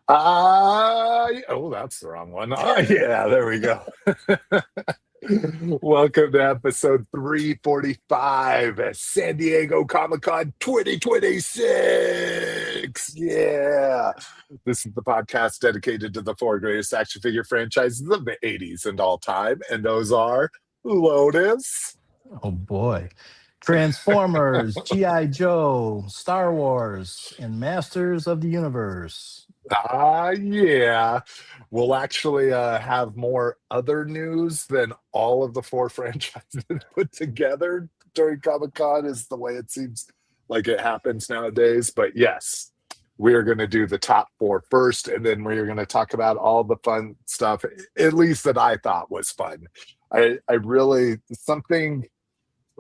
Oh, that's the wrong one. Yeah, there we go. Welcome to episode 345 at San Diego Comic-Con 2026. Yeah. This is the podcast dedicated to the four greatest action figure franchises of the 80s and all time. And those are Lotus. Oh boy. Transformers, G.I. Joe, Star Wars, and Masters of the Universe. Yeah. We'll actually have more other news than all of the four franchises put together during Comic-Con is the way it seems like it happens nowadays. But yes, we're going to do the top four first, and then we're going to talk about all the fun stuff, at least that I thought was fun. I really, something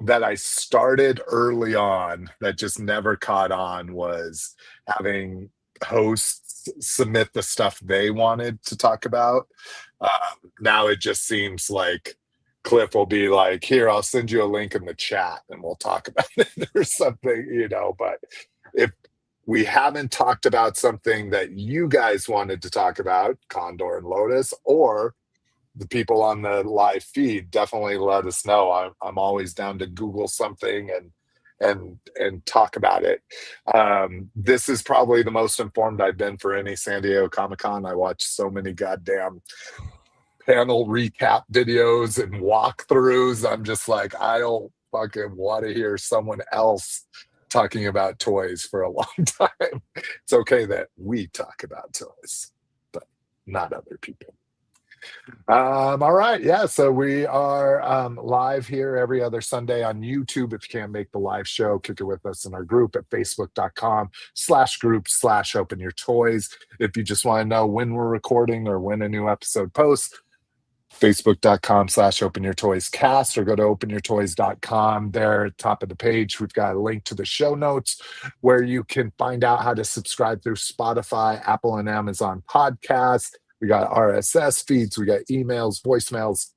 that I started early on that just never caught on was having hosts submit the stuff they wanted to talk about. Now it just seems like Cliff will be like, here, I'll send you a link in the chat and we'll talk about it or something, but if we haven't talked about something that you guys wanted to talk about, Condor and Lotus, or the people on the live feed, definitely let us know. I'm always down to Google something and talk about it. This is probably the most informed I've been for any San Diego Comic-Con. I watched so many goddamn panel recap videos and walkthroughs. I'm just like, I don't fucking want to hear someone else talking about toys for a long time. It's okay that we talk about toys, but not other people. All right. Yeah. So we are live here every other Sunday on YouTube. If you can't make the live show, kick it with us in our group at facebook.com/group/open your toys. If you just want to know when we're recording or when a new episode posts, facebook.com/open your toys cast, or go to openyourtoys.com. There at the top of the page, we've got a link to the show notes where you can find out how to subscribe through Spotify, Apple, and Amazon podcasts. We got RSS feeds, we got emails, voicemails,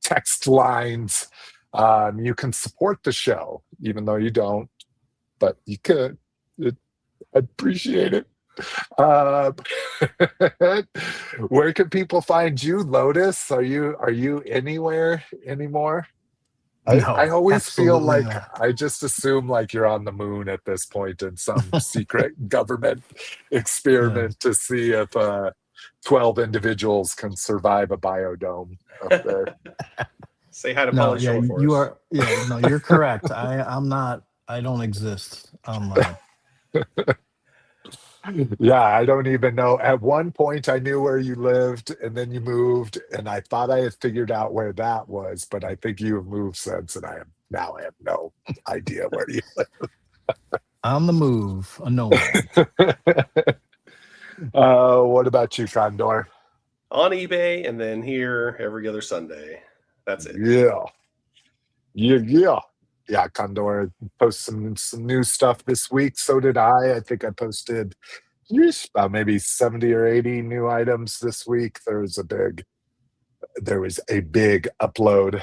text lines. You can support the show, even though you don't, but you could. I'd appreciate it. Where can people find you, Lotus? Are you anywhere anymore? I always feel like not. I just assume like you're on the moon at this point in some secret government experiment to see if 12 individuals can survive a biodome up there. Say hi to Polly Shore for you us. You're correct. I'm not. I don't exist online. Yeah, I don't even know. At one point, I knew where you lived, and then you moved, and I thought I had figured out where that was, but I think you have moved since, and I have no idea where you live. On the move, a nomad. What about you, Condor? On eBay, and then here every other Sunday. That's it. Yeah, Condor posted some new stuff this week. So did I. I think I posted about maybe 70 or 80 new items this week. There was a big upload.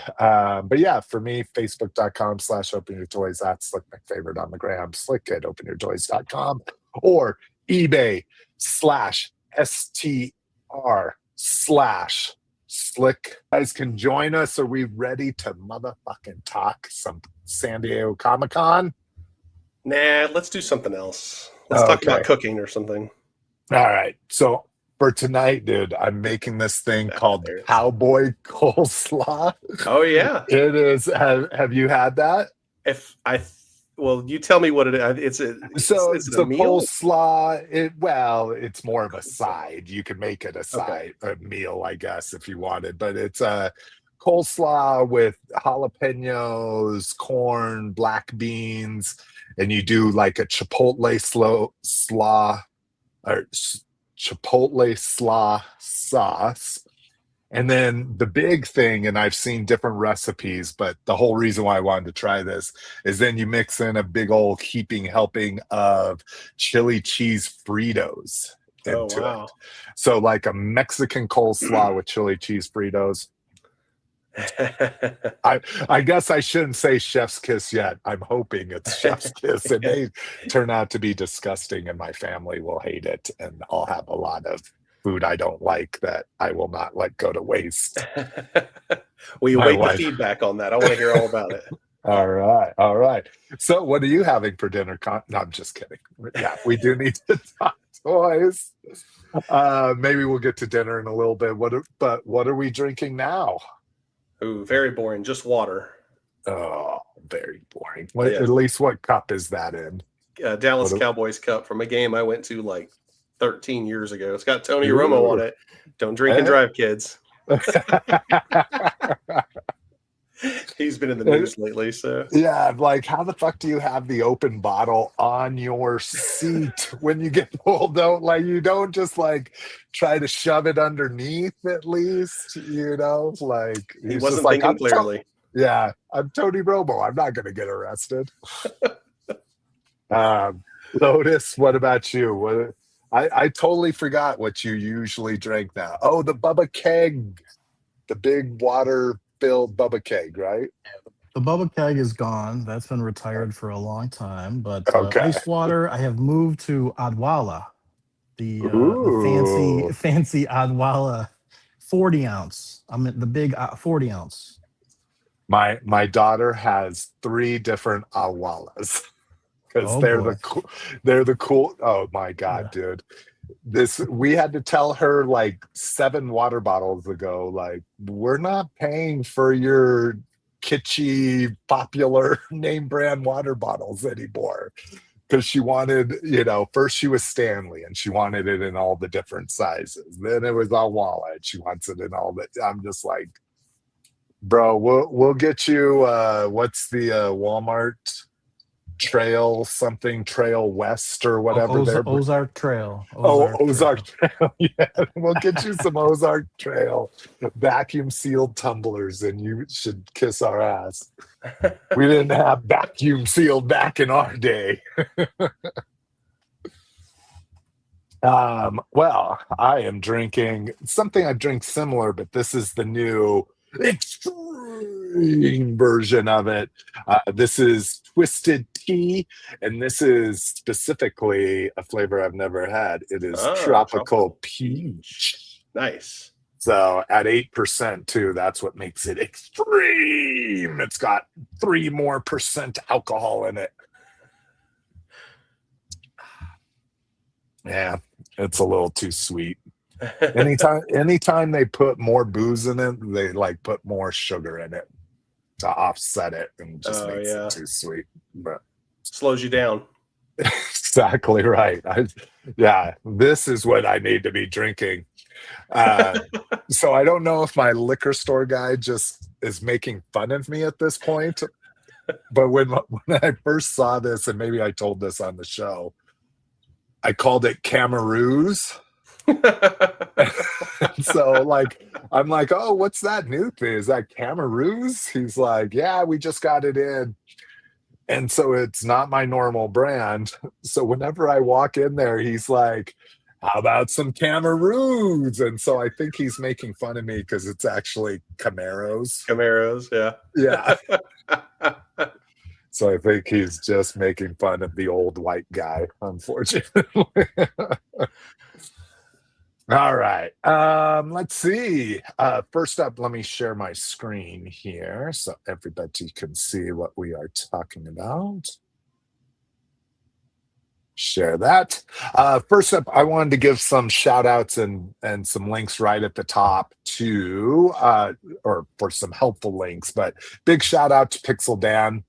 But yeah, for me, facebook.com/openyourtoys. That's like my favorite on the gram. Slick at openyourtoys.com or eBay/STR/Slick. Guys can join us. Are we ready to motherfucking talk some San Diego Comic-Con? Nah, let's do something else. Let's talk about cooking or something. All right. So for tonight, dude, I'm making this thing called Cowboy Coleslaw. Oh yeah, it is. Have you had that? Well, you tell me what it is. It's the a meal? Coleslaw. It's more of a side. You could make it a side, a meal, I guess, if you wanted. But it's a coleslaw with jalapenos, corn, black beans, and you do like a chipotle slaw sauce. And then the big thing, and I've seen different recipes, but the whole reason why I wanted to try this is then you mix in a big old heaping helping of chili cheese Fritos into it. So like a Mexican coleslaw with chili cheese Fritos. I guess I shouldn't say chef's kiss yet. I'm hoping it's chef's kiss. It may turn out to be disgusting and my family will hate it and I'll have a lot of food I don't like that I will not let go to waste. Well, you wait the feedback on that. I want to hear all about it. All right. So what are you having for dinner? No, I'm just kidding. Yeah, we do need to talk toys. Maybe we'll get to dinner in a little bit. But what are we drinking now? Ooh, very boring. Just water. Oh, very boring. At least what cup is that in? Dallas Cowboys cup from a game I went to like 13 years ago. It's got Tony Romo on it. Don't drink and drive, kids. He's been in the news lately, so yeah. Like, how the fuck do you have the open bottle on your seat when you get pulled out? Like, you don't just like try to shove it underneath at least, you know? Like, he wasn't thinking clearly. Yeah, I'm Tony Romo. I'm not going to get arrested. Lotus, what about you? I totally forgot what you usually drink now. Oh, the Bubba Keg, the big water-filled Bubba Keg, right? The Bubba Keg is gone. That's been retired for a long time. But ice water, I have moved to Odwalla, the fancy Odwalla 40 ounce. I'm at the big 40 ounce. My daughter has 3 different Odwallas. Because they're the cool. Oh my god, dude! We had to tell her like 7 water bottles ago. Like, we're not paying for your kitschy, popular name brand water bottles anymore. Because she wanted, first she was Stanley, and she wanted it in all the different sizes. Then it was Odwalla, and she wants it in all the. I'm just like, bro, we'll get you. What's the Walmart? Trail West or whatever. Ozark Trail. Ozark Trail. Yeah, we'll get you some Ozark Trail vacuum sealed tumblers, and you should kiss our ass. We didn't have vacuum sealed back in our day. Well, I am drinking something I drink similar, but this is the new extreme version of it. This is Twisted Tea, and this is specifically a flavor I've never had. It is tropical peach. Nice. So at 8% too, that's what makes it extreme. It's got 3% more alcohol in it. Yeah, it's a little too sweet. Anytime they put more booze in it, they like put more sugar in it to offset it, and just makes it too sweet. But slows you down. Exactly right. This is what I need to be drinking. So I don't know if my liquor store guy just is making fun of me at this point, but when I first saw this, and maybe I told this on the show, I called it Camaroos. So like, I'm like, oh, what's that new thing? Is that Camaroos? He's like, yeah, we just got it in. And so it's not my normal brand. So whenever I walk in there, he's like, how about some Camaroos? And so I think he's making fun of me because it's actually Camaros. Camaros, yeah. Yeah. So I think he's just making fun of the old white guy, unfortunately. All right. Let's see. First up, let me share my screen here so everybody can see what we are talking about. Share that. First up, I wanted to give some shout outs and some links right at the top to, or for some helpful links, but big shout out to Pixel Dan.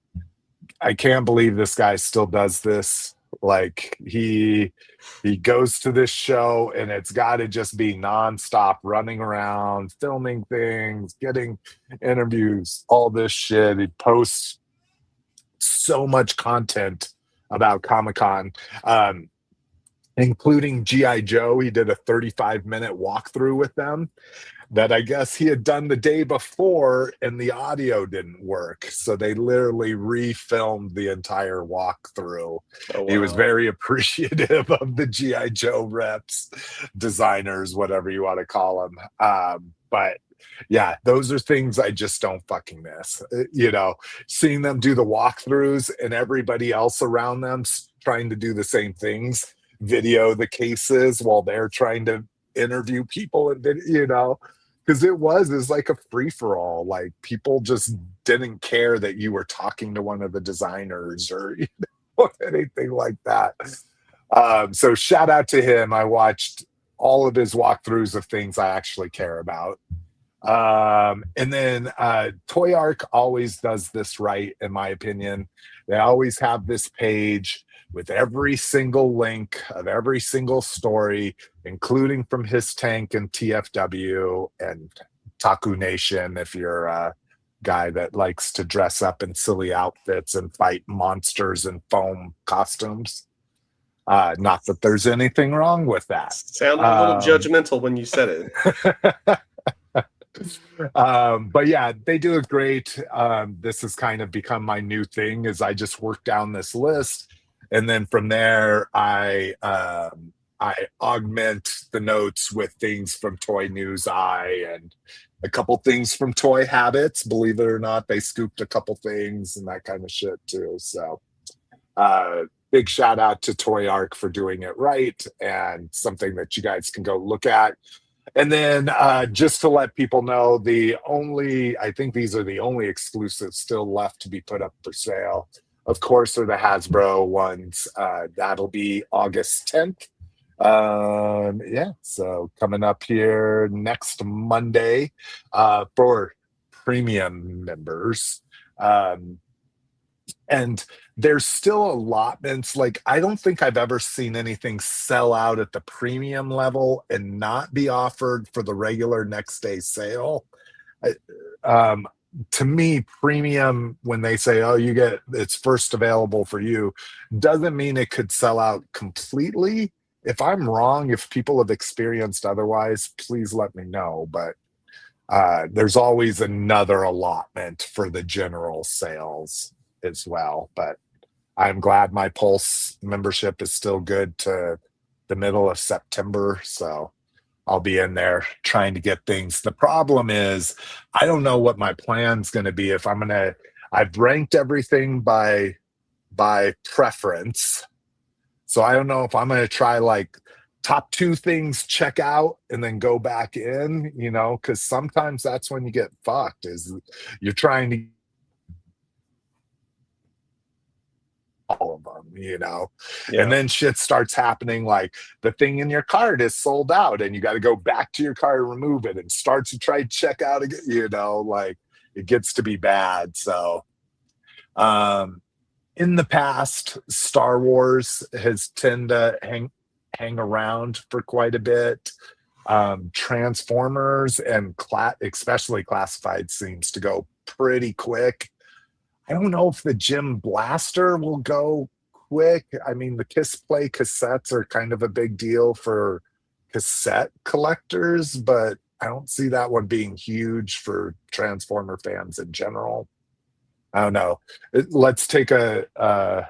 I can't believe this guy still does this. Like, he goes to this show and it's got to just be nonstop running around, filming things, getting interviews, all this shit. He posts so much content about Comic-Con, including G.I. Joe. He did a 35-minute walkthrough with them that I guess he had done the day before and the audio didn't work. So they literally refilmed the entire walkthrough. Oh, wow. He was very appreciative of the G.I. Joe reps, designers, whatever you want to call them. But yeah, those are things I just don't fucking miss. You know, seeing them do the walkthroughs and everybody else around them trying to do the same things, video the cases while they're trying to interview people, and you know, because it's like a free for all. Like people just didn't care that you were talking to one of the designers or you know, anything like that. So shout out to him. I watched all of his walkthroughs of things I actually care about. And then Toyark always does this right, in my opinion. They always have this page with every single link of every single story, including from His Tank and TFW and Taku Nation, if you're a guy that likes to dress up in silly outfits and fight monsters in foam costumes. Not that there's anything wrong with that. Sounded a little judgmental when you said it. But yeah, they do it great. This has kind of become my new thing, is I just work down this list, and then from there I augment the notes with things from Toy News Eye and a couple things from Toy Habits. Believe it or not, they scooped a couple things and that kind of shit too. So big shout out to Toyark for doing it right, and something that you guys can go look at. And then just to let people know, I think these are the only exclusives still left to be put up for sale, of course, are the Hasbro ones. That'll be August 10th. Yeah, so coming up here next Monday for premium members. And there's still allotments. Like, I don't think I've ever seen anything sell out at the premium level and not be offered for the regular next day sale. To me, premium, when they say, oh, it's first available for you, doesn't mean it could sell out completely. If I'm wrong, if people have experienced otherwise, please let me know. But there's always another allotment for the general sales as well. But I'm glad my Pulse membership is still good to the middle of September. So I'll be in there trying to get things. The problem is I don't know what my plan's going to be. If I've ranked everything by preference. So I don't know if I'm going to try like top 2 things, check out, and then go back in, you know, because sometimes that's when you get fucked, is you're trying to all of them, you know. Yeah. And then shit starts happening, like the thing in your cart is sold out and you got to go back to your cart and remove it and start to try to check out again, you know, like it gets to be bad. So in the past, Star Wars has tended to hang around for quite a bit. Transformers and especially classified seems to go pretty quick. I don't know if the Gym Blaster will go quick. I mean, the Kiss Play cassettes are kind of a big deal for cassette collectors, but I don't see that one being huge for Transformer fans in general. I don't know. Let's take a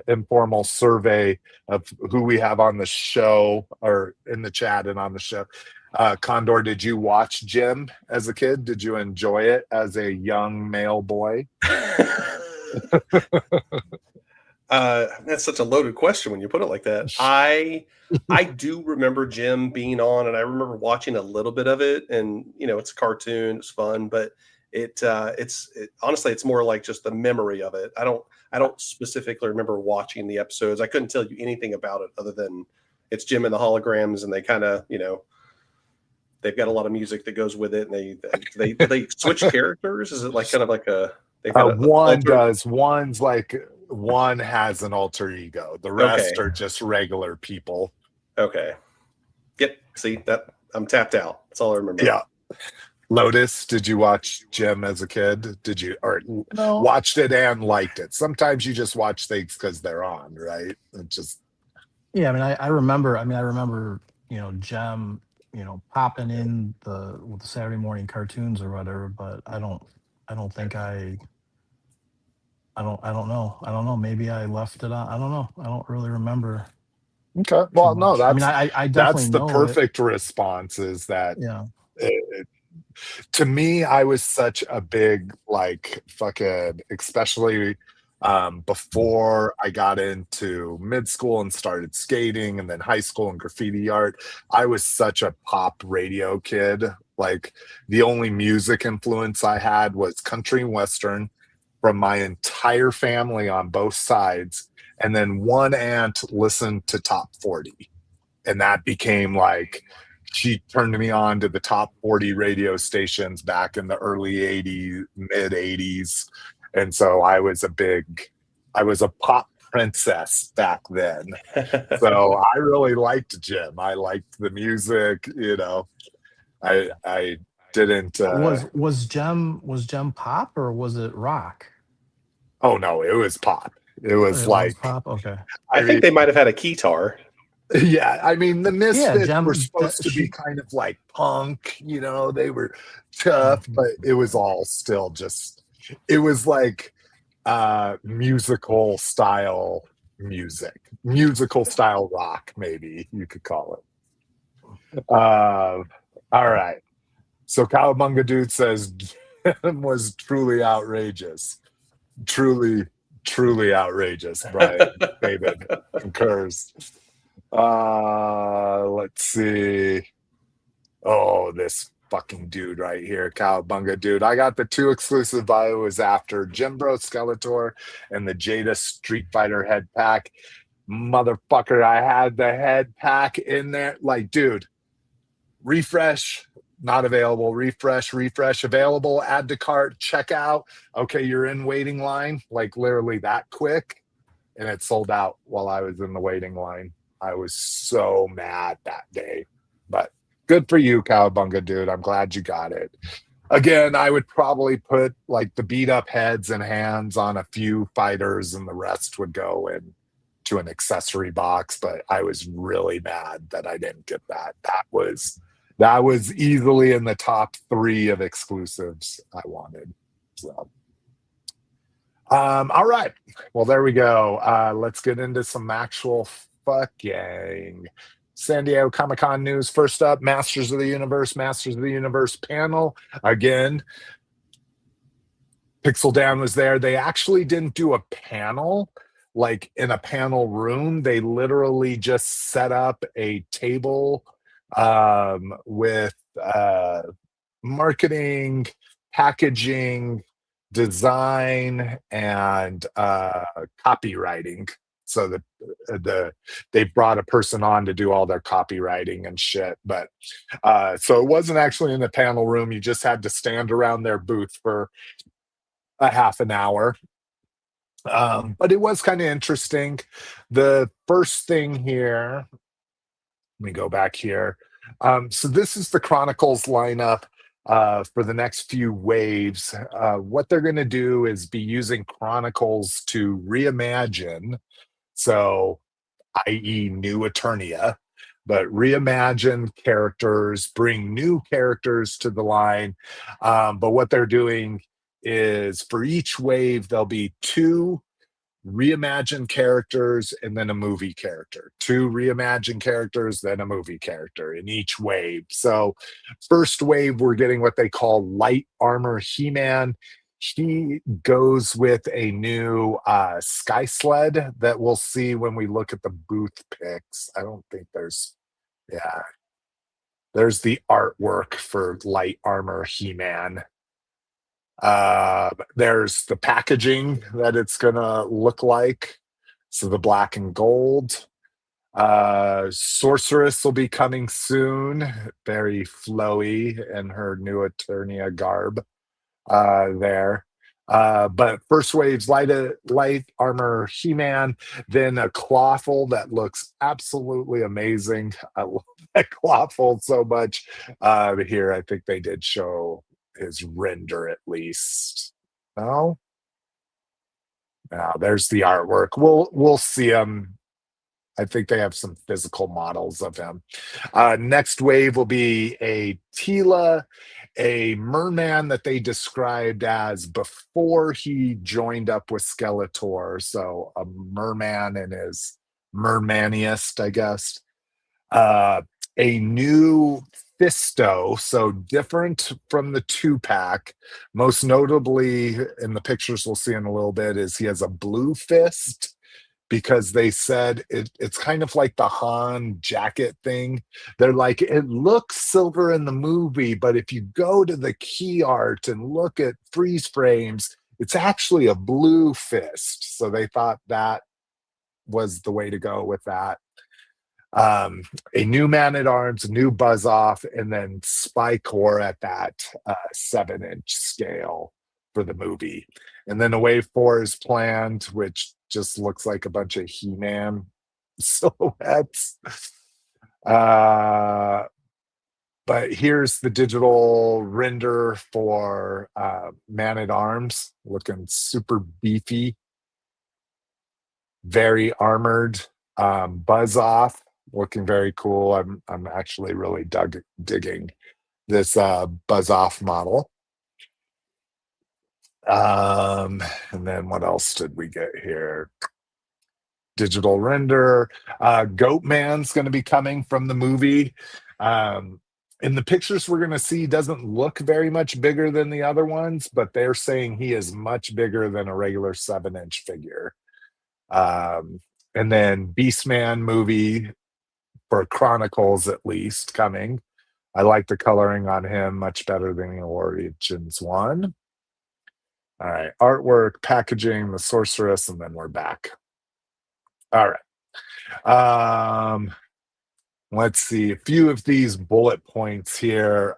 informal survey of who we have on the show or in the chat and on the show. Condor, did you watch Jim as a kid? Did you enjoy it as a young male boy? That's such a loaded question when you put it like that. I do remember Jim being on, and I remember watching a little bit of it. And you know, it's a cartoon, it's fun, but honestly, it's more like just the memory of it. I don't specifically remember watching the episodes. I couldn't tell you anything about it other than it's Jim and the holograms, and they kind of, you know, they've got a lot of music that goes with it, and they switch characters. Is it like kind of like a one does? One's like one has an alter ego. The rest are just regular people. Okay. Yep. See that I'm tapped out. That's all I remember. Yeah. Lotus, did you watch Jim as a kid? Did you no. Watched it and liked it? Sometimes you just watch things because they're on, right? It just I mean, I remember, you know, Jim, you know, popping in with the Saturday morning cartoons or whatever, but I don't know. Maybe I left it on. I don't know. I don't really remember. Okay. Well, no, that's, I definitely that's the know perfect response, is that To me, I was such a big, like, fucking, especially before I got into mid school and started skating and then high school and graffiti art. I was such a pop radio kid. Like, the only music influence I had was country and western from my entire family on both sides. And then one aunt listened to top 40. And that became like, she turned me on to the top 40 radio stations back in the early 80s, mid 80s. And so I was a pop princess back then. So I really liked Jim. I liked the music, I didn't was Gem pop or was it rock? Oh no, it was pop. It was like pop. Okay. I think they might have had a keytar. Yeah, I mean, the Misfits were supposed to be she- kind of like punk, they were tough, but it was all still just, it was like musical style rock, maybe you could call it. All right. So Cowabunga Dude says Jim was truly outrageous. Truly outrageous. Brian David concurs. Let's see. Oh, this fucking dude right here, Cowabunga Dude. I got the 2 exclusive I was after: Jimbro Skeletor and the Jada Street Fighter head pack. Motherfucker, I had the head pack in there. Like, dude, refresh, not available. Refresh, available. Add to cart, check out. Okay, you're in waiting line. Like, literally that quick. And it sold out while I was in the waiting line. I was so mad that day, but good for you, Cowabunga Dude. I'm glad you got it. Again, I would probably put like the beat up heads and hands on a few fighters and the rest would go into an accessory box, but I was really mad that I didn't get that. That was easily in the top 3 of exclusives I wanted. So all right. Well, there we go. Let's get into some actual fucking San Diego Comic-Con news. First up, Masters of the Universe panel. Again, Pixel Dan was there. They actually didn't do a panel like in a panel room. They literally just set up a table with marketing, packaging, design, and copywriting. So they brought a person on to do all their copywriting and shit. But so it wasn't actually in the panel room. You just had to stand around their booth for a half an hour. But it was kind of interesting. The first thing here, let me go back here. So this is the Chronicles lineup for the next few waves. What they're going to do is be using Chronicles to reimagine, so i.e. new Eternia, but reimagine characters, bring new characters to the line. But what they're doing is for each wave, there'll be 2 reimagined characters and then a movie character. 2 reimagined characters, then a movie character in each wave. So first wave, we're getting what they call light armor He-Man. He goes with a new Sky Sled that we'll see when we look at the booth pics. I don't think there's the artwork for light armor He-Man. There's the packaging that it's gonna look like. So the black and gold. Sorceress will be coming soon. Very flowy in her new Eternia garb there. But first wave's light armor He-Man, then a Clawful that looks absolutely amazing. I love that Clawful so much. Here, I think they did show his render at least. No? There's the artwork. We'll see him. I think they have some physical models of him. Next wave will be a Tila, a merman that they described as before he joined up with Skeletor. So a merman and his mermaniest, I guess. A new Fisto, so different from the 2-pack. Most notably, in the pictures we'll see in a little bit, is he has a blue fist, because they said it's kind of like the Han jacket thing. They're like, it looks silver in the movie, but if you go to the key art and look at freeze frames, it's actually a blue fist. So they thought that was the way to go with that. A new Man-at-Arms, new Buzz-Off, and then Spy-Core at that 7-inch scale for the movie. And then a Wave 4 is planned, which just looks like a bunch of He-Man silhouettes. But here's the digital render for Man-at-Arms, looking super beefy, very armored. Buzz-Off, looking very cool. I'm actually really digging this Buzz-Off model. And then what else did we get here? Digital render. Goat Man's going to be coming from the movie. In the pictures we're going to see, doesn't look very much bigger than the other ones, but they're saying he is much bigger than a regular 7-inch figure. And then Beastman movie for Chronicles, at least, coming. I like the coloring on him much better than the Origins one. All right, artwork, packaging, the Sorceress, and then we're back. All right. Let's see, a few of these bullet points here.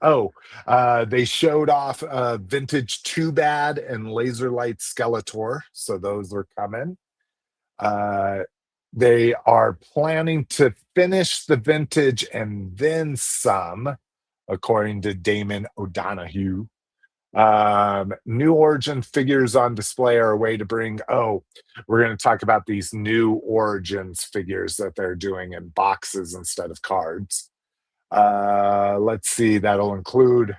They showed off vintage Too Bad and Laserlight Skeletor, so those are coming. They are planning to finish the vintage and then some, according to Damon O'Donoghue. New Origin figures on display are a way to bring, we're going to talk about these new Origins figures that they're doing in boxes instead of cards. Let's see, that'll include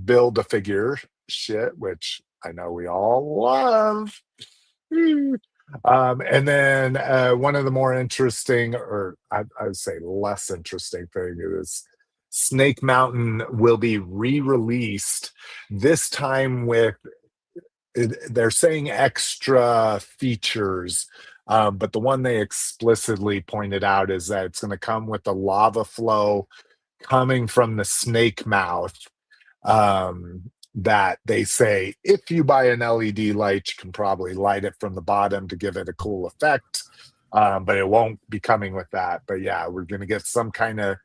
Build-A-Figure shit, which I know we all love. And then one of the more interesting, or I would say less interesting thing, is Snake Mountain will be re-released, this time with, they're saying extra features, but the one they explicitly pointed out is that it's going to come with the lava flow coming from the snake mouth, that they say if you buy an LED light, you can probably light it from the bottom to give it a cool effect, but it won't be coming with that. But yeah, we're going to get some kind of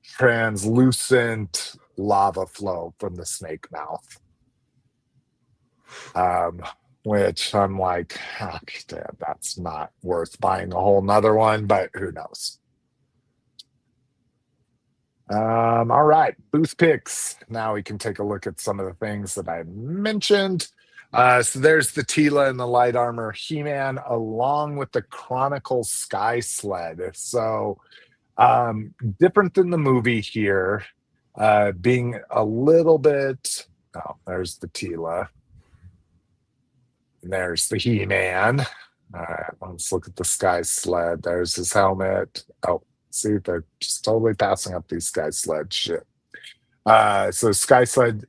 translucent lava flow from the snake mouth, which I'm like, damn, that's not worth buying a whole nother one, but who knows. All right, booth picks. Now we can take a look at some of the things that I mentioned. So there's the Tila and the light armor He-Man, along with the Chronicles Sky Sled. So different than the movie here, being a little bit, there's the Tila. And there's the He-Man. All right, let's look at the Sky Sled. There's his helmet. See, they're just totally passing up these Sky Sled shit. So Sky Sled,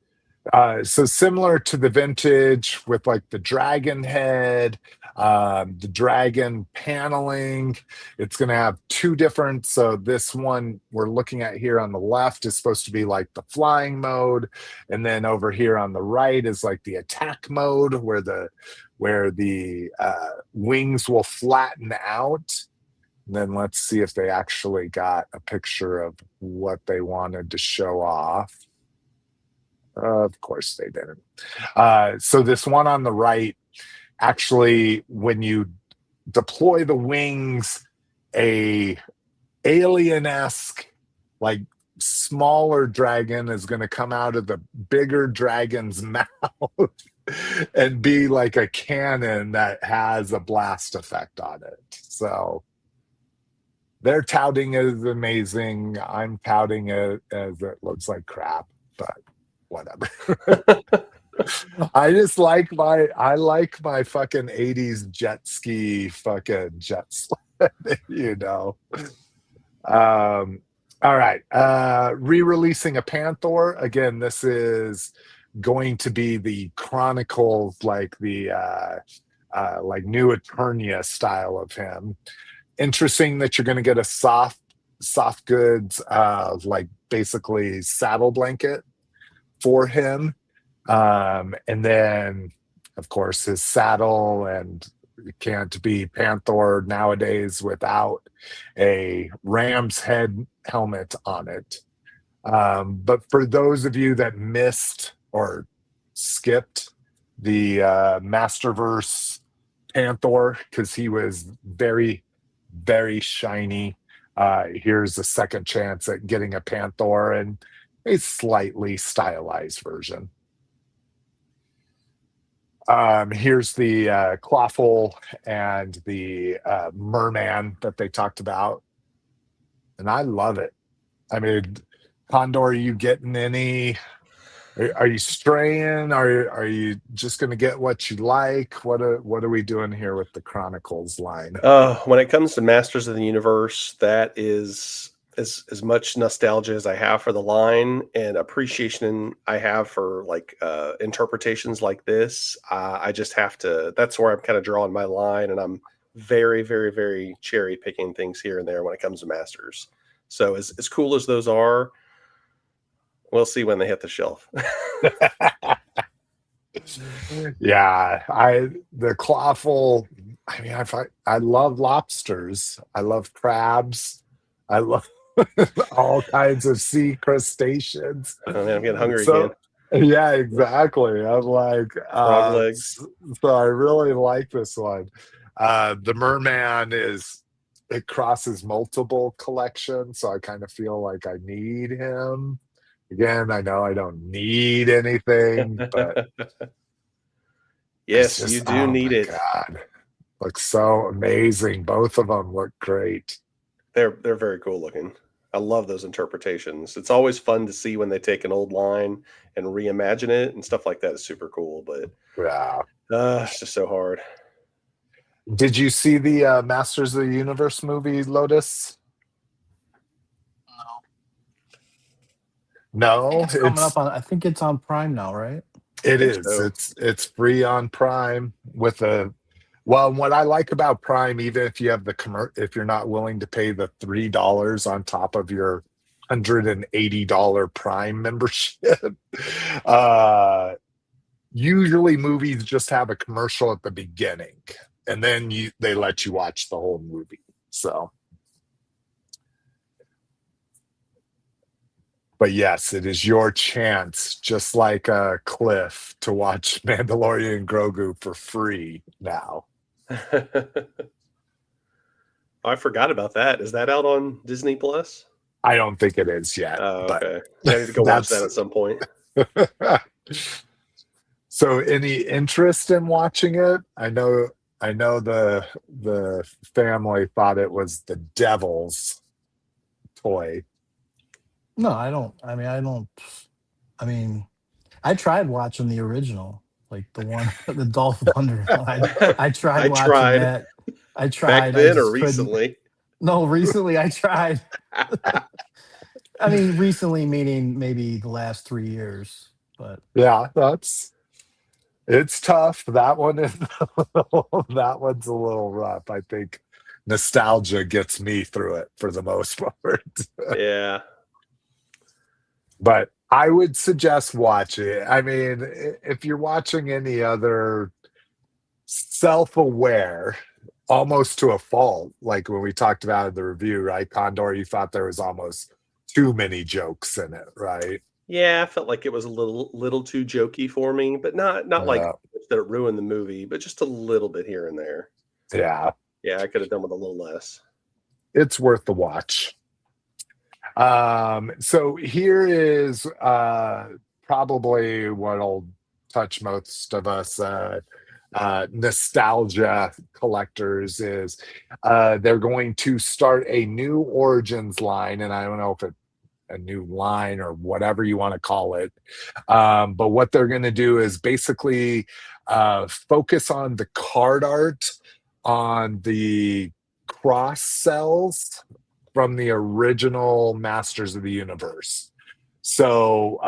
so similar to the vintage with like the dragon head, the dragon paneling. It's going to have two different, so this one we're looking at here on the left is supposed to be like the flying mode, and then over here on the right is like the attack mode where the wings will flatten out. And then let's see if they actually got a picture of what they wanted to show off. Of course they didn't. So this one on the right, actually, when you deploy the wings, a alien-esque, like smaller dragon is going to come out of the bigger dragon's mouth and be like a cannon that has a blast effect on it. So they're touting it as amazing. I'm touting it as it looks like crap, but whatever. I like my fucking 80s jet ski fucking jet sled, you know. All right. Re-releasing a Panther. Again, this is going to be the Chronicles, like the like New Eternia style of him. Interesting that you're going to get a soft goods like basically saddle blanket for him. And then of course his saddle, and you can't be Panther nowadays without a ram's head helmet on it. But for those of you that missed or skipped the Masterverse Panther, because he was very, very shiny, here's a second chance at getting a Panther and a slightly stylized version. Here's the Clawful and the Merman that they talked about, and I love it. I mean, Condor, are you getting any? Are you straying? Are you just going to get what you like? What are we doing here with the Chronicles line? When it comes to Masters of the Universe, that is as much nostalgia as I have for the line and appreciation I have for like interpretations like this. I just have to. That's where I'm kind of drawing my line, and I'm very, very, very cherry picking things here and there when it comes to Masters. So as cool as those are, we'll see when they hit the shelf. Yeah, the Clawful. I mean, I love lobsters. I love crabs. I love all kinds of sea crustaceans. Oh, man, I'm getting hungry again. Yeah, exactly. I'm like, frog legs. So I really like this one. The Merman it crosses multiple collections, so I kind of feel like I need him. Again, I know I don't need anything, but yes, you do need it. God, looks so amazing. Both of them look great. They're very cool looking. I love those interpretations. It's always fun to see when they take an old line and reimagine it and stuff like that is super cool. But yeah, it's just so hard. Did you see the Masters of the Universe movie, Lotus? No, it's coming up on. I think it's on Prime now, right? It is. So. It's free on Prime with a. Well, what I like about Prime, even if you have if you're not willing to pay the $3 on top of your $180 Prime membership, usually movies just have a commercial at the beginning, and then they let you watch the whole movie. So, but yes, it is your chance, just like Cliff, to watch Mandalorian Grogu for free now. I forgot about that. Is that out on Disney Plus? I don't think it is yet. Oh, okay. I need to go watch that at some point. So, any interest in watching it? I know the family thought it was the devil's toy. No, I don't. I mean, I tried watching the original. Like the one, the Dolph Thunder. I tried watching that. I tried. Back then or recently? No, recently I tried. I mean, recently meaning maybe the last 3 years. But yeah, it's tough. That one is that one's a little rough. I think nostalgia gets me through it for the most part. Yeah. But I would suggest watch it. I mean, if you're watching any other self-aware, almost to a fault, like when we talked about in the review, right? Condor, you thought there was almost too many jokes in it, right? Yeah, I felt like it was a little too jokey for me, but not like that it ruined the movie, but just a little bit here and there. Yeah. Yeah, I could have done with a little less. It's worth the watch. So here is probably what'll touch most of us nostalgia collectors is they're going to start a new Origins line, and I don't know if it's a new line or whatever you want to call it, but what they're going to do is basically focus on the card art on the cross cells from the original Masters of the Universe. So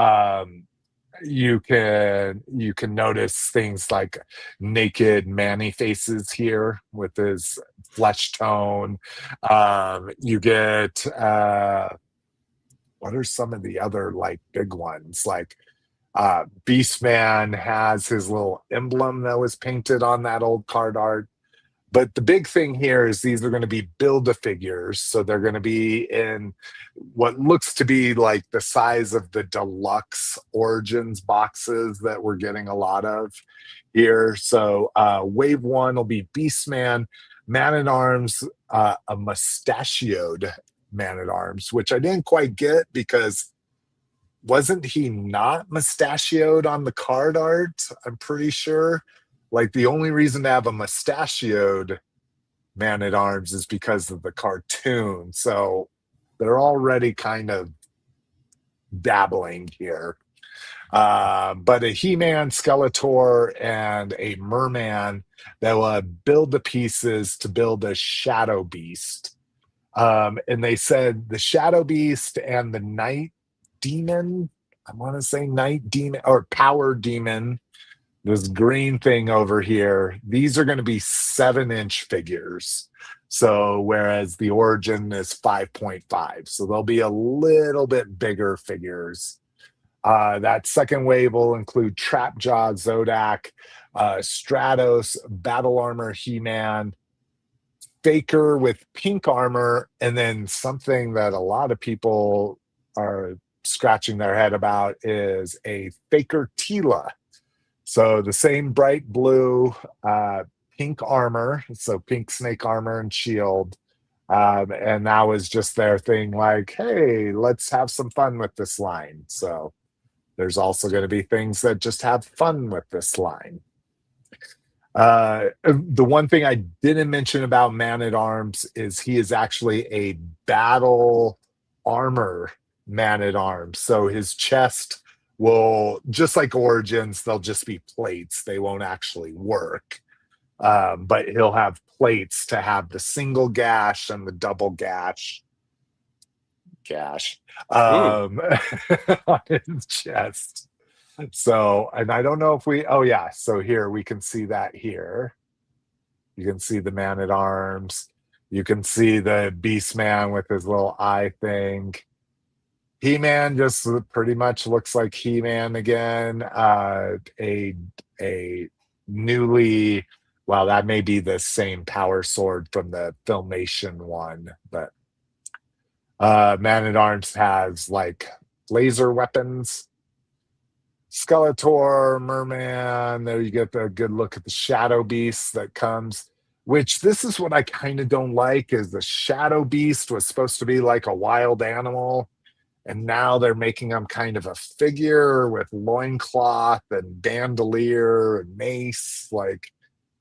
you can notice things like naked Manny faces here with his flesh tone. You get what are some of the other like big ones? Like Beastman has his little emblem that was painted on that old card art. But the big thing here is these are going to be Build-A-Figures. So they're going to be in what looks to be like the size of the deluxe Origins boxes that we're getting a lot of here. So wave one will be Beastman, Man-at-Arms, a mustachioed Man-at-Arms, which I didn't quite get because wasn't he not mustachioed on the card art? I'm pretty sure. Like the only reason to have a mustachioed Man-at-Arms is because of the cartoon. So they're already kind of dabbling here. But a He-Man, Skeletor, and a Merman that will build the pieces to build a Shadow Beast. And they said the Shadow Beast and the Night Demon, I want to say Night Demon or Power Demon, this green thing over here, these are going to be 7-inch figures. So whereas the Origin is 5.5, so they'll be a little bit bigger figures. That second wave will include Trapjaw, Zodak, Stratos, Battle Armor, He-Man, Faker with pink armor, and then something that a lot of people are scratching their head about is a Faker Tila. So the same bright blue, pink armor, so pink snake armor and shield. And that was just their thing like, hey, let's have some fun with this line. So there's also going to be things that just have fun with this line. The one thing I didn't mention about Man-at-Arms is he is actually a battle armor Man-at-Arms. So his chest will, just like Origins, they'll just be plates. They won't actually work. But he'll have plates to have the single gash and the double gash on his chest. So, and I don't know if so here we can see that here. You can see the Man-at-Arms. You can see the Beastman with his little eye thing. He-Man just pretty much looks like He-Man again. A newly, well, that may be the same power sword from the Filmation one, but Man-at-Arms has like laser weapons. Skeletor, Merman, there you get the good look at the Shadow Beast that comes, which this is what I kind of don't like, is the Shadow Beast was supposed to be like a wild animal, and now they're making him kind of a figure with loincloth and bandolier and mace. Like,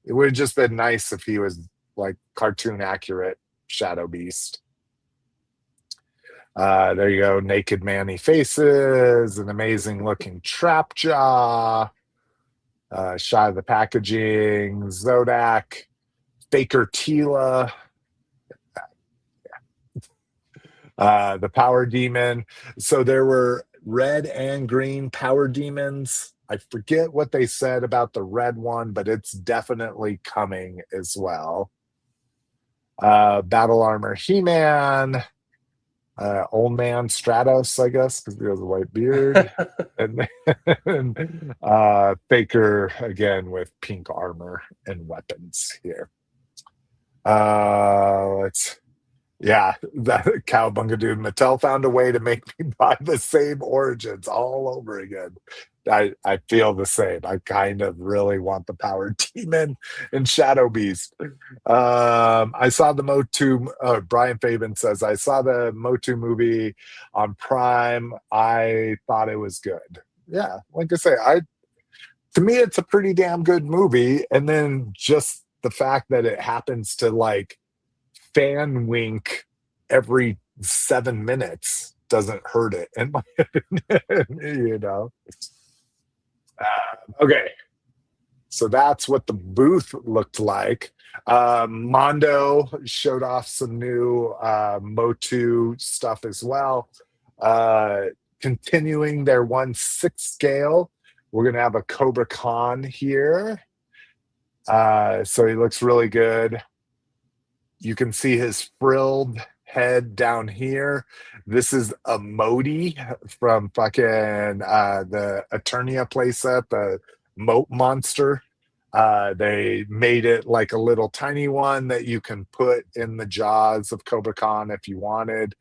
it would have just been nice if he was like cartoon accurate Shadow Beast. There you go, naked Manny faces, an amazing looking Trapjaw, shot of the packaging, Zodak, Faker Tila, the Power Demon. So there were red and green Power Demons. I forget what they said about the red one, but it's definitely coming as well. Battle Armor He-Man. Old man Stratos, I guess, because he has a white beard, and Faker again with pink armor and weapons here. That Cowabunga dude. Mattel found a way to make me buy the same Origins all over again. I feel the same. I kind of really want the Power Demon and Shadow Beast. I saw the Motu. Brian Fabian says, I saw the Motu movie on Prime. I thought it was good. Yeah, like I say, to me, it's a pretty damn good movie. And then just the fact that it happens to like fan wink every 7 minutes doesn't hurt it, in my opinion, you know. Okay, So that's what the booth looked like. Mondo showed off some new Motu stuff as well. Continuing their 1/6 scale, we're going to have a Cobra Khan here. So he looks really good. You can see his frilled head down here. This is a Modi from fucking the Eternia playset, the Moat Monster. They made it like a little tiny one that you can put in the jaws of Cobra Khan if you wanted.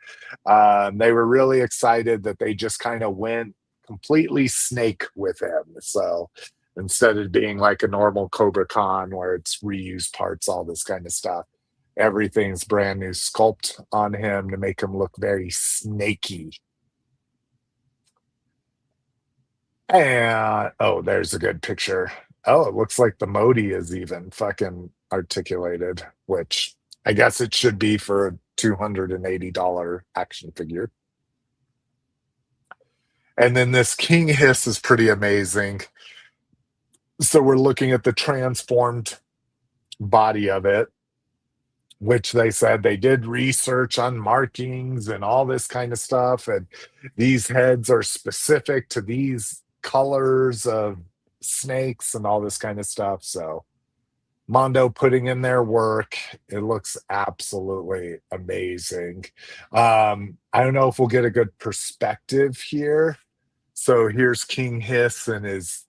They were really excited that they just kind of went completely snake with him. So instead of being like a normal Cobra Khan where it's reused parts, all this kind of stuff, everything's brand new sculpt on him to make him look very snaky. And oh, there's a good picture. Oh, it looks like the Modi is even fucking articulated, which I guess it should be for a $280 action figure. And then this King Hiss is pretty amazing. So we're looking at the transformed body of it, which they said they did research on markings and all this kind of stuff. And these heads are specific to these colors of snakes and all this kind of stuff. So Mondo putting in their work. It looks absolutely amazing. I don't know if we'll get a good perspective here. So here's King Hiss in his,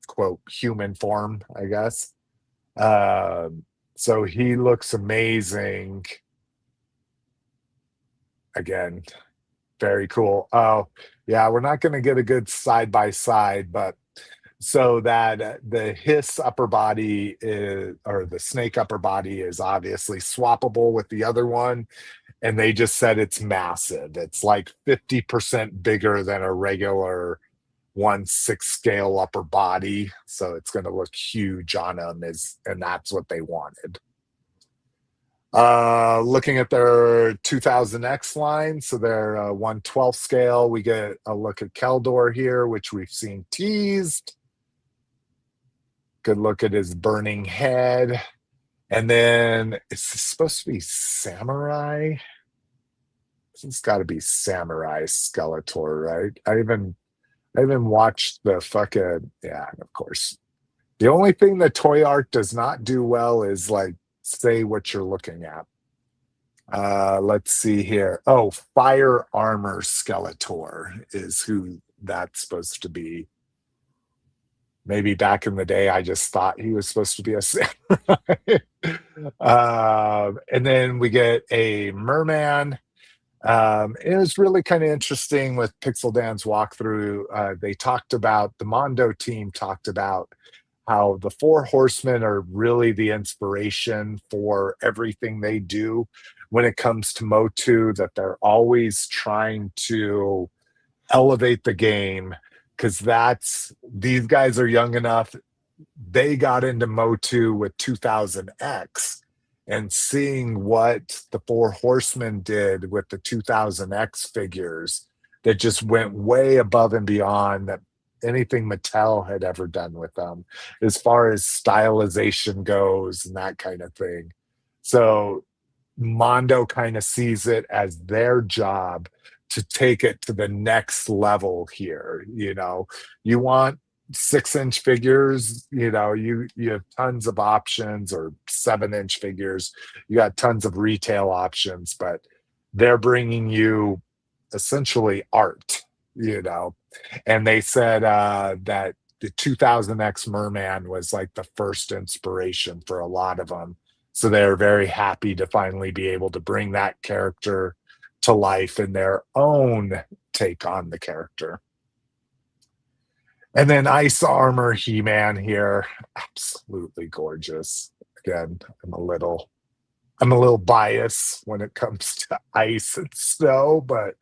quote, human form, I guess. So he looks amazing. Again, very cool. Oh, yeah, we're not going to get a good side-by-side, but so that the Hiss upper body is, or the snake upper body is obviously swappable with the other one. And they just said it's massive. It's like 50% bigger than a regular 1/6 scale upper body. So it's going to look huge on them, and that's what they wanted. Looking at their 2000X line, so their 1/12 scale, we get a look at Keldor here, which we've seen teased. Good look at his burning head. And then it's supposed to be Samurai. It's got to be Samurai Skeletor, right? I even watched the fucking, yeah, of course. The only thing that Toyark does not do well is like say what you're looking at. Let's see here. Oh, Fire Armor Skeletor is who that's supposed to be. Maybe back in the day, I just thought he was supposed to be a samurai. And then we get a merman. It was really kind of interesting with Pixel Dan's walkthrough. They talked about, the Mondo team talked about how the four horsemen are really the inspiration for everything they do when it comes to Motu, that they're always trying to elevate the game, because these guys are young enough. They got into Motu with 2000X, and seeing what the four horsemen did with the 2000X figures that just went way above and beyond that anything Mattel had ever done with them as far as stylization goes and that kind of thing. So Mondo kind of sees it as their job to take it to the next level here. You know, you want 6-inch figures, you know, you have tons of options, or 7-inch figures, you got tons of retail options, but they're bringing you essentially art, you know. And they said that the 2000X Merman was like the first inspiration for a lot of them. So they're very happy to finally be able to bring that character to life in their own take on the character. And then Ice Armor He-Man here, absolutely gorgeous. Again, I'm a little biased when it comes to ice and snow, but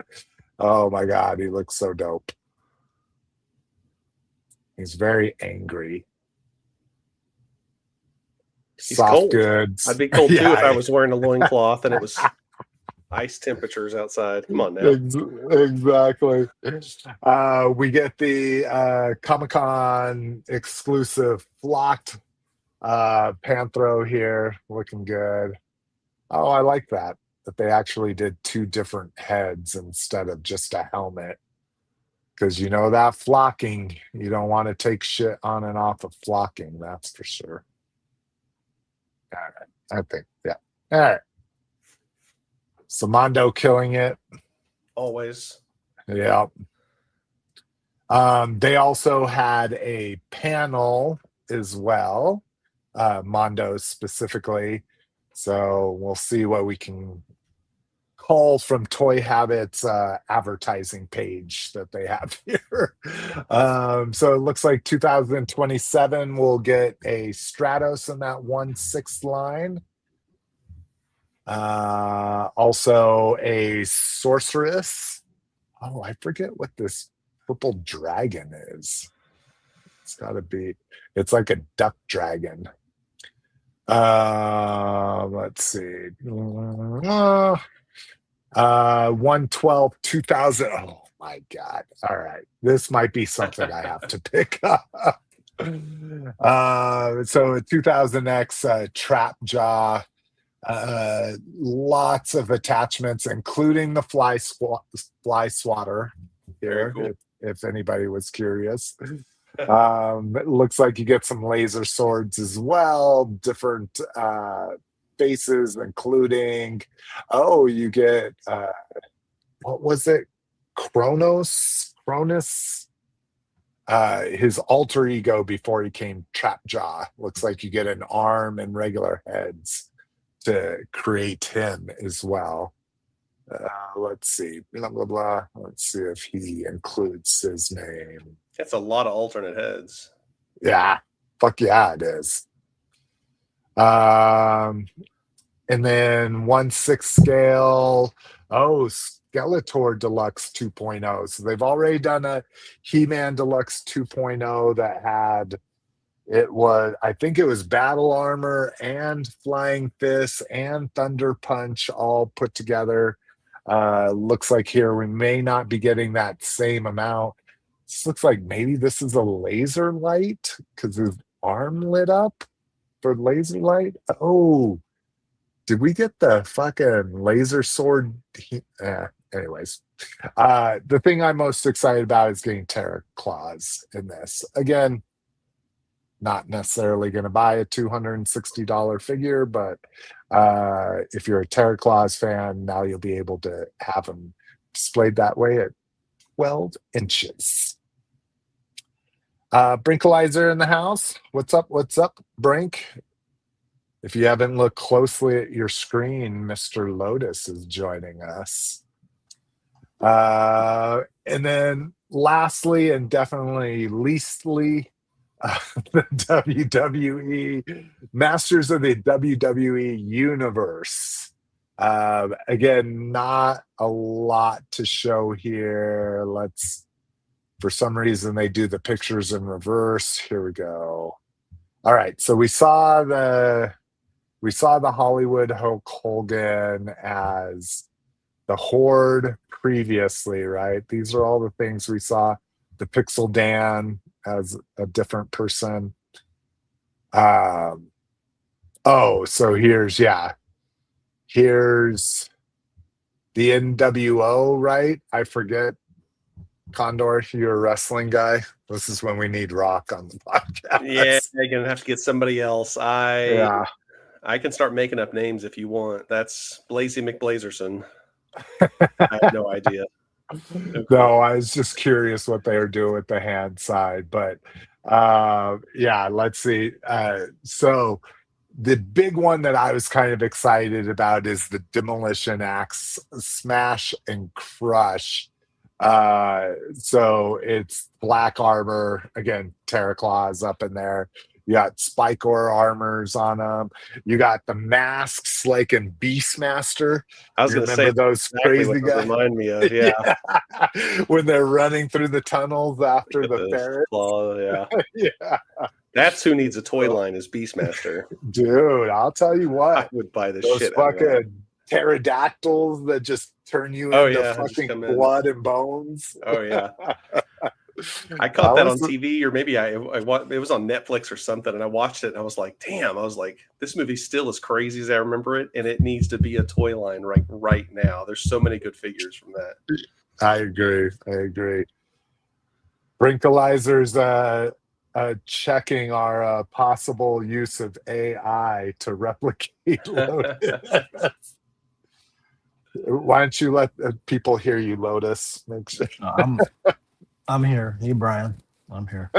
oh my God, he looks so dope. He's very angry. He's soft cold. goods. I'd be cold too if I was wearing a loincloth and it was Ice temperatures outside. Come on now. Exactly. We get the Comic-Con exclusive flocked Panthro here, looking good. Oh, I like that they actually did 2 different heads instead of just a helmet. Because you know that flocking, you don't want to take shit on and off of flocking, that's for sure. All right, I think, yeah. All right. So Mondo killing it. Always. Yeah. They also had a panel as well, Mondo specifically. So we'll see what we can call from Toy Habit's advertising page that they have here. So it looks like 2027 we'll get a Stratos in that 1/6 line. Also a Sorceress. Oh, I forget what this purple dragon is. It's got to be, it's like a duck dragon. Let's see. 112 2000. Oh my god. All right, this might be something I have to pick up. So a 2000X trap jaw, lots of attachments including the fly swatter here, cool. if anybody was curious. It looks like you get some laser swords as well, different faces, including, you get what was it, Cronus, his alter ego before he came Trapjaw. Looks like you get an arm and regular heads to create him as well. Let's see, blah blah blah. Let's see if he includes his name. That's a lot of alternate heads. Yeah, fuck yeah, it is. And then 1/6 scale. Oh, Skeletor Deluxe 2.0. So they've already done a He-Man Deluxe 2.0 that had, I think it was battle armor and flying fists and thunder punch all put together. Looks like here we may not be getting that same amount. This looks like maybe this is a laser light because his arm lit up for laser light. Oh, did we get the fucking laser sword? Anyways, the thing I'm most excited about is getting Terra Claws in this. Again, not necessarily going to buy a $260 figure, but if you're a Terra Claws fan, now you'll be able to have them displayed that way at 12 inches. Brinkalizer in the house. What's up, Brink? If you haven't looked closely at your screen, Mr. Lotus is joining us. And then lastly, and definitely leastly, the WWE Masters of the WWE Universe. Again, not a lot to show here. For some reason, they do the pictures in reverse. Here we go. All right, so we saw the Hollywood Hulk Hogan as the Horde previously, right? These are all the things we saw. The Pixel Dan as a different person. So here's the NWO, right? I forget. Condor, you're a wrestling guy. This is when we need Rock on the podcast. Yeah, you're gonna have to get somebody else. I can start making up names if you want. That's Blazy McBlazerson. I have no idea. No, I was just curious what they were doing with the hand side, but let's see. So the big one that I was kind of excited about is the Demolition Axe Smash and Crush. So it's black armor, again, Terra Claws up in there. You got Spikor armors on them. You got the masks like in Beastmaster. I was going to say those exactly crazy guys. Remind me of, yeah. When they're running through the tunnels after the ferret. Yeah. Yeah. That's who needs a toy line is Beastmaster. Dude, I'll tell you what. I would buy this those shit. Fucking pterodactyls that just turn you into fucking blood and bones. Oh yeah. I caught that on TV, or maybe it was on Netflix or something, and I watched it and I was like, damn, I was like, this movie's still as crazy as I remember it, and it needs to be a toy line right now. There's so many good figures from that. I agree. Brinkalizer's checking our possible use of AI to replicate Lotus. Why don't you let people hear you, Lotus? Make sure. I'm here. Hey, Brian. I'm here.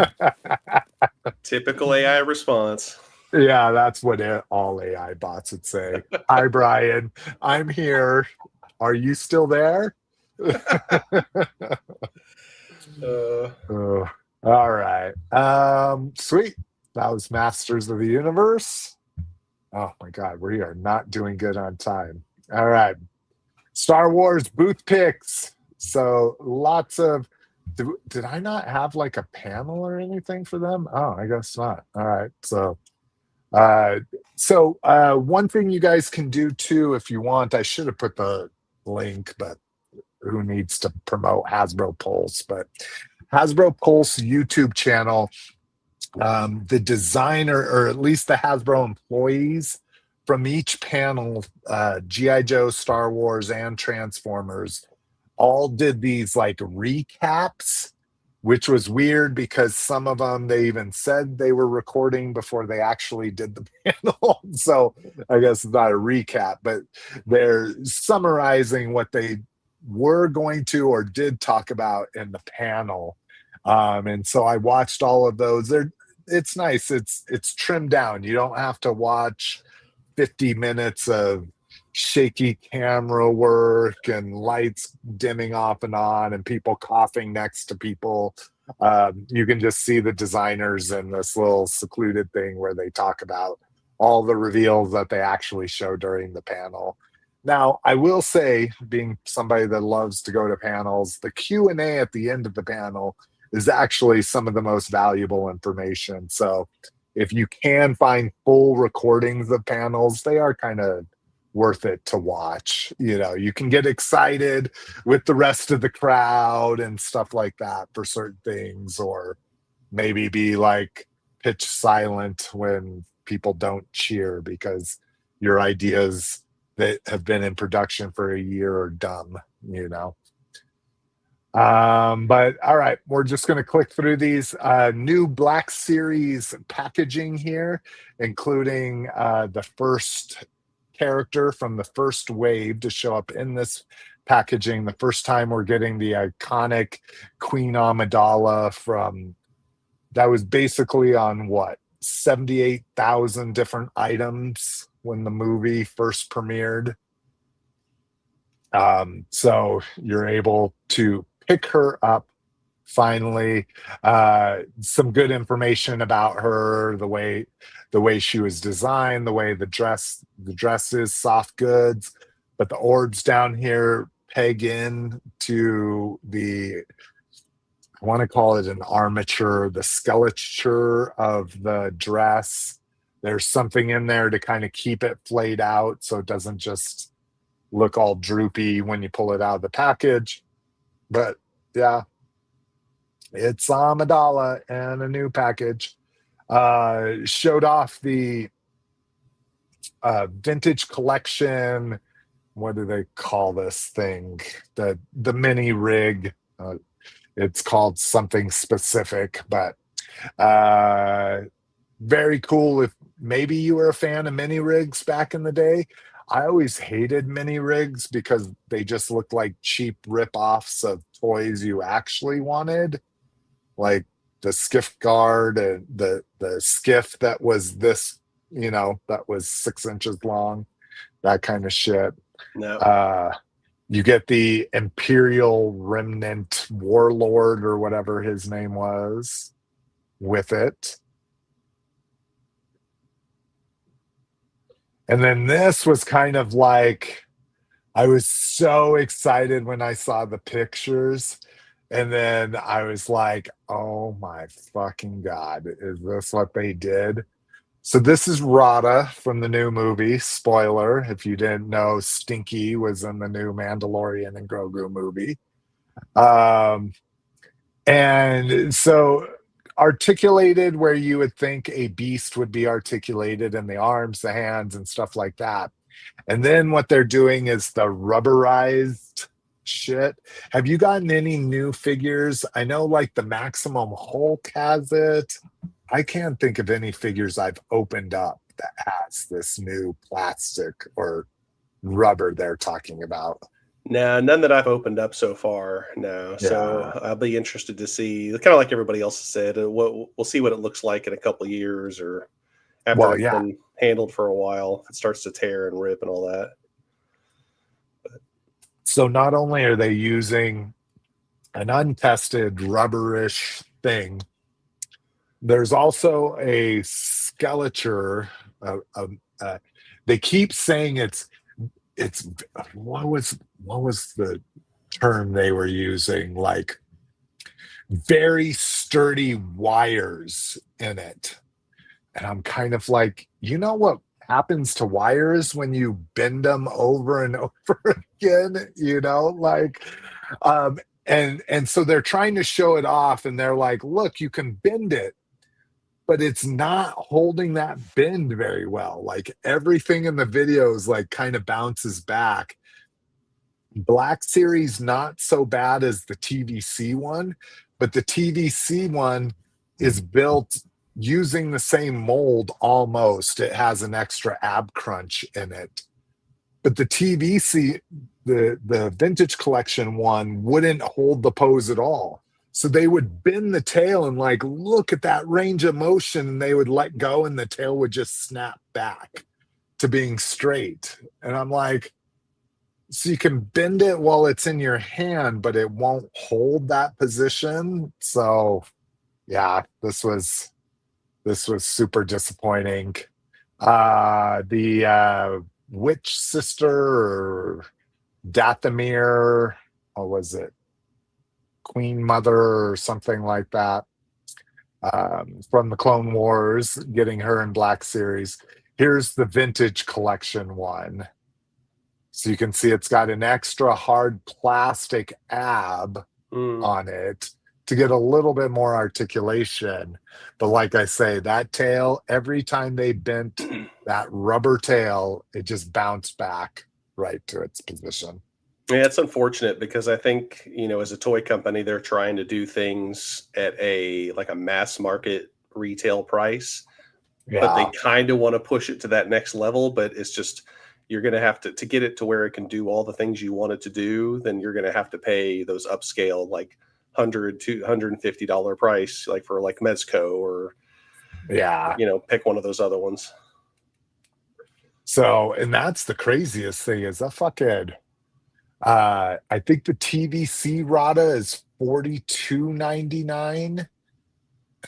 Typical AI response. Yeah, that's what all AI bots would say. Hi, Brian. I'm here. Are you still there? All right. Sweet. That was Masters of the Universe. Oh my God, we are not doing good on time. All right. Star Wars booth picks. So lots of. Did I not have like a panel or anything for them? Oh, I guess not. All right. So one thing you guys can do too, if you want, I should have put the link, but who needs to promote Hasbro Pulse? But Hasbro Pulse YouTube channel, the designer, or at least the Hasbro employees from each panel, G.I. Joe, Star Wars, and Transformers, all did these like recaps, which was weird because some of them they even said they were recording before they actually did the panel. So I guess it's not a recap, but they're summarizing what they were going to or did talk about in the panel. And so I watched all of those. It's nice. It's trimmed down. You don't have to watch 50 minutes of shaky camera work and lights dimming off and on and people coughing next to people. You can just see the designers in this little secluded thing where they talk about all the reveals that they actually show during the panel. Now, I will say, being somebody that loves to go to panels, the Q and A at the end of the panel is actually some of the most valuable information. So if you can find full recordings of panels, they are kind of worth it to watch. You know, you can get excited with the rest of the crowd and stuff like that for certain things, or maybe be like pitch silent when people don't cheer because your ideas that have been in production for a year are dumb, you know. But all right, we're just going to click through these new Black Series packaging here, including the first character from the first wave to show up in this packaging. The first time we're getting the iconic Queen Amidala from, that was basically on what, 78,000 different items when the movie first premiered. So you're able to pick her up finally. Some good information about her, the way she was designed, the way the dress is soft goods, but the orbs down here peg in to the, I want to call it an armature, the skeleture of the dress. There's something in there to kind of keep it flayed out so it doesn't just look all droopy when you pull it out of the package. But yeah, it's Amidala and a new package. Showed off the vintage collection. What do they call this thing? The mini rig. It's called something specific, but very cool. If maybe you were a fan of mini rigs back in the day. I always hated mini rigs because they just looked like cheap rip-offs of toys you actually wanted, like the skiff guard and the skiff that was this, you know, that was 6 inches long, that kind of shit. No. You get the Imperial Remnant Warlord or whatever his name was with it. And then this was kind of like, I was so excited when I saw the pictures. And then I was like, oh my fucking God, is this what they did? So this is Rada from the new movie. Spoiler, if you didn't know, Stinky was in the new Mandalorian and Grogu movie. And so articulated where you would think a beast would be articulated in the arms, the hands, and stuff like that. And then what they're doing is the rubberized shit. Have you gotten any new figures? I know like the Maximum Hulk has it. I can't think of any figures I've opened up that has this new plastic or rubber they're talking about. No, none that I've opened up so far. No, so I'll be interested to see. Kind of like everybody else has said, we'll see what it looks like in a couple of years, or after it's been handled for a while, it starts to tear and rip and all that. So not only are they using an untested rubberish thing, there's also a skeleture. They keep saying it's what was the term they were using? Like very sturdy wires in it. And I'm kind of like, you know what happens to wires when you bend them over and over again, you know, like and so they're trying to show it off, and they're like, look, you can bend it, but it's not holding that bend very well. Like everything in the videos like kind of bounces back. Black Series not so bad as the TVC one, but the TVC one is built using the same mold almost. It has an extra ab crunch in it. But the TVC, the vintage collection one, wouldn't hold the pose at all. So they would bend the tail and like, look at that range of motion, and they would let go and the tail would just snap back to being straight. And I'm like, so you can bend it while it's in your hand, but it won't hold that position. So yeah, this was super disappointing. The Witch Sister or Dathomir, what was it? Queen Mother or something like that, from the Clone Wars, getting her in Black Series. Here's the vintage collection one. So you can see it's got an extra hard plastic ab on it to get a little bit more articulation. But like I say, that tail, every time they bent that rubber tail, it just bounced back right to its position. Yeah, it's unfortunate because I think, you know, as a toy company, they're trying to do things at a mass market retail price, but they kind of want to push it to that next level. But it's just, you're going to have to get it to where it can do all the things you want it to do. Then you're going to have to pay those upscale, like $100 to $150 price, like for like Mezco or, you know, pick one of those other ones. So, and that's the craziest thing is that fucking, I think the TVC Rada is $42.99.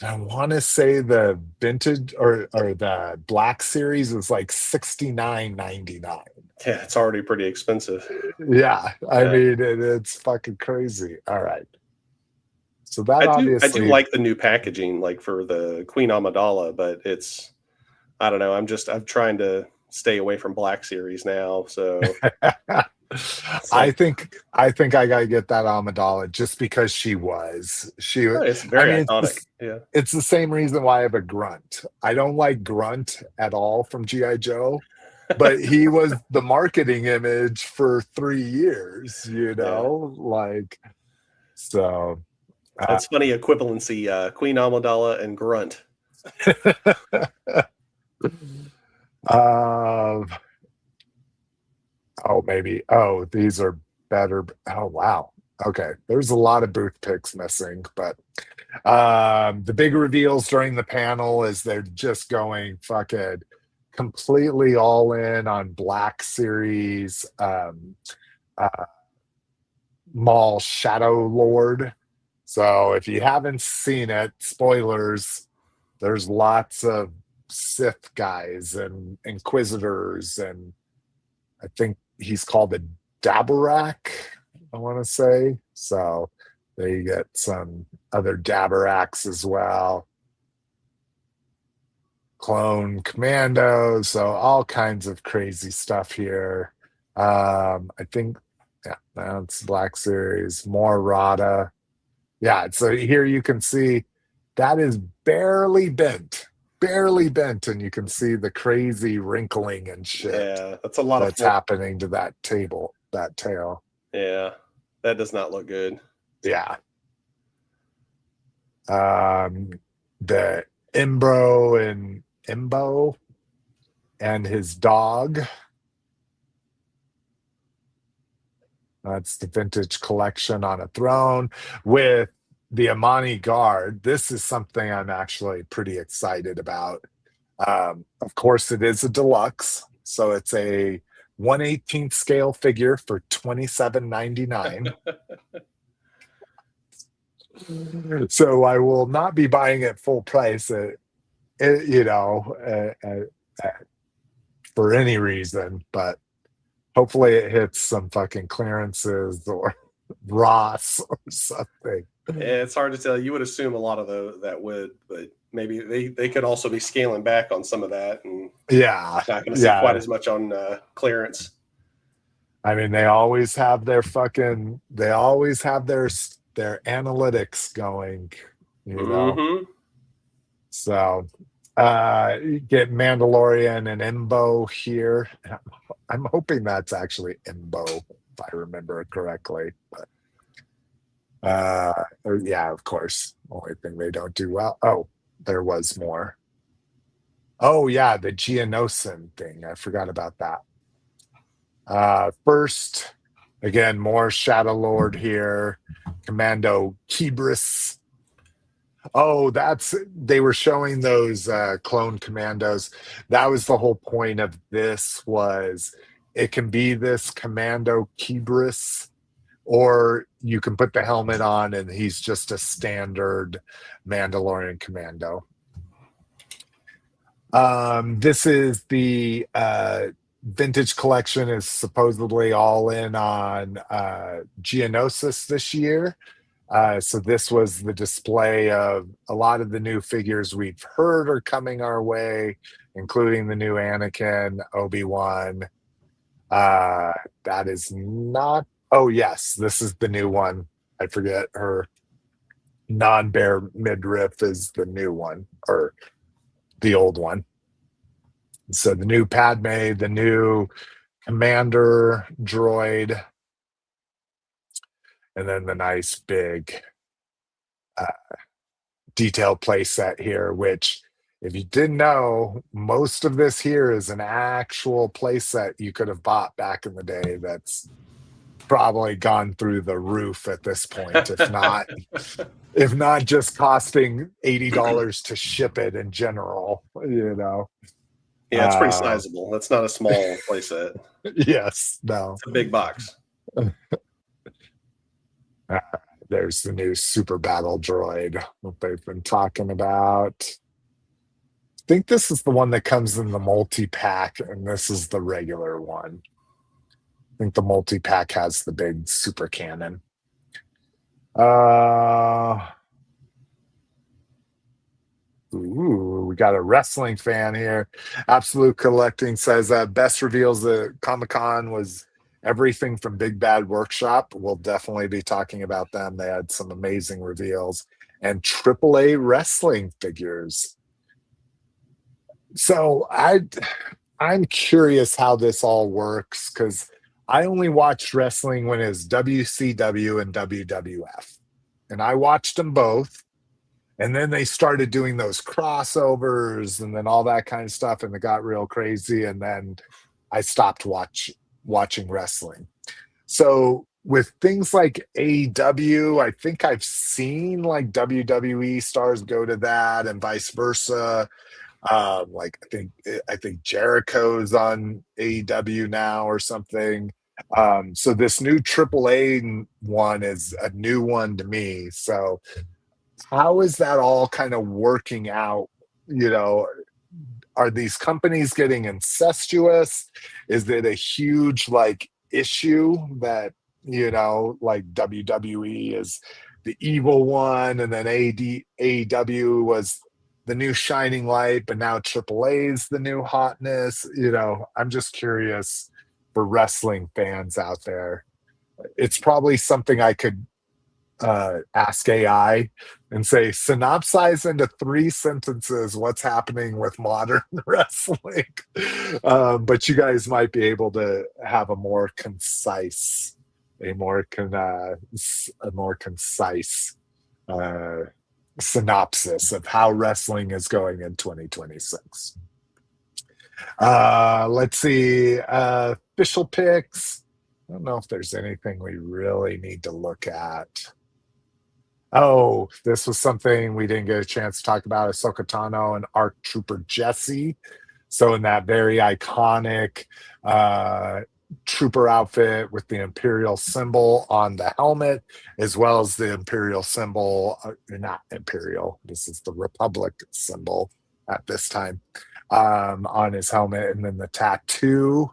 And I want to say the vintage or the Black Series is like $69.99. Yeah, it's already pretty expensive. Yeah, I mean it's fucking crazy. All right, so that I do like the new packaging, like for the Queen Amidala, but it's, I don't know. I'm trying to stay away from Black Series now. So I think I gotta get that Amidala just because it's very iconic. It's the same reason why I have a Grunt. I don't like Grunt at all from G.I. Joe, but he was the marketing image for 3 years, you know, like, so that's funny equivalency, Queen Amidala and Grunt. Maybe. These are better. Oh, wow. Okay. There's a lot of booth picks missing, but the big reveals during the panel is they're just going fucking completely all in on Black Series Maul Shadow Lord. So if you haven't seen it, spoilers, there's lots of Sith guys and Inquisitors, and I think he's called a Dabarak, I want to say. So there you get some other Dabaraks as well. clone commandos, so all kinds of crazy stuff here. I think, yeah, that's Black Series, more Rada. Yeah, so here you can see that is barely bent, and you can see the crazy wrinkling and shit. Yeah, that's a lot that's happening to that tail. Yeah, that does not look good. Yeah. The Imbo and his dog. That's the vintage collection on a throne with the Amani Guard. This is something I'm actually pretty excited about. Of course, it is a deluxe, so it's a 1/18 scale figure for $27.99. So I will not be buying it full price for any reason, but hopefully it hits some fucking clearances or Ross or something. It's hard to tell. You would assume a lot of that would, but maybe they could also be scaling back on some of that, and not going to see quite as much on clearance. I mean, they always have their analytics going, you know. So you get Mandalorian and Imbo here. I'm hoping that's actually Imbo, if I remember correctly. But yeah, of course. Only thing they don't do well. Oh, there was more. Oh yeah, the Geonosis thing. I forgot about that. First, again, more Shadow Lord here. Commando Kibris. Oh, they were showing those clone commandos. That was the whole point of this, was it can be this Commando Kibris, or you can put the helmet on and he's just a standard Mandalorian commando. This is the vintage collection is supposedly all in on Geonosis this year. So this was the display of a lot of the new figures we've heard are coming our way, including the new Anakin, Obi-Wan. That is not... Oh, yes, this is the new one. I forget her non-bear midriff is the new one, or the old one. So the new Padme, the new Commander droid, and then the nice big detailed play set here, which, if you didn't know, most of this here is an actual play set you could have bought back in the day that's probably gone through the roof at this point, if not just costing $80 to ship it in general, you know. Yeah, it's pretty sizable. That's not a small playset. Yes, no. It's a big box. There's the new Super Battle droid that they've been talking about. I think this is the one that comes in the multi-pack, and this is the regular one. I think the multi-pack has the big super cannon. Ooh, we got a wrestling fan here. Absolute Collecting says best reveals at Comic-Con was everything from Big Bad Workshop. We'll definitely be talking about them. They had some amazing reveals. And AAA wrestling figures. So I'm curious how this all works, because I only watched wrestling when it was WCW and WWF. And I watched them both. And then they started doing those crossovers and then all that kind of stuff, and it got real crazy. And then I stopped watching wrestling. So with things like AEW, I think I've seen like WWE stars go to that and vice versa. Like I think Jericho's on AEW now or something. So this new AAA one is a new one to me. So how is that all kind of working out? You know, are these companies getting incestuous? Is it a huge like issue that, you know, like WWE is the evil one, and then AEW was the new shining light, but now AAA is the new hotness. I'm just curious for wrestling fans out there. It's probably something I could ask AI and say, synopsize into 3 sentences what's happening with modern wrestling. But you guys might be able to have a more concise synopsis of how wrestling is going in 2026. Let's see. Official picks. I don't know if there's anything we really need to look at. Oh, this was something we didn't get a chance to talk about. Ahsoka Tano and ARC Trooper Jesse. So in that very iconic trooper outfit with the Imperial symbol on the helmet, as well as the Imperial symbol, not Imperial, this is the Republic symbol at this time, on his helmet, and then the tattoo.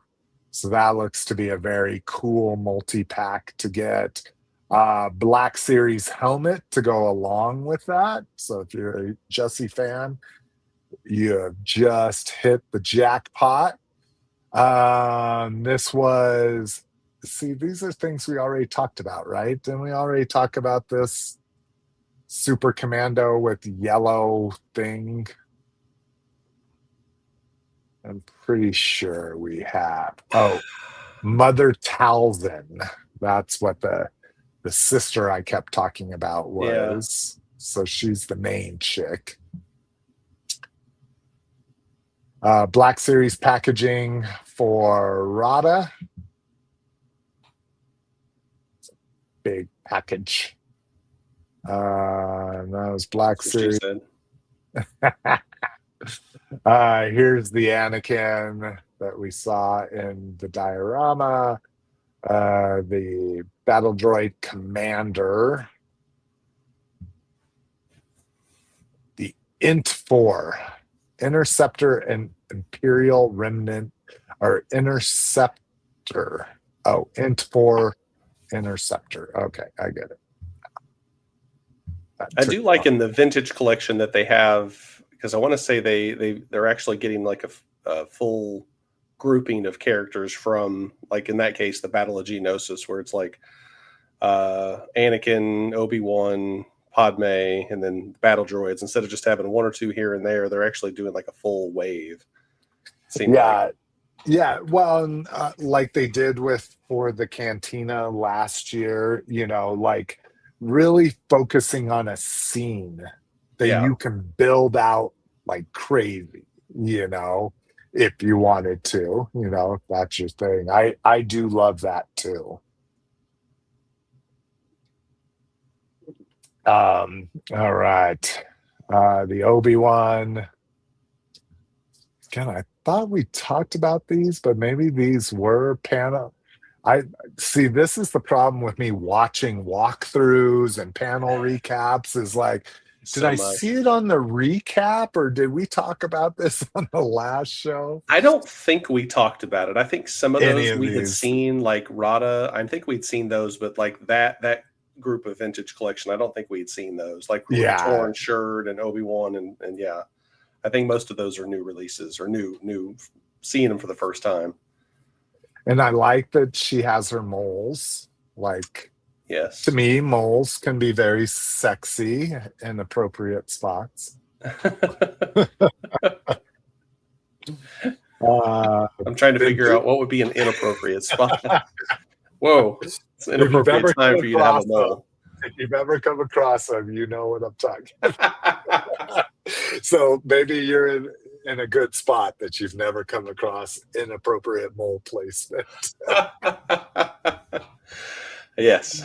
So that looks to be a very cool multi-pack to get. Black Series helmet to go along with that. So if you're a Jesse fan, you have just hit the jackpot. These are things we already talked about, right? Didn't we already talk about this Super Commando with yellow thing? I'm pretty sure we have. Oh, Mother Talzin. That's what the sister I kept talking about was. Yeah. So she's the main chick. Black Series packaging for Rada. Big package. And that was Black Series. Here's the Anakin that we saw in the diorama. The Battle Droid Commander. The INT-4. Interceptor and Imperial Remnant, or Interceptor. Oh, INT-4 Interceptor. Okay, I get it. I do like in the vintage collection that they have, because I want to say they're actually getting like a full grouping of characters from, like in that case, the Battle of Geonosis, where it's like Anakin, Obi-Wan, Padme, and then battle droids. Instead of just having 1 or 2 here and there, they're actually doing like a full wave. Yeah. Well, like they did for the Cantina last year, like really focusing on a scene that you can build out like crazy, if you wanted to, if that's your thing. I do love that too. All right. The Obi-Wan. Again, I thought we talked about these, but maybe these were panel. I see, this is the problem with me watching walkthroughs and panel recaps is like, did I see it on the recap, or did we talk about this on the last show? I don't think we talked about it. I think some of those we had seen, like Rada. I think we'd seen those, but like that group of vintage collection, I don't think we'd seen those. Like Torn Shirt and Obi-Wan, and yeah, I think most of those are new releases or new seeing them for the first time. And I like that she has her moles. Like, yes, to me, moles can be very sexy in appropriate spots. I'm trying to figure out what would be an inappropriate spot. Whoa, it's an inappropriate time for you to have a mole. If you've ever come across them, you know what I'm talking about. So maybe you're in a good spot that you've never come across inappropriate mole placement. Yes.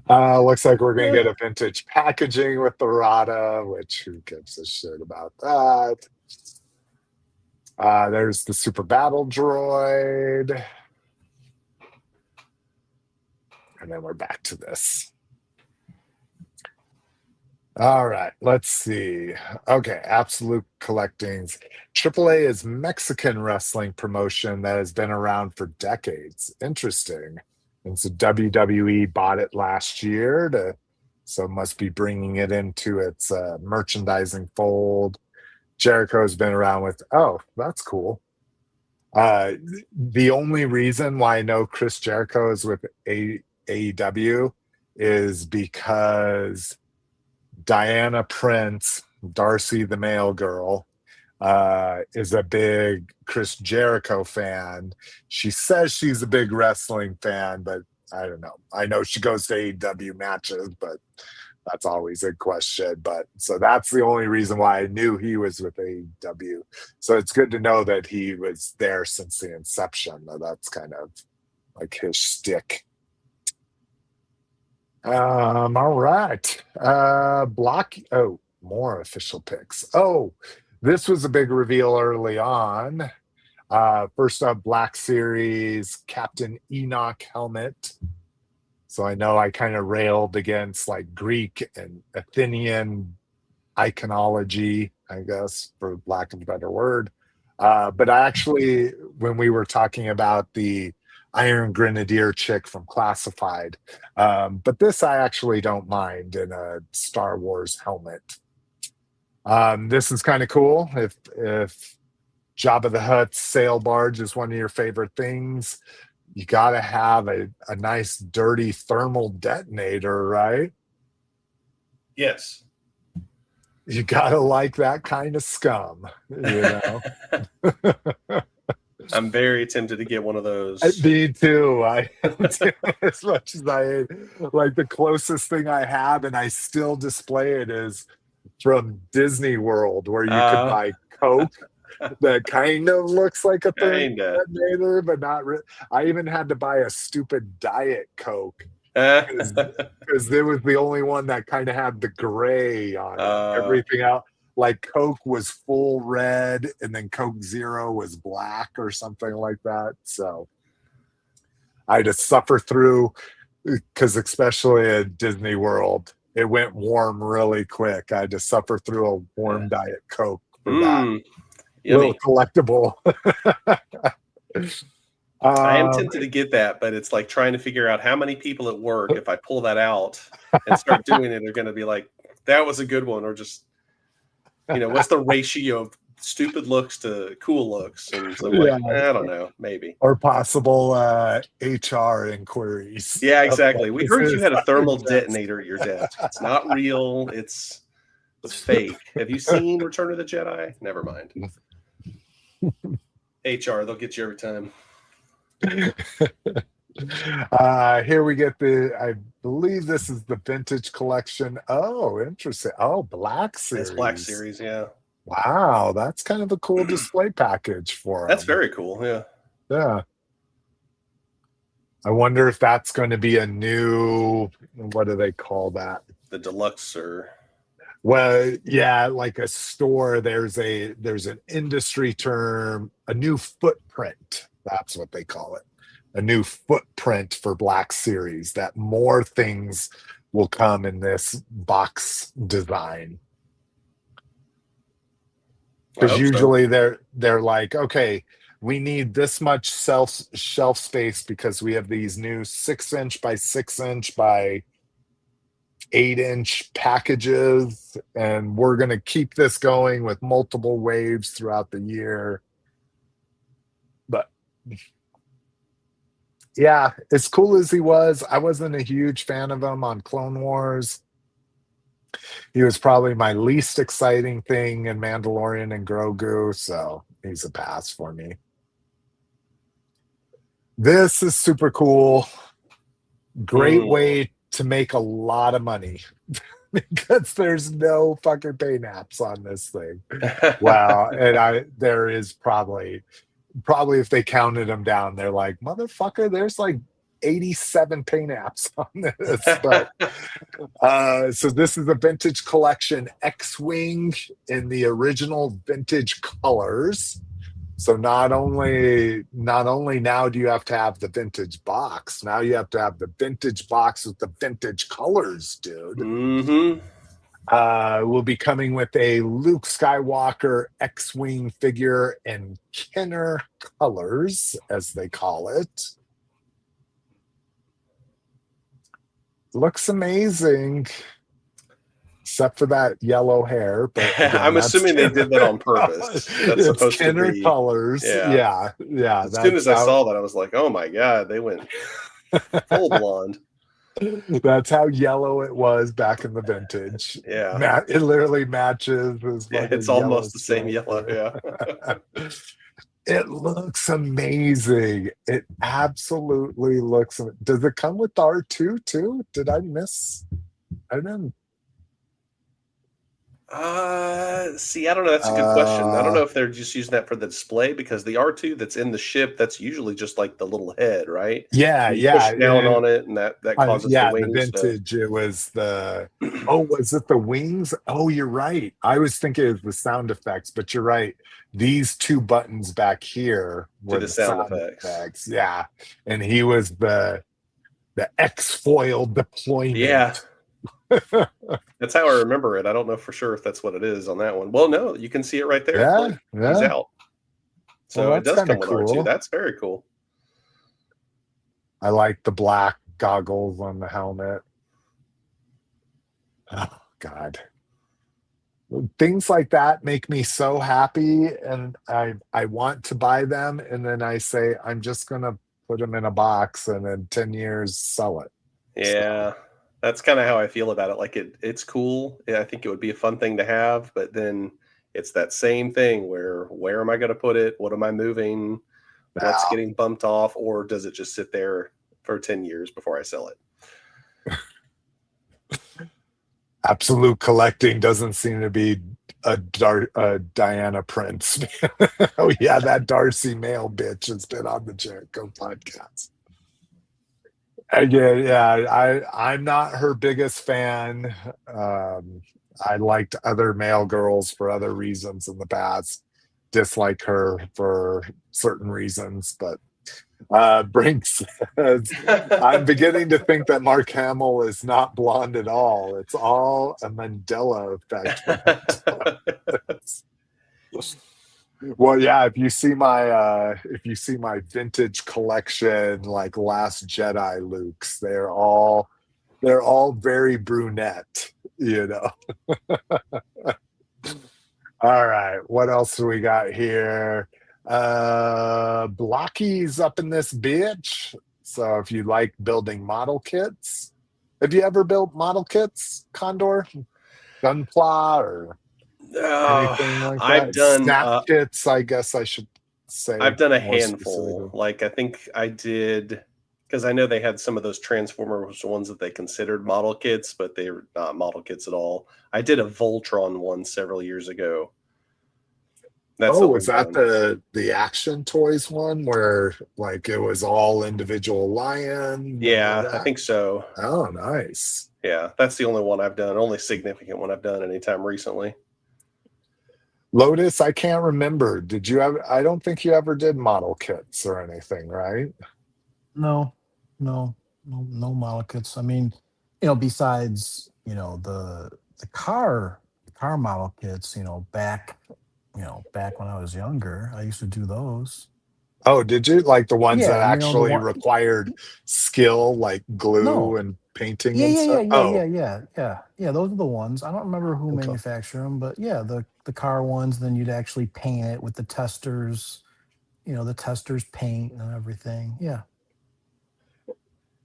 Looks like we're going to get a vintage packaging with the Rada, which who gives a shit about that? There's the Super Battle Droid. And then we're back to this. All right, let's see. Okay, Absolute Collectings. AAA is Mexican wrestling promotion that has been around for decades. Interesting. And so WWE bought it last year to So must be bringing it into its merchandising fold. Jericho's been around with, oh, that's cool. The only reason why I know Chris Jericho is with AEW is because Diana Prince, Darcy the Mail Girl, is a big Chris Jericho fan. She says she's a big wrestling fan, but I don't know. I know she goes to AEW matches, but that's always a question. But so that's the only reason why I knew he was with AEW. So it's good to know that he was there since the inception. That's kind of like his shtick. All right. More official picks. Oh, this was a big reveal early on. First up, Black Series Captain Enoch helmet. So I know I kind of railed against like Greek and Athenian iconology, I guess, for lack of a better word. But I actually, when we were talking about the Iron Grenadier chick from Classified, but this I actually don't mind in a Star Wars helmet. This is kind of cool. If Jabba the Hutt's sail barge is one of your favorite things, you got to have a nice dirty thermal detonator, right? Yes. You got to like that kind of scum, you know? I'm very tempted to get one of those. Me too. I am too, as much as I like the closest thing I have, and I still display it, is from Disney World, where you could buy Coke that kind of looks like a detonator, but not really. I even had to buy a stupid Diet Coke because it was the only one that kind of had the gray on it. Everything else, like Coke was full red, and then Coke Zero was black or something like that. So I had to suffer through, because especially at Disney World, it went warm really quick. I had to suffer through a warm Diet Coke for that. Yummy. Little collectible. I am tempted to get that, but it's like trying to figure out how many people at work, if I pull that out and start doing it, are going to be like, that was a good one, or just, what's the ratio of stupid looks to cool looks? And so I don't know, maybe. Or possible HR inquiries. Yeah, exactly. We heard you had a thermal detonator at your desk. It's not real. It's fake. Have you seen Return of the Jedi? Never mind. HR, they'll get you every time. Here we get I believe this is the vintage collection. Oh, interesting. Oh, Black Series. It's Black Series, yeah. Wow, that's kind of a cool display package for them. That's very cool, yeah. Yeah. I wonder if that's going to be a new, what do they call that? The deluxe, or... Well, yeah, like a store, there's an industry term, a new footprint. That's what they call it. A new footprint for Black Series, that more things will come in this box design. Because usually they're like, okay, we need this much shelf space because we have these new 6-inch by 6-inch by 8-inch packages, and we're going to keep this going with multiple waves throughout the year. But yeah, as cool as he was, I wasn't a huge fan of him on Clone Wars. He was probably my least exciting thing in Mandalorian and Grogu, so he's a pass for me. This is super cool. Great way to make a lot of money because there's no fucking pay naps on this thing. Wow. And there is probably if they counted them down, they're like, motherfucker, there's like 87 paint apps on this. But, so this is a vintage collection X-Wing in the original vintage colors. So not only now do you have to have the vintage box, now you have to have the vintage box with the vintage colors, dude. Mm-hmm. We'll be coming with a Luke Skywalker X-Wing figure in Kenner colors, as they call it. Looks amazing. except for that yellow hair. But again, I'm assuming they did that on purpose. That's supposed to be colors. Yeah. As soon as I saw that, I was like, oh my God, they went full blonde. That's how yellow it was back in the vintage. Yeah. It literally matches. It's almost the same yellow. Yeah. It looks amazing. It absolutely looks. Does it come with R2 too? Did I miss? I don't know. See, I don't know. That's a good question. I don't know if they're just using that for the display, because the R2 that's in the ship, that's usually just like the little head, right? Yeah, you push down on it, and that causes the wings. The vintage. It was the. Oh, was it the wings? Oh, you're right. I was thinking it was the sound effects, but you're right. These two buttons back here were the sound effects. Yeah, and he was the X-foil deployment. Yeah. That's how I remember it. I don't know for sure if that's what it is on that one. Well, no, you can see it right there. Yeah, He's out. So it does come with R2. That's very cool. I like the black goggles on the helmet. Oh God. Things like that make me so happy, and I want to buy them, and then I say I'm just gonna put them in a box and in 10 years sell it. Yeah. So. That's kind of how I feel about it. Like it's cool. I think it would be a fun thing to have, but then it's that same thing where am I going to put it? What am I moving? What's getting bumped off? Or does it just sit there for 10 years before I sell it? Absolute collecting doesn't seem to be a Diana Prince. Oh yeah, that Darcy Mail bitch has been on the Jericho podcast. Yeah, I'm not her biggest fan. I liked other male girls for other reasons in the past. Dislike her for certain reasons, but Brinks says, I'm beginning to think that Mark Hamill is not blonde at all. It's all a Mandela effect. Well, yeah, if you see my vintage collection, like Last Jedi Lukes, they're all very brunette, you know. All right, what else do we got here? Blokees up in this bitch. So if you like building model kits, have you ever built model kits, Condor, Gunpla, or anything like that? I've done snap kits, I guess I should say. I've done a handful. Like I think I did, because I know they had some of those Transformers ones that they considered model kits, but they were not model kits at all. I did a Voltron one several years ago. Was that the Action Toys one where like it was all individual lion? Yeah, I think so. Oh, nice. Yeah, that's the only one I've done, only significant one I've done anytime recently. Lotus, I can't remember. Did you ever? I don't think you ever did model kits or anything, right? No model kits. I mean, besides, the car model kits, back when I was younger, I used to do those. Oh, did you? Like the ones that actually required skill, like glue and painting and stuff? Yeah. Those are the ones. I don't remember who manufactured them, but yeah, the car ones. Then you'd actually paint it with the testers, the testers paint and everything. Yeah.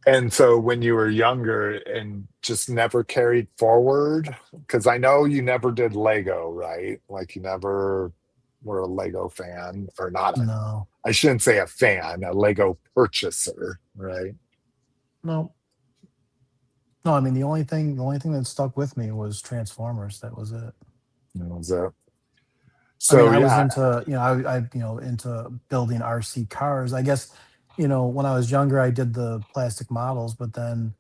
And so when you were younger and just never carried forward, because I know you never did Lego, right? Like you never were a Lego fan, or not. No. I shouldn't say a fan, a Lego purchaser, right? No, I mean the only thing that stuck with me was Transformers. That was it. That was it. So I was into, I into building RC cars. I guess, when I was younger, I did the plastic models, but then,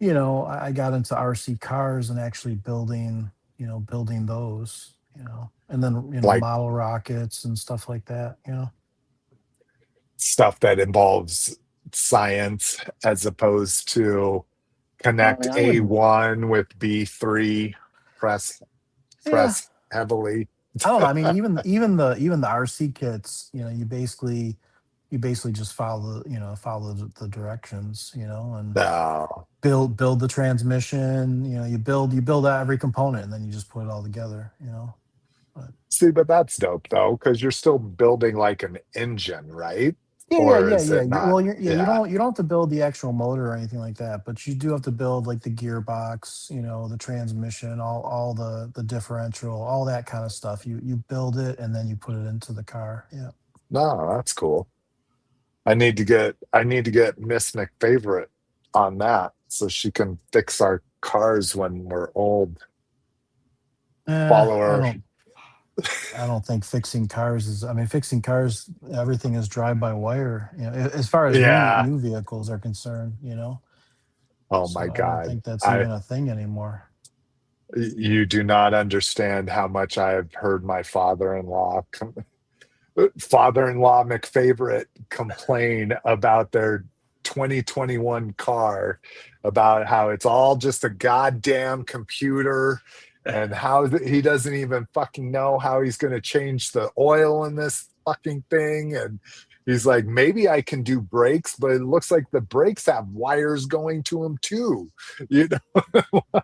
I got into RC cars and actually building those, and then, like model rockets and stuff like that, Stuff that involves science as opposed to connect A1 with B3, press heavily. I don't know. I mean, even the RC kits, you basically, you basically just follow the directions, and No. build the transmission. You build out every component, and then you just put it all together. See, but that's dope though, because you're still building like an engine, right? Or is Yeah. it not? You don't have to build the actual motor or anything like that, but you do have to build like the gearbox, the transmission, all the differential, all that kind of stuff. You build it and then you put it into the car. Yeah. No, that's cool. I need to get Miss McFavorite on that so she can fix our cars when we're old. Follow her. I don't think fixing cars is. I mean, fixing cars, everything is drive by wire. As far as new vehicles are concerned. Oh so my I God! don't think that's even a thing anymore. You do not understand how much I have heard my father-in-law McFavorite complain about their 2021 car, about how it's all just a goddamn computer, and how he doesn't even fucking know how he's going to change the oil in this fucking thing. And he's like, maybe I can do brakes, but it looks like the brakes have wires going to them too.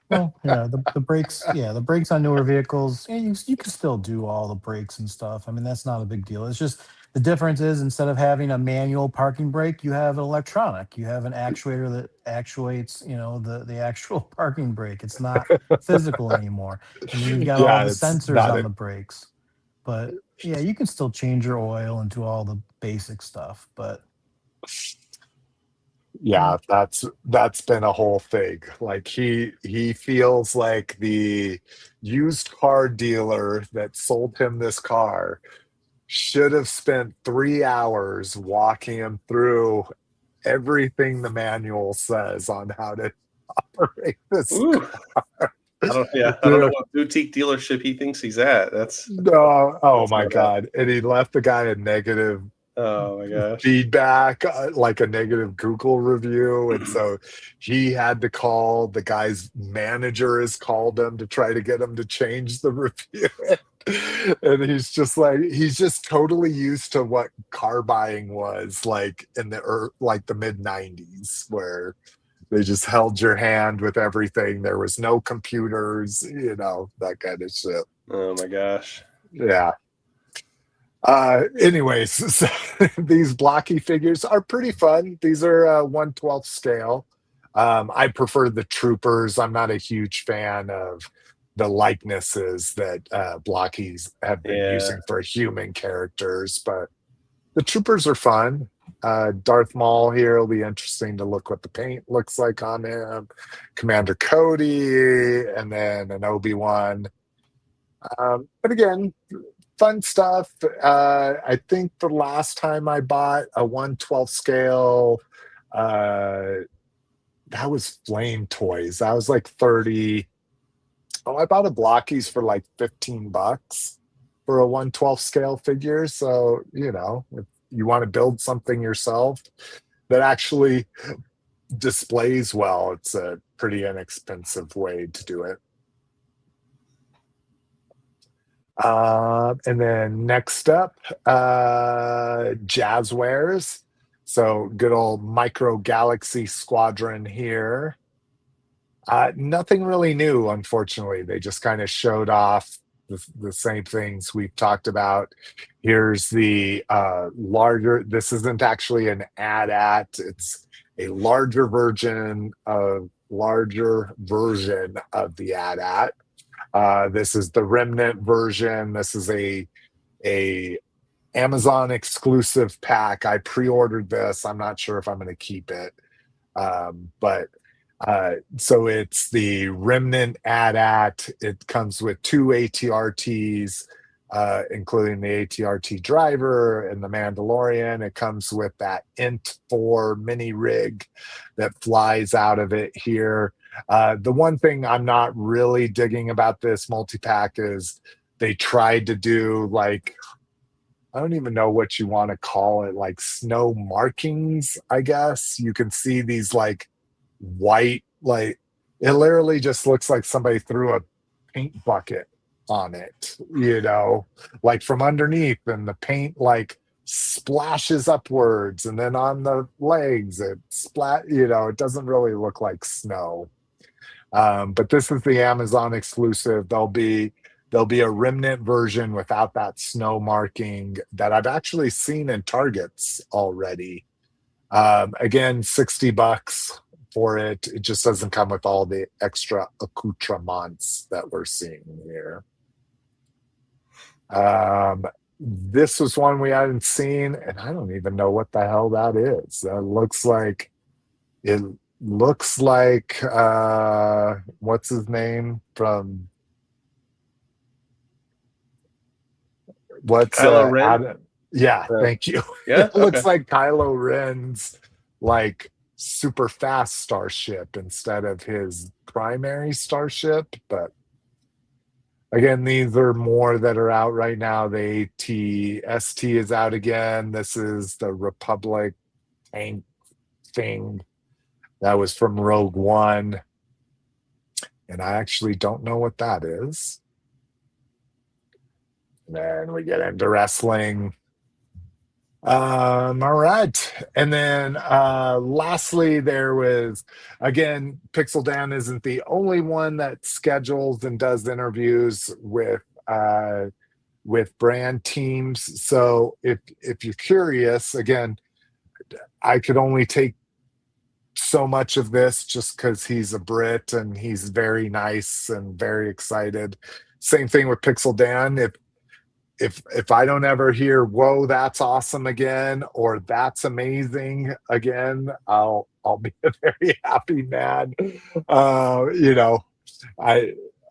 Well, yeah, the brakes, the brakes on newer vehicles, you can still do all the brakes and stuff. I mean, that's not a big deal. It's just the difference is, instead of having a manual parking brake, you have an electronic. You have an actuator that actuates, the actual parking brake. It's not physical anymore. And then you've got all the sensors on the brakes. But yeah, you can still change your oil and do all the basic stuff. But yeah, that's been a whole thing. Like he feels like the used car dealer that sold him this car should have spent 3 hours walking him through everything the manual says on how to operate this car. I don't know what boutique dealership he thinks he's at. That's my God. And he left the guy a negative feedback, like a negative Google review. And so he had to call, the guy's manager has called him to try to get him to change the review. And he's just totally used to what car buying was like in the mid 90s, where they just held your hand with everything. There was no computers, that kind of shit. Oh my gosh. Yeah. Anyways, so these blocky figures are pretty fun. These are 1/12 scale. I prefer the troopers. I'm not a huge fan of the likenesses that Blockies have been using for human characters, but the troopers are fun. Darth Maul here will be interesting to look what the paint looks like on him. Commander Cody, and then an Obi-Wan. But again, fun stuff. I think the last time I bought a 1/12 scale, that was Flame Toys. That was like 30. I bought a Blockies for like $15 for a 1/12 scale figure. So, if you want to build something yourself that actually displays well, it's a pretty inexpensive way to do it. And then next up, Jazwares. So good old Micro Galaxy Squadron here. Nothing really new, unfortunately. They just kind of showed off the same things we've talked about. Here's the larger, this isn't actually an AT-AT, it's a larger version of the AT-AT. This is the Remnant version. This is a Amazon exclusive pack. I pre-ordered this. I'm not sure if I'm going to keep it. So it's the Remnant AT-AT. It comes with 2 ATRTs, including the ATRT driver and the Mandalorian. It comes with that INT-4 mini rig that flies out of it here. The one thing I'm not really digging about this multi-pack is they tried to do like, I don't even know what you want to call it, like snow markings, I guess. You can see these like white, like it literally just looks like somebody threw a paint bucket on it, like from underneath, and the paint like splashes upwards, and then on the legs it it doesn't really look like snow. But this is the Amazon exclusive. There'll be a remnant version without that snow marking that I've actually seen in Targets already. Again, $60 for it. It just doesn't come with all the extra accoutrements that we're seeing here. This was one we hadn't seen, and I don't even know what the hell that is. That looks like what's his name from Kylo Ren? Yeah, thank you. Yeah, it looks like Kylo Ren's like super fast starship instead of his primary starship. But again, these are more that are out right now. The AT-ST is out again. This is the Republic tank thing that was from Rogue One, and I actually don't know what that is. And then we get into wrestling. All right. And then lastly, there was, again, Pixel Dan isn't the only one that schedules and does interviews with brand teams. So if you're curious, again, I could only take so much of this just because he's a Brit and he's very nice and very excited. Same thing with Pixel Dan. If I don't ever hear, whoa, that's awesome again, or that's amazing again, I'll be a very happy man.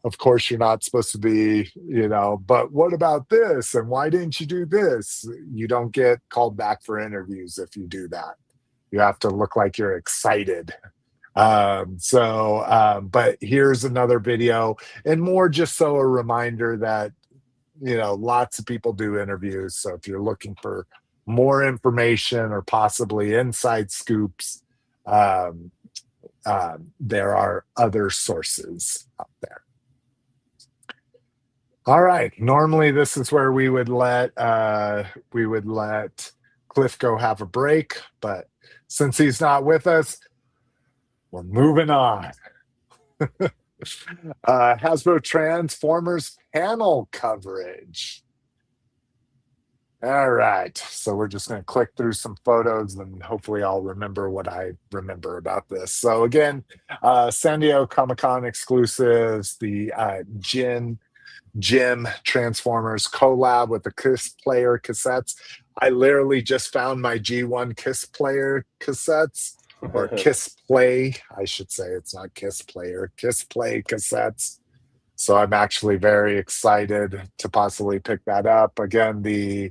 Of course you're not supposed to be, but what about this? And why didn't you do this? You don't get called back for interviews if you do that. You have to look like you're excited. But here's another video, and more just so a reminder that lots of people do interviews. So if you're looking for more information or possibly inside scoops, there are other sources out there. All right. Normally this is where we would let Cliff go have a break, but since he's not with us, we're moving on. Hasbro Transformers panel coverage. All right, so we're just going to click through some photos and hopefully I'll remember what I remember about this. So again, San Diego Comic-Con exclusives, the Jim Transformers collab with the Kiss Player cassettes. I literally just found my G1 Kiss Player cassettes. Or Kiss Play, I should say. It's not Kiss Player, Kiss Play cassettes. So I'm actually very excited to possibly pick that up. Again, the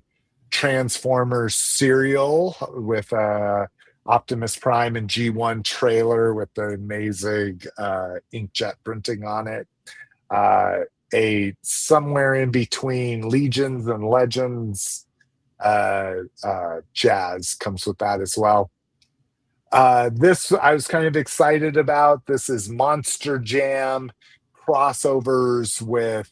Transformers serial with Optimus Prime and G1 trailer with the amazing inkjet printing on it. A somewhere in between Legions and Legends jazz comes with that as well. This I was kind of excited about. This is Monster Jam crossovers with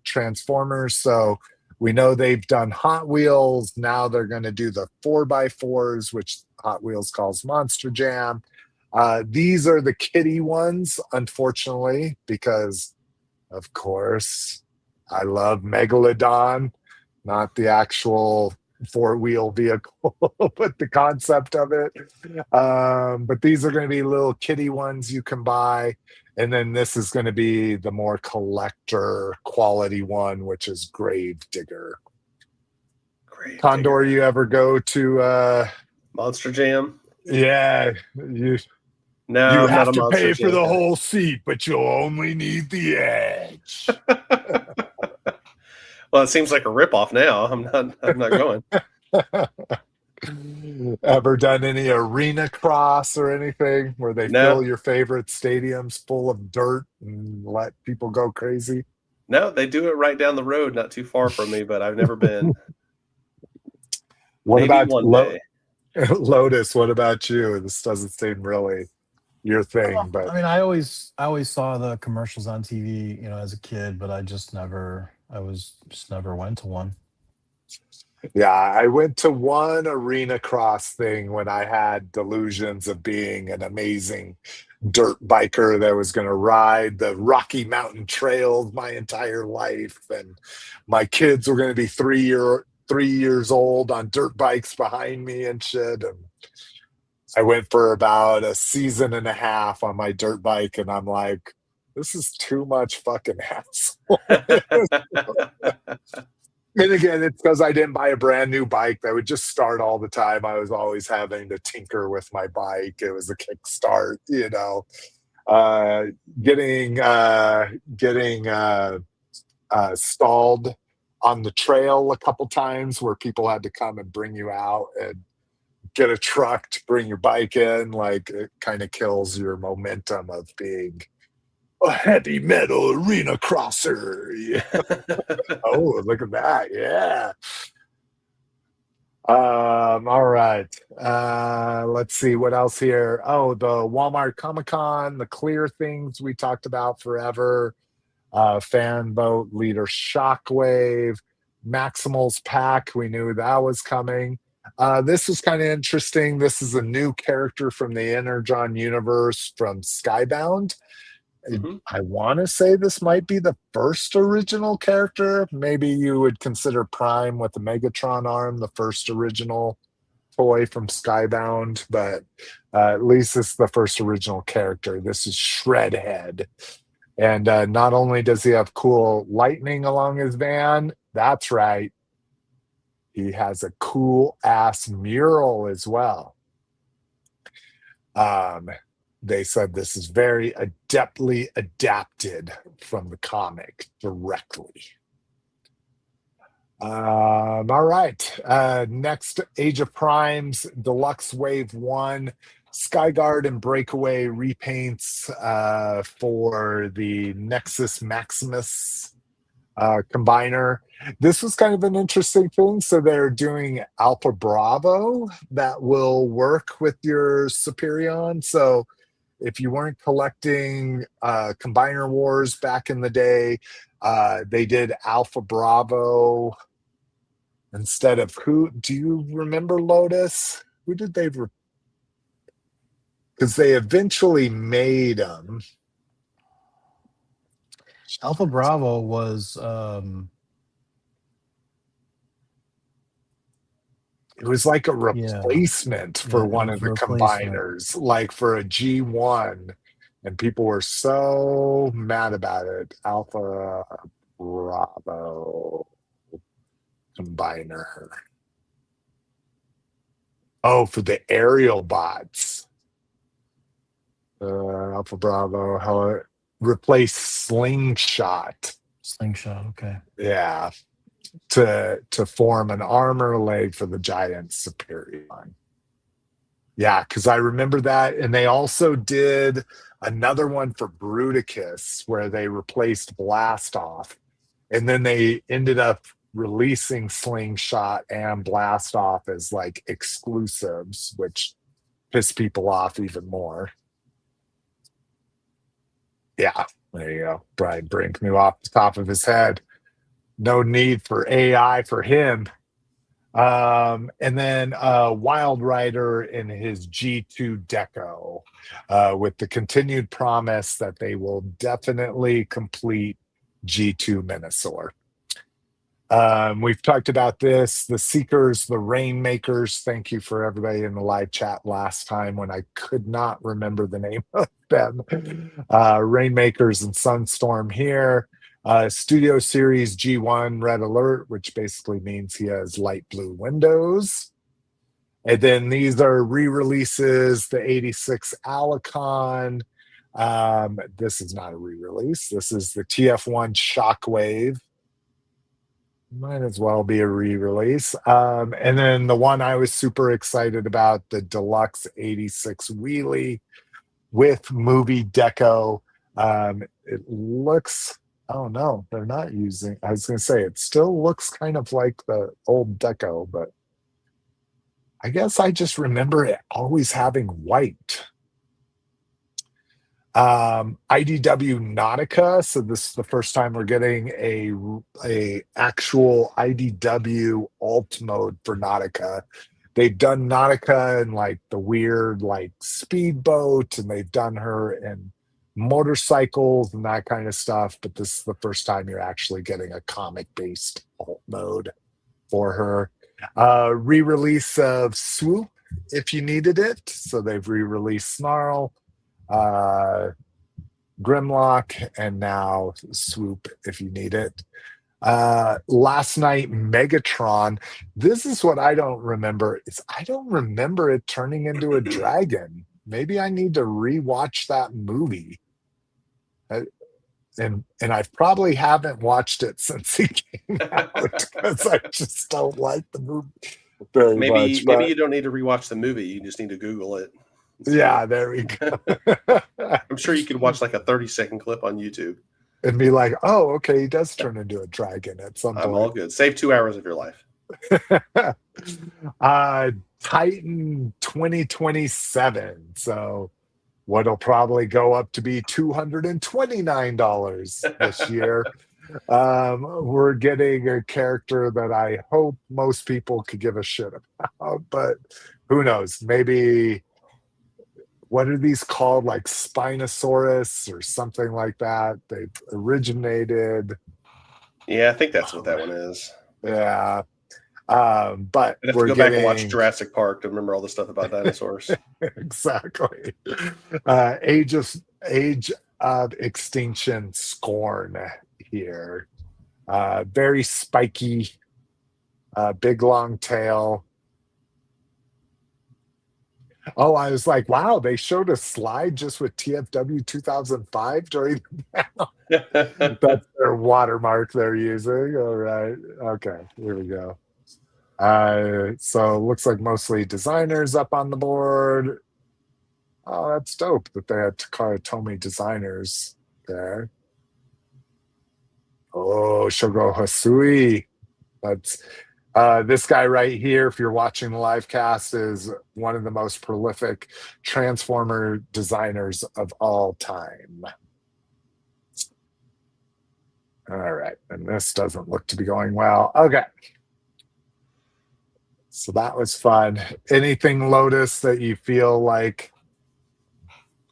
Transformers. So we know they've done Hot Wheels. Now they're going to do the 4x4s, which Hot Wheels calls Monster Jam. These are the kiddie ones, unfortunately, because, of course, I love Megalodon, not the actual four-wheel vehicle, but the concept of it. But these are going to be little kiddie ones you can buy. And then this is going to be the more collector quality one, which is Grave Digger. Condor, you ever go to Monster Jam? Yeah. You have to pay for the whole seat, but you'll only need the edge. Well, it seems like a ripoff now. I'm not going. Ever done any arena cross or anything where they fill your favorite stadiums full of dirt and let people go crazy? No, they do it right down the road, not too far from me, but I've never been. What Maybe about one day. Lotus? What about you? This doesn't seem really your thing, but I mean, I always saw the commercials on TV, as a kid, but I just never went to one. Yeah, I went to one arena cross thing when I had delusions of being an amazing dirt biker that was going to ride the Rocky Mountain trails my entire life, and my kids were going to be 3 years old on dirt bikes behind me and shit. And I went for about a season and a half on my dirt bike, and I'm like, this is too much fucking hassle. And again, it's because I didn't buy a brand new bike that would just start all the time. I was always having to tinker with my bike. It was a kickstart, getting stalled on the trail a couple times where people had to come and bring you out and get a truck to bring your bike in. Like, it kind of kills your momentum of being a heavy metal arena crosser. Yeah. Oh, look at that. Yeah. All right. Let's see what else here. Oh, the Walmart Comic-Con, the clear things we talked about forever. Fan vote leader Shockwave, Maximal's pack. We knew that was coming. This was kind of interesting. This is a new character from the Energon universe from Skybound. Mm-hmm. I want to say this might be the first original character. Maybe you would consider Prime with the Megatron arm the first original toy from Skybound, but at least it's the first original character. This is Shredhead. And not only does he have cool lightning along his van, that's right, he has a cool ass mural as well. They said this is very adeptly adapted from the comic directly. All right. Next, Age of Primes, Deluxe Wave 1, Skyguard and Breakaway repaints for the Nexus Maximus combiner. This was kind of an interesting thing. So they're doing Alpha Bravo that will work with your Superion. So if you weren't collecting Combiner Wars back in the day, they did Alpha Bravo instead of who? Do you remember, Lotus? Who did they? Because they eventually made them. Alpha Bravo was. It was like a replacement for one of the combiners, like for a G1, and people were so mad about it. Alpha Bravo combiner. Oh, for the aerial bots. Alpha Bravo, how it replaced Slingshot. Slingshot, okay. Yeah. To form an armor leg for the giant Superion. Yeah, because I remember that. And they also did another one for Bruticus where they replaced Blastoff. And then they ended up releasing Slingshot and Blastoff as like exclusives, which pissed people off even more. Yeah, there you go. Brian Brink knew off the top of his head. No need for AI for him. And then Wild Rider in his G2 Deco with the continued promise that they will definitely complete G2 Minosaur. We've talked about this, the Seekers, the Rainmakers. Thank you for everybody in the live chat last time when I could not remember the name of them. Rainmakers and Sunstorm here. Studio Series G1 Red Alert, which basically means he has light blue windows. And then these are re-releases, the 86 Alicon. This is not a re-release. This is the TF1 Shockwave. Might as well be a re-release. And then the one I was super excited about, the Deluxe 86 Wheelie with movie deco. It looks... Oh, no, they're not using... I was going to say, it still looks kind of like the old deco, but I guess I just remember it always having white. IDW Nautica. So this is the first time we're getting a actual IDW alt mode for Nautica. They've done Nautica in like the weird like speedboat, and they've done her in motorcycles and that kind of stuff. But this is the first time you're actually getting a comic-based alt mode for her. Re-release of Swoop if you needed it. So they've re-released Snarl, Grimlock, and now Swoop if you need it. Last night, Megatron. This is what I don't remember. I don't remember it turning into a dragon. Maybe I need to rewatch that movie. And I probably haven't watched it since he came out because I just don't like the movie very much. Maybe you don't need to rewatch the movie. You just need to Google it. Yeah, there we go. I'm sure you could watch like a 30-second clip on YouTube and be like, oh, okay, he does turn into a dragon at some point. I'm all good. Save 2 hours of your life. Titan 2027. So what'll probably go up to be $229 this year. We're getting a character that I hope most people could give a shit about, but who knows? Maybe, what are these called? Like Spinosaurus or something like that. They originated. Yeah, I think that's what that one is. Yeah. But I'd have to go back and watch Jurassic Park to remember all the stuff about dinosaurs. Exactly. Age of Extinction Scorn here. Very spiky, big long tail. Oh, I was like, wow, they showed a slide just with TFW2005 during the panel. That's their watermark they're using. All right. Okay, here we go. So it looks like mostly designers up on the board. Oh, that's dope that they had Takara Tomy designers there. Oh, Shogo Hasui. That's this guy right here, if you're watching the live cast, is one of the most prolific Transformer designers of all time. All right, and this doesn't look to be going well. Okay. So that was fun. Anything, Lotus, that you feel like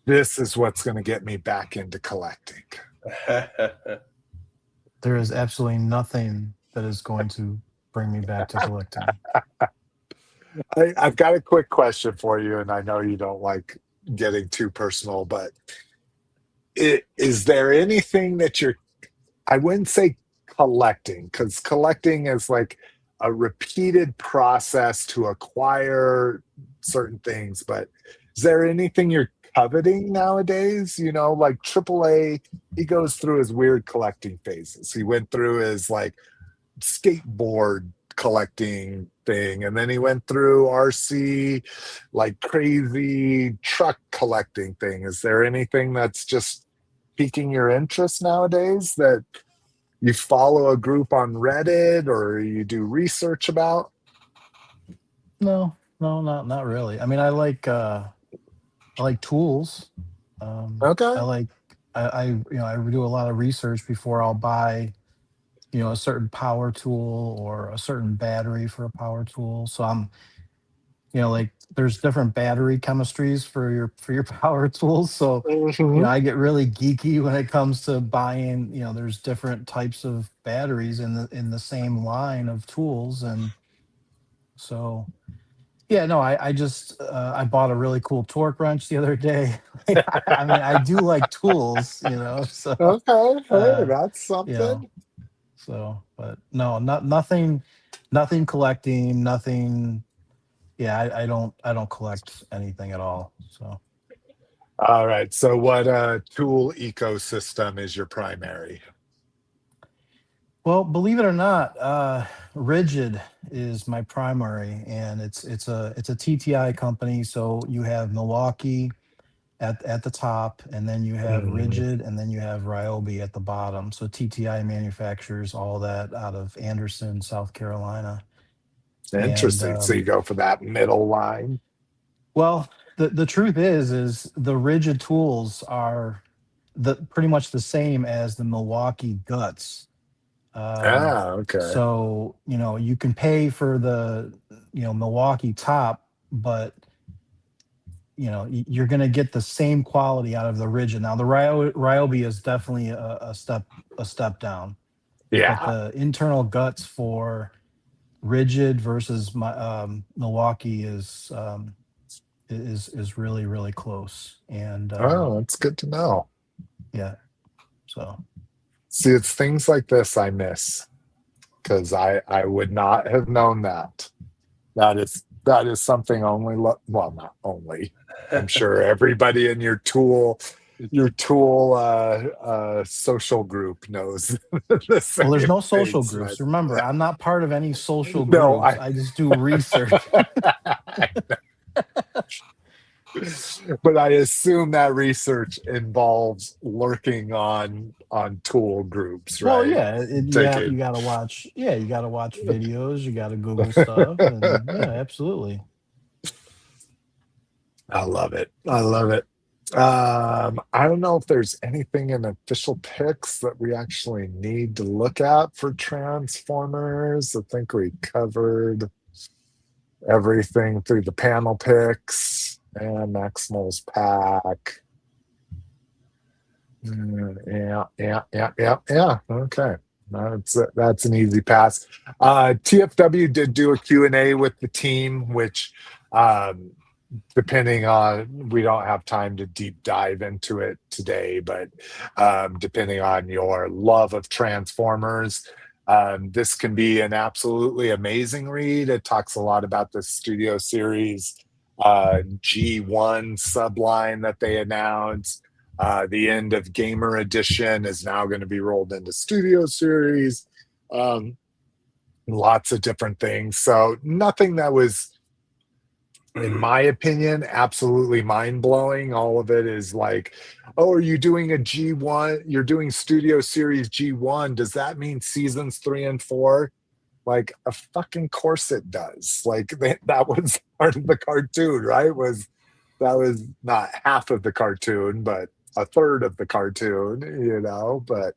this is what's going to get me back into collecting? There is absolutely nothing that is going to bring me back to collecting. I've got a quick question for you, and I know you don't like getting too personal, but is there anything that you're, I wouldn't say collecting, because collecting is like a repeated process to acquire certain things, but is there anything you're coveting nowadays? You know, like AAA, he goes through his weird collecting phases. He went through his like skateboard collecting thing, and then he went through RC like crazy truck collecting thing. Is there anything that's just piquing your interest nowadays that you follow a group on Reddit or you do research about? No, not really. I mean, I like tools. Okay. I do a lot of research before I'll buy, a certain power tool or a certain battery for a power tool. So I'm, like there's different battery chemistries for your power tools. So, I get really geeky when it comes to buying, there's different types of batteries in the same line of tools. And so, yeah, no, I just I bought a really cool torque wrench the other day. I mean, I do like tools, so Okay, hey, that's something. So, but no, nothing collecting, nothing. Yeah, I don't collect anything at all. So, all right. So, what tool ecosystem is your primary? Well, believe it or not, Rigid is my primary, and it's a TTI company. So you have Milwaukee at the top, and then you have Rigid, and then you have Ryobi at the bottom. So TTI manufactures all that out of Anderson, South Carolina. Interesting. So you go for that middle line. Well, the truth is the rigid tools are pretty much the same as the Milwaukee guts. Okay. So, you can pay for the, Milwaukee top, but you're going to get the same quality out of the rigid. Now, the Ryobi is definitely a step down. Yeah. But the internal guts for rigid versus Milwaukee is really, really close. And that's good to know. Yeah. So see, it's things like this I miss, because I would not have known that. That is something only well, not only, I'm sure everybody in your tool social group knows. Well, there's no social groups. Remember, I'm not part of any social groups. No, I just do research. But I assume that research involves lurking on tool groups, right? Well, yeah, you gotta watch. Yeah, you gotta watch videos. You gotta Google stuff. And yeah, absolutely. I love it. I love it. I don't know if there's anything in official Pics that we actually need to look at for Transformers. I think we covered everything through the panel Pics and Maximal's pack. Yeah. Okay. That's an easy pass. TFW did do a Q and A with the team, which depending on, we don't have time to deep dive into it today, but depending on your love of Transformers, this can be an absolutely amazing read. It talks a lot about the Studio Series G1 subline that they announced. The end of Gamer Edition is now going to be rolled into Studio Series. Lots of different things. So nothing that was, in my opinion, absolutely mind-blowing. All of it is like, oh, are you doing a G1? You're doing Studio Series G1. Does that mean seasons 3 and 4? Like, a fucking course it does. Like, that was part of the cartoon, right? That was not half of the cartoon, but a third of the cartoon, but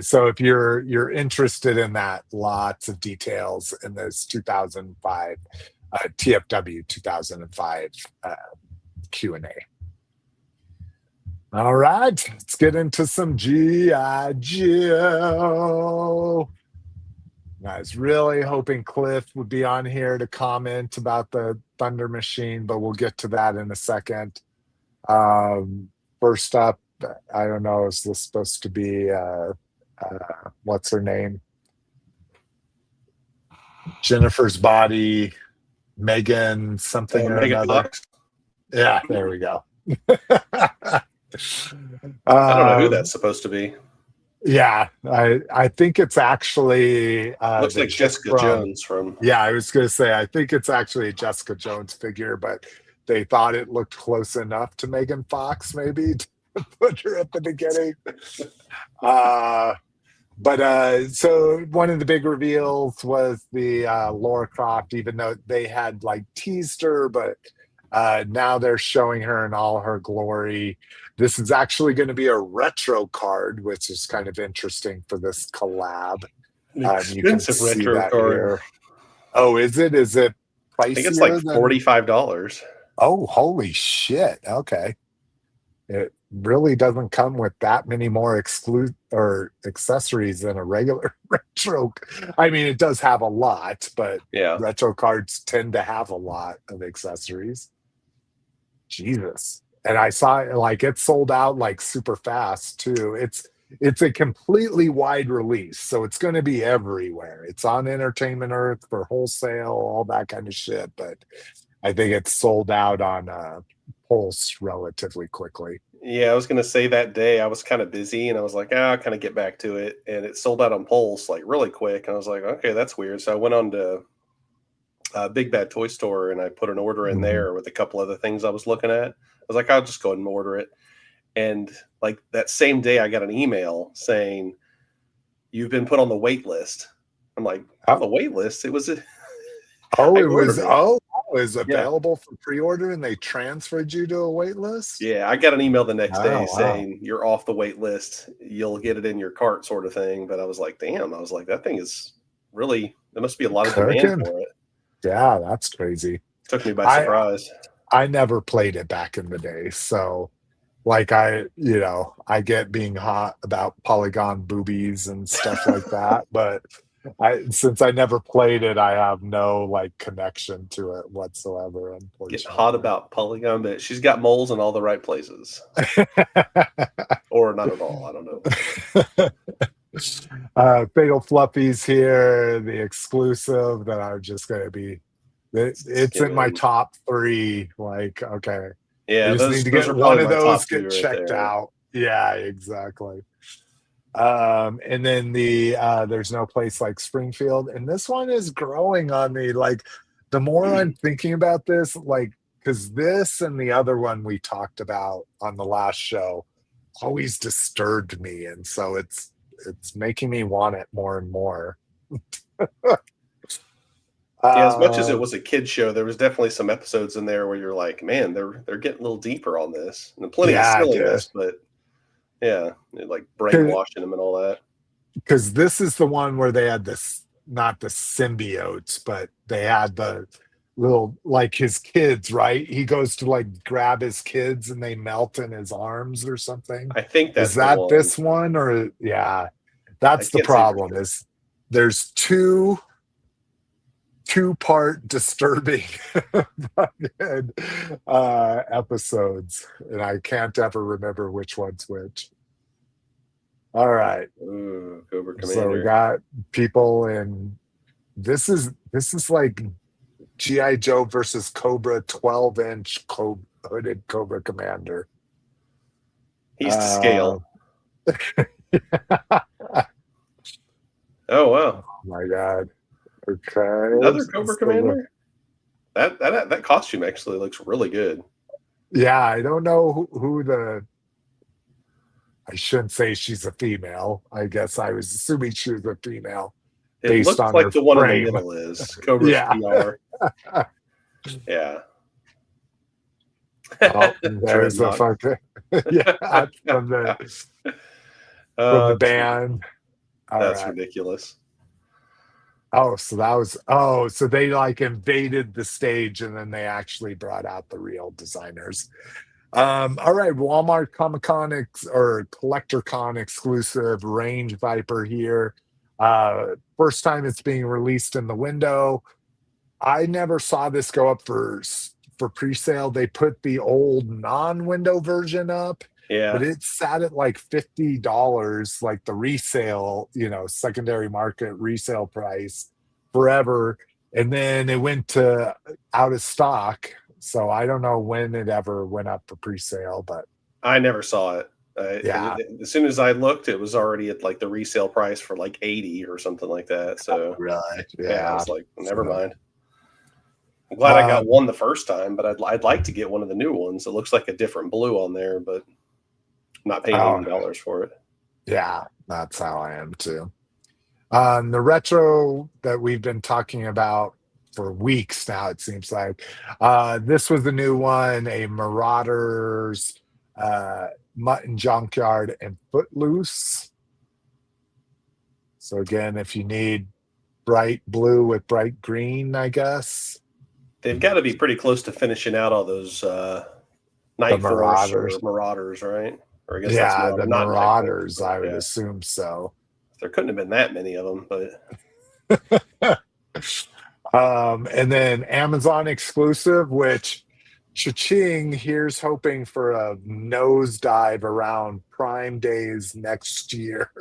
so if you're interested in that, lots of details in this 2005 TFW 2005 Q and A. All right, let's get into some G.I. Joe. I was really hoping Cliff would be on here to comment about the Thunder Machine, but we'll get to that in a second. First up, I don't know, is this supposed to be what's her name? Jennifer's Body, Megan something or Megan another. Fox. Yeah, there we go. I don't know who that's supposed to be. Yeah, I think it's actually looks like Jessica Jones from. Yeah, I was going to say, I think it's actually a Jessica Jones figure, but they thought it looked close enough to Megan Fox, maybe, to put her at the beginning. So one of the big reveals was the Lara Croft, even though they had like teased her, but now they're showing her in all her glory. This is actually going to be a retro card, which is kind of interesting for this collab. You can see retro that card here. Oh, is it? Is it pricier? I think it's like $45. Oh, holy shit. Okay. It really doesn't come with that many more accessories than a regular retro. I mean, it does have a lot, but yeah, retro cards tend to have a lot of accessories. Jesus. And I saw like it sold out like super fast too. It's a completely wide release, so it's going to be everywhere. It's on Entertainment Earth for wholesale, all that kind of shit. But I think it's sold out on Pulse relatively quickly. Yeah, I was going to say that day I was kind of busy and I was like, I'll kind of get back to it. And it sold out on Pulse like really quick. And I was like, okay, that's weird. So I went on to Big Bad Toy Store and I put an order in there with a couple other things I was looking at. I was like, I'll just go ahead and order it. And like that same day I got an email saying, you've been put on the wait list. I'm like, on the wait list? It was it was is available for pre-order, and they transferred you to a wait list? Yeah, I got an email the next day saying you're off the wait list. You'll get it in your cart, sort of thing. But I was like, damn. I was like, that thing is really. There must be a lot of demand for it. Yeah, that's crazy. Took me by surprise. I never played it back in the day, so like I get being hot about polygon boobies and stuff like that, but since I never played it, I have no like connection to it whatsoever. Unfortunately, get hot about polygon, but she's got moles in all the right places, or not at all. I don't know. Fatal Fluffies here, the exclusive that are just going to be. It's in my top 3. Like, okay, yeah, I just need to get one of those get checked out. Yeah, exactly. And then there's no place like Springfield, and this one is growing on me. Like, the more I'm thinking about this, like, because this and the other one we talked about on the last show always disturbed me, and so it's making me want it more and more. As much as it was a kid's show, there was definitely some episodes in there where you're like, man, they're getting a little deeper on this, and plenty of silliness, but yeah, like brainwashing them and all that. Because this is the one where they had this, not the symbiotes, but they had the little, like, his kids, right? He goes to like grab his kids and they melt in his arms or something. I think that's this one, or that's the problem. Is there's two-part disturbing episodes, and I can't ever remember which one's which. All right. Ooh, Cobra Commander. So we got people in. This is like G.I. Joe versus Cobra 12-inch hooded Cobra Commander. He's to scale. Oh wow! Oh my god. Okay. Another Cobra Commander? That costume actually looks really good. Yeah, I don't know who the. I shouldn't say she's a female. I guess I was assuming she was a female. It looks like the one in the middle is Cobra's PR. Yeah. Oh, there's the fucking from the band. That's ridiculous. Oh, so they like invaded the stage and then they actually brought out the real designers. All right, Walmart Comic-Con or Collector Con exclusive Range Viper here. First time it's being released in the window. I never saw this go up for pre-sale. They put the old non-window version up. Yeah. But it sat at like $50, like the resale, secondary market resale price forever. And then it went to out of stock. So I don't know when it ever went up for pre-sale, but I never saw it. As soon as I looked, it was already at like the resale price for like 80 or something like that. So really, I was like, never mind. I'm glad I got one the first time, but I'd like to get one of the new ones. It looks like a different blue on there, but I'm not paying $80 for it. Yeah, that's how I am too. The retro that we've been talking about for weeks now, it seems like. This was the new one, a Marauders, Mutton Junkyard, and Footloose. So again, if you need bright blue with bright green, I guess. They've got to be pretty close to finishing out all those Night Force or Marauders, right? Or I guess that's the Marauders, I would assume so. There couldn't have been that many of them, but... And then Amazon exclusive, which cha-ching, here's hoping for a nosedive around Prime Days next year.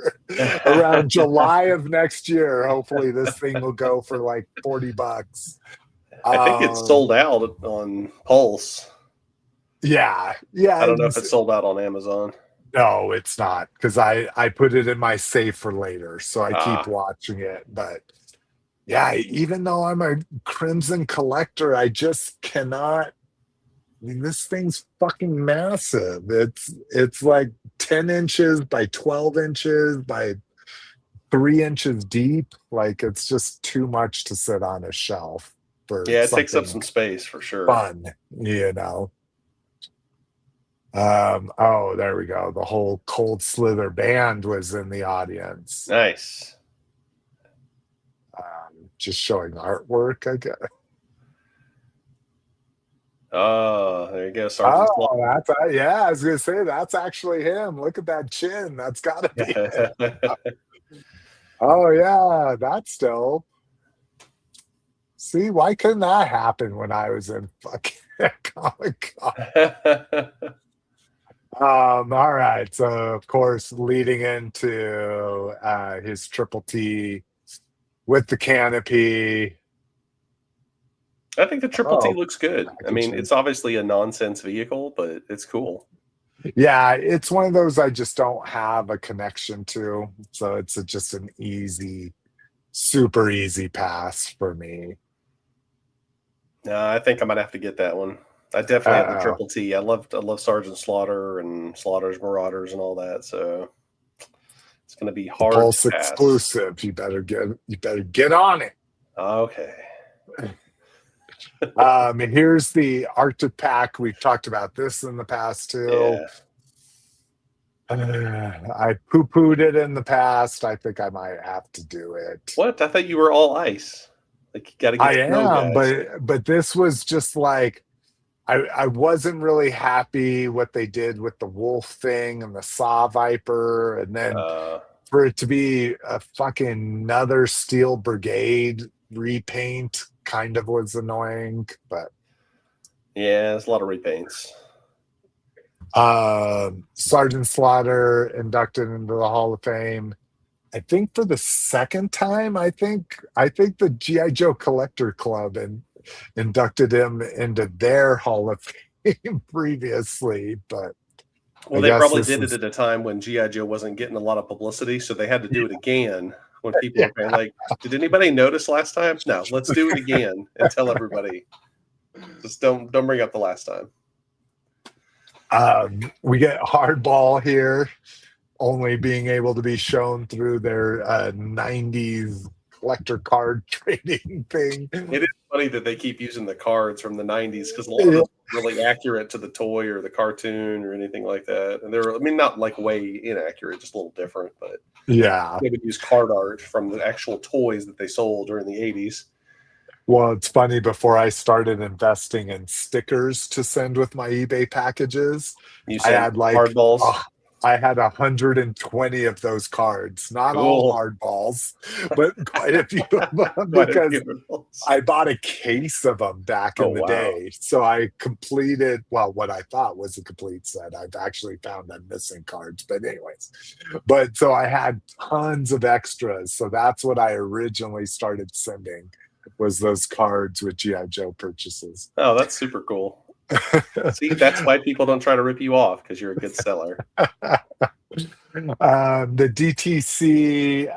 Around July of next year, hopefully this thing will go for like $40. I think it's sold out on Pulse. Yeah. I don't know if it's sold out on Amazon. No, it's not, because I put it in my save for later, so I keep watching it. But yeah, even though I'm a Crimson collector, I just cannot. I mean, this thing's fucking massive. It's like 10 inches by 12 inches by 3 inches deep. Like, it's just too much to sit on a shelf. for Yeah, it takes up something some space for sure. fun, you know. Oh, there we go. The whole Cold Slither band was in the audience. Nice. Just showing artwork, I guess. Oh, there you go, Sergeant. Oh, that's yeah. I was gonna say that's actually him. Look at that chin. That's gotta be him. Oh yeah, that's dope. See, why couldn't that happen when I was in fucking Comic-Con? All right. So of course, leading into his Triple T with the canopy. I think the Triple T looks good. I mean, it's obviously a nonsense vehicle, but it's cool. Yeah, it's one of those I just don't have a connection to. So it's just an easy, super easy pass for me. No, I think I might have to get that one. I definitely have the Triple T. I love Sergeant Slaughter and Slaughter's Marauders and all that. So it's going to be hard. Pulse exclusive. You better get on it. Okay. Here's the Arctic Pack. We've talked about this in the past too. Yeah. I poo-pooed it in the past. I think I might have to do it. What? I thought you were all ice. Like you got to get. I am, but this was just like I wasn't really happy what they did with the wolf thing and the Saw Viper, and then for it to be a fucking another Steel Brigade repaint kind of was annoying, but yeah, there's a lot of repaints. Sergeant Slaughter inducted into the Hall of Fame, I think for the second time. I think the G.I. Joe Collector Club inducted him into their Hall of Fame previously, but well, they probably did it at a time when G.I. Joe wasn't getting a lot of publicity, so they had to do it again. When people were like, did anybody notice last time? No, let's do it again and tell everybody. Just don't bring up the last time. We get Hardball here, only being able to be shown through their 90s collector card trading thing. It is funny that they keep using the cards from the 90s because a lot of them are really accurate to the toy or the cartoon or anything like that. And they're, I mean, not like way inaccurate, just a little different, but yeah, they would use card art from the actual toys that they sold during the 80s. Well, it's funny, before I started investing in stickers to send with my eBay packages, I had like hardballs. I had 120 of those cards. Not all hardballs, but quite a few of them, because I bought a case of them back in the day. So I completed, well, what I thought was a complete set. I've actually found I'm missing cards, but anyways. But so I had tons of extras. So that's what I originally started sending, was those cards with G.I. Joe purchases. Oh, that's super cool. See, that's why people don't try to rip you off, because you're a good seller. The DTC,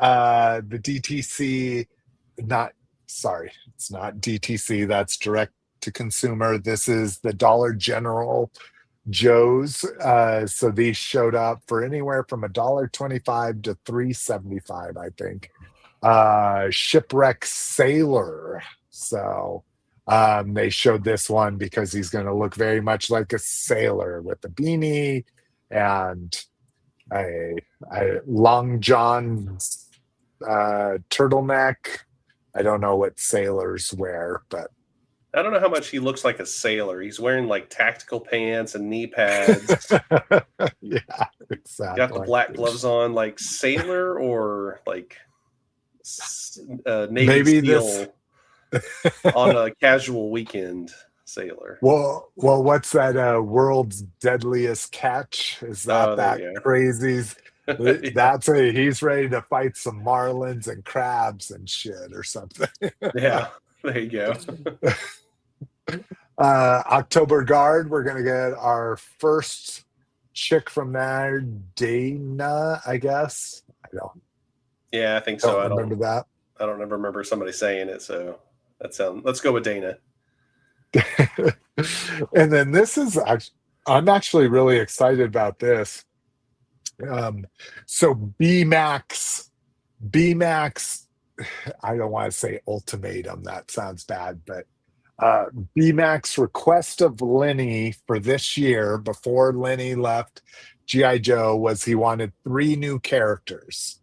it's not DTC, that's direct to consumer. This is the Dollar General Joe's. So these showed up for anywhere from $1.25 to $3.75, I think. Shipwreck Sailor. So they showed this one because he's going to look very much like a sailor with a beanie and a Long John turtleneck. I don't know what sailors wear, but I don't know how much he looks like a sailor. He's wearing like tactical pants and knee pads. Yeah, exactly. Got the black gloves on, like sailor or like Navy maybe SEAL on a casual weekend sailor. Well, what's that? World's Deadliest Catch? Is that crazy? That's he's ready to fight some marlins and crabs and shit or something. Yeah, there you go. October Guard, we're gonna get our first chick from there, Dana, I guess. Yeah, I think so. I don't remember that. I don't ever remember somebody saying it, so let's go with Dana. And then this is I'm actually really excited about this. So B-Max, I don't want to say ultimatum, that sounds bad, but BMAC's request of Lenny for this year, before Lenny left G.I. Joe, was he wanted 3 new characters.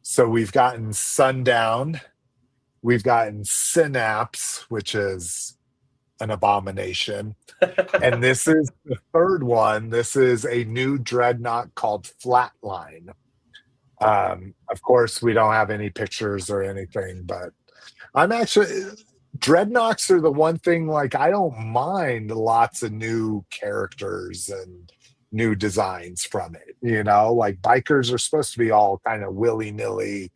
So we've gotten Sundown, we've gotten Synapse, which is an abomination, and this is the 3rd one. This is a new dreadnought called Flatline. Of course, we don't have any pictures or anything, but I'm actually... Dreadnoughts are the one thing, like, I don't mind lots of new characters and new designs from it. You know, like, bikers are supposed to be all kind of willy-nilly,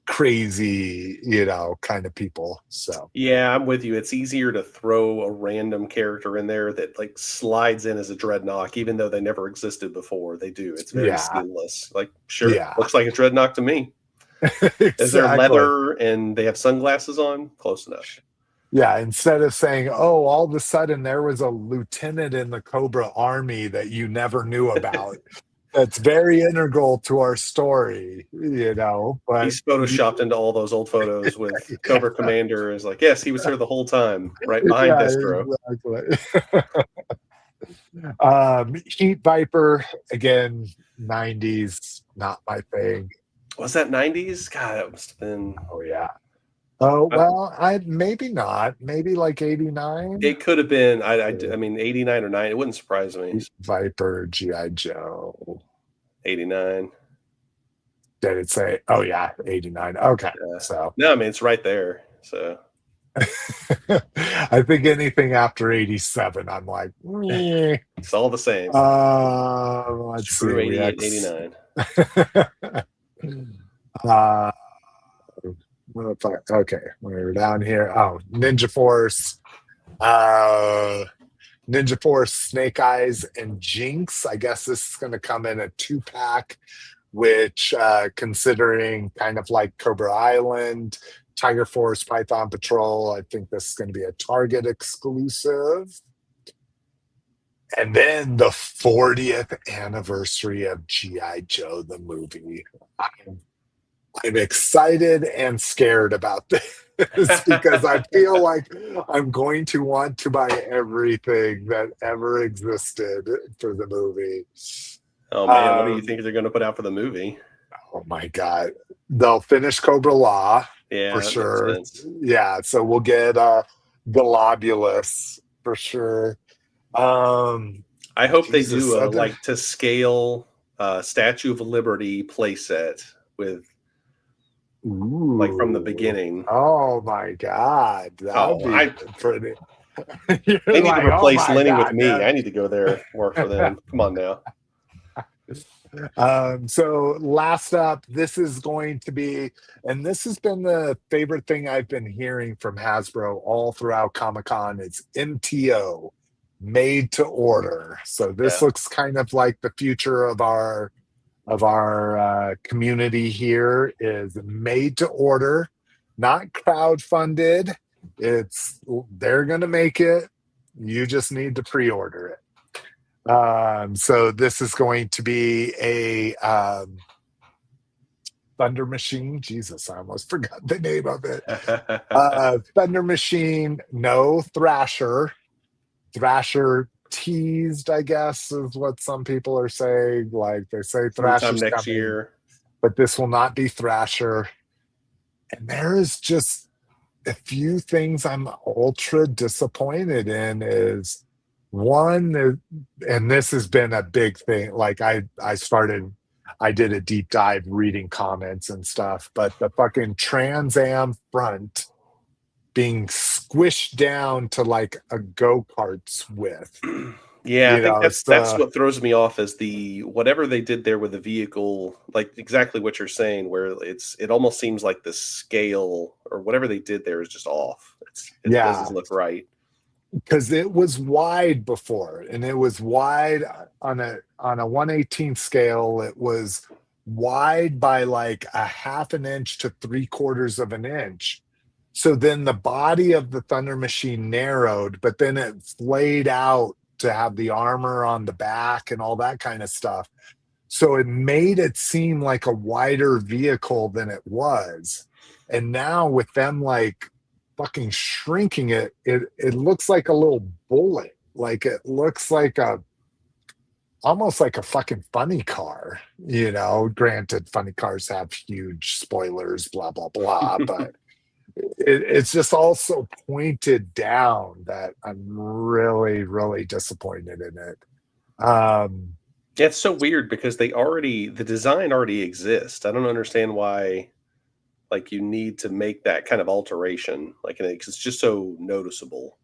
crazy, you know, kind of people. So yeah, I'm with you. It's easier to throw a random character in there that like slides in as a dreadnought, even though they never existed before. They do. It's very seamless. Like, sure, looks like a dreadnought to me. Exactly. Is there leather and they have sunglasses on? Close enough. Yeah, instead of saying, oh, all of a sudden there was a lieutenant in the Cobra Army that you never knew about. That's very integral to our story, you know. But he's photoshopped into all those old photos with Cobra Commander is like, yes, he was here the whole time, right behind Destro. Exactly. Heat Viper, again, 90s, not my thing. Was that 90s? God, that must have been... Oh, yeah. Oh, well, maybe not. Maybe like 89. It could have been. I mean, 89 or 9. It wouldn't surprise me. Viper, G.I. Joe. 89. Did it say? Oh, yeah, 89. Okay. Yeah. So no, I mean, it's right there. So I think anything after 87, I'm like, it's all the same. Let's see. 88, 89. Okay, we're down here. Oh, Ninja Force, Snake Eyes, and Jinx. I guess this is going to come in a 2-pack, which, considering kind of like Cobra Island, Tiger Force, Python Patrol, I think this is going to be a Target exclusive. And then the 40th anniversary of G.I. Joe, the movie. I'm excited and scared about this because I feel like I'm going to want to buy everything that ever existed for the movie. Oh, man, what do you think they're going to put out for the movie? Oh, my God. They'll finish Cobra Law, for sure. Yeah, so we'll get Globulus for sure. I hope they do a, like, to scale Statue of Liberty playset with... Ooh. Like from the beginning. Oh my God. That would be pretty. They need to replace Lenny with me. Man. I need to go there work for them. Come on now. So last up, this is going to be, and this has been the favorite thing I've been hearing from Hasbro all throughout Comic-Con. It's MTO, made to order. So this looks kind of like the future of our community here is made to order, not crowdfunded. They're going to make it. You just need to pre-order it. So this is going to be a Thunder Machine. Jesus, I almost forgot the name of it. Thunder Machine, no Thrasher. Thrasher teased, I guess, is what some people are saying. Like, they say Thrasher's next coming, year, but this will not be Thrasher. And there is just a few things I'm ultra disappointed in. Is one, and this has been a big thing. Like, I did a deep dive reading comments and stuff, but the fucking Trans Am front being squished down to like a go-kart's width. Yeah, I think that's what throws me off, is the whatever they did there with the vehicle, like exactly what you're saying, where it almost seems like the scale or whatever they did there is just off. It doesn't look right. Because it was wide before, and it was wide on a 1/18 scale. It was wide by like a 1/2 inch to 3/4 inch. So then the body of the Thunder Machine narrowed, but then it flayed out to have the armor on the back and all that kind of stuff. So it made it seem like a wider vehicle than it was. And now with them like fucking shrinking it, it looks like a little bullet. Like it looks like almost like a fucking funny car, you know. Granted, funny cars have huge spoilers, blah blah blah, but it's just also pointed down that I'm really, really disappointed in it. Yeah, it's so weird because the design already exists. I don't understand why, like, you need to make that kind of alteration. Like, it's just so noticeable.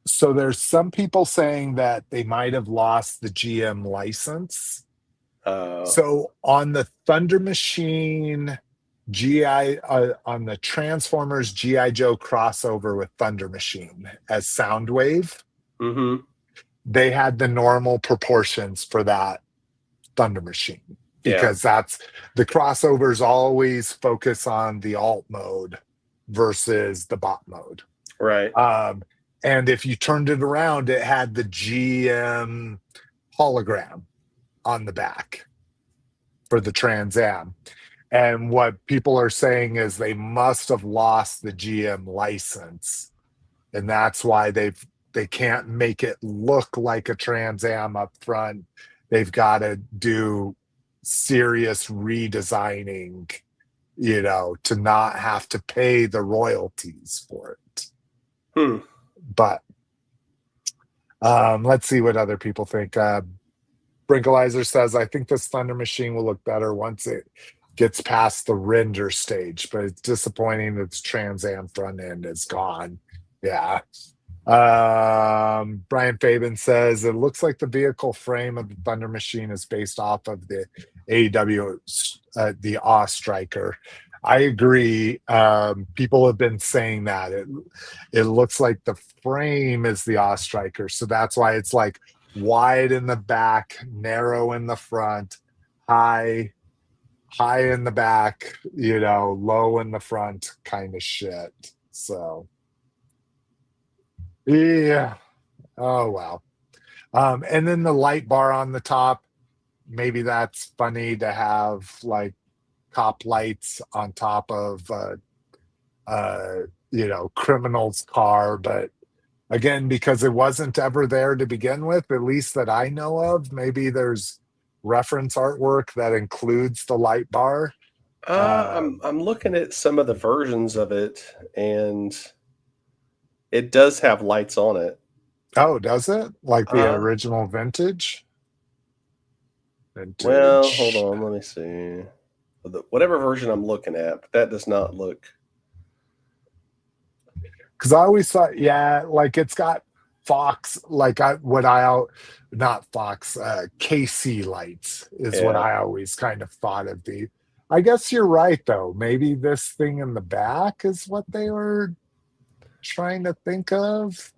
So there's some people saying that they might have lost the GM license. So on the Thunder Machine on the Transformers GI Joe crossover with Thunder Machine as Soundwave, they had the normal proportions for that Thunder Machine, because that's the crossovers always focus on the alt mode versus the bot mode, right? And if you turned it around, it had the GM hologram on the back for the Trans Am. And what people are saying is they must have lost the GM license, and that's why they can't make it look like a Trans Am up front. They've got to do serious redesigning, you know, to not have to pay the royalties for it. But let's see what other people think. Brinkalizer says, I think this Thunder Machine will look better once it gets past the render stage, but it's disappointing that the Trans Am front end is gone. Yeah. Brian Fabian says, it looks like the vehicle frame of the Thunder Machine is based off of the AEW, the Awe Striker. I agree. People have been saying that it looks like the frame is the Awe Striker, so that's why it's like wide in the back, narrow in the front, high in the back, you know, low in the front kind of shit. So yeah. Oh wow. And then the light bar on the top, maybe that's funny to have like cop lights on top of you know, criminal's car, but again, because it wasn't ever there to begin with, at least that I know of, maybe there's reference artwork that includes the light bar. I'm looking at some of the versions of it, and it does have lights on it. Oh, does it? Like the original vintage? Well, hold on, let me see. Whatever version I'm looking at, but that does not look. Because I always thought, yeah, like it's got Fox, like not Fox, KC lights is what I always kind of thought of the. I guess you're right, though. Maybe this thing in the back is what they were trying to think of,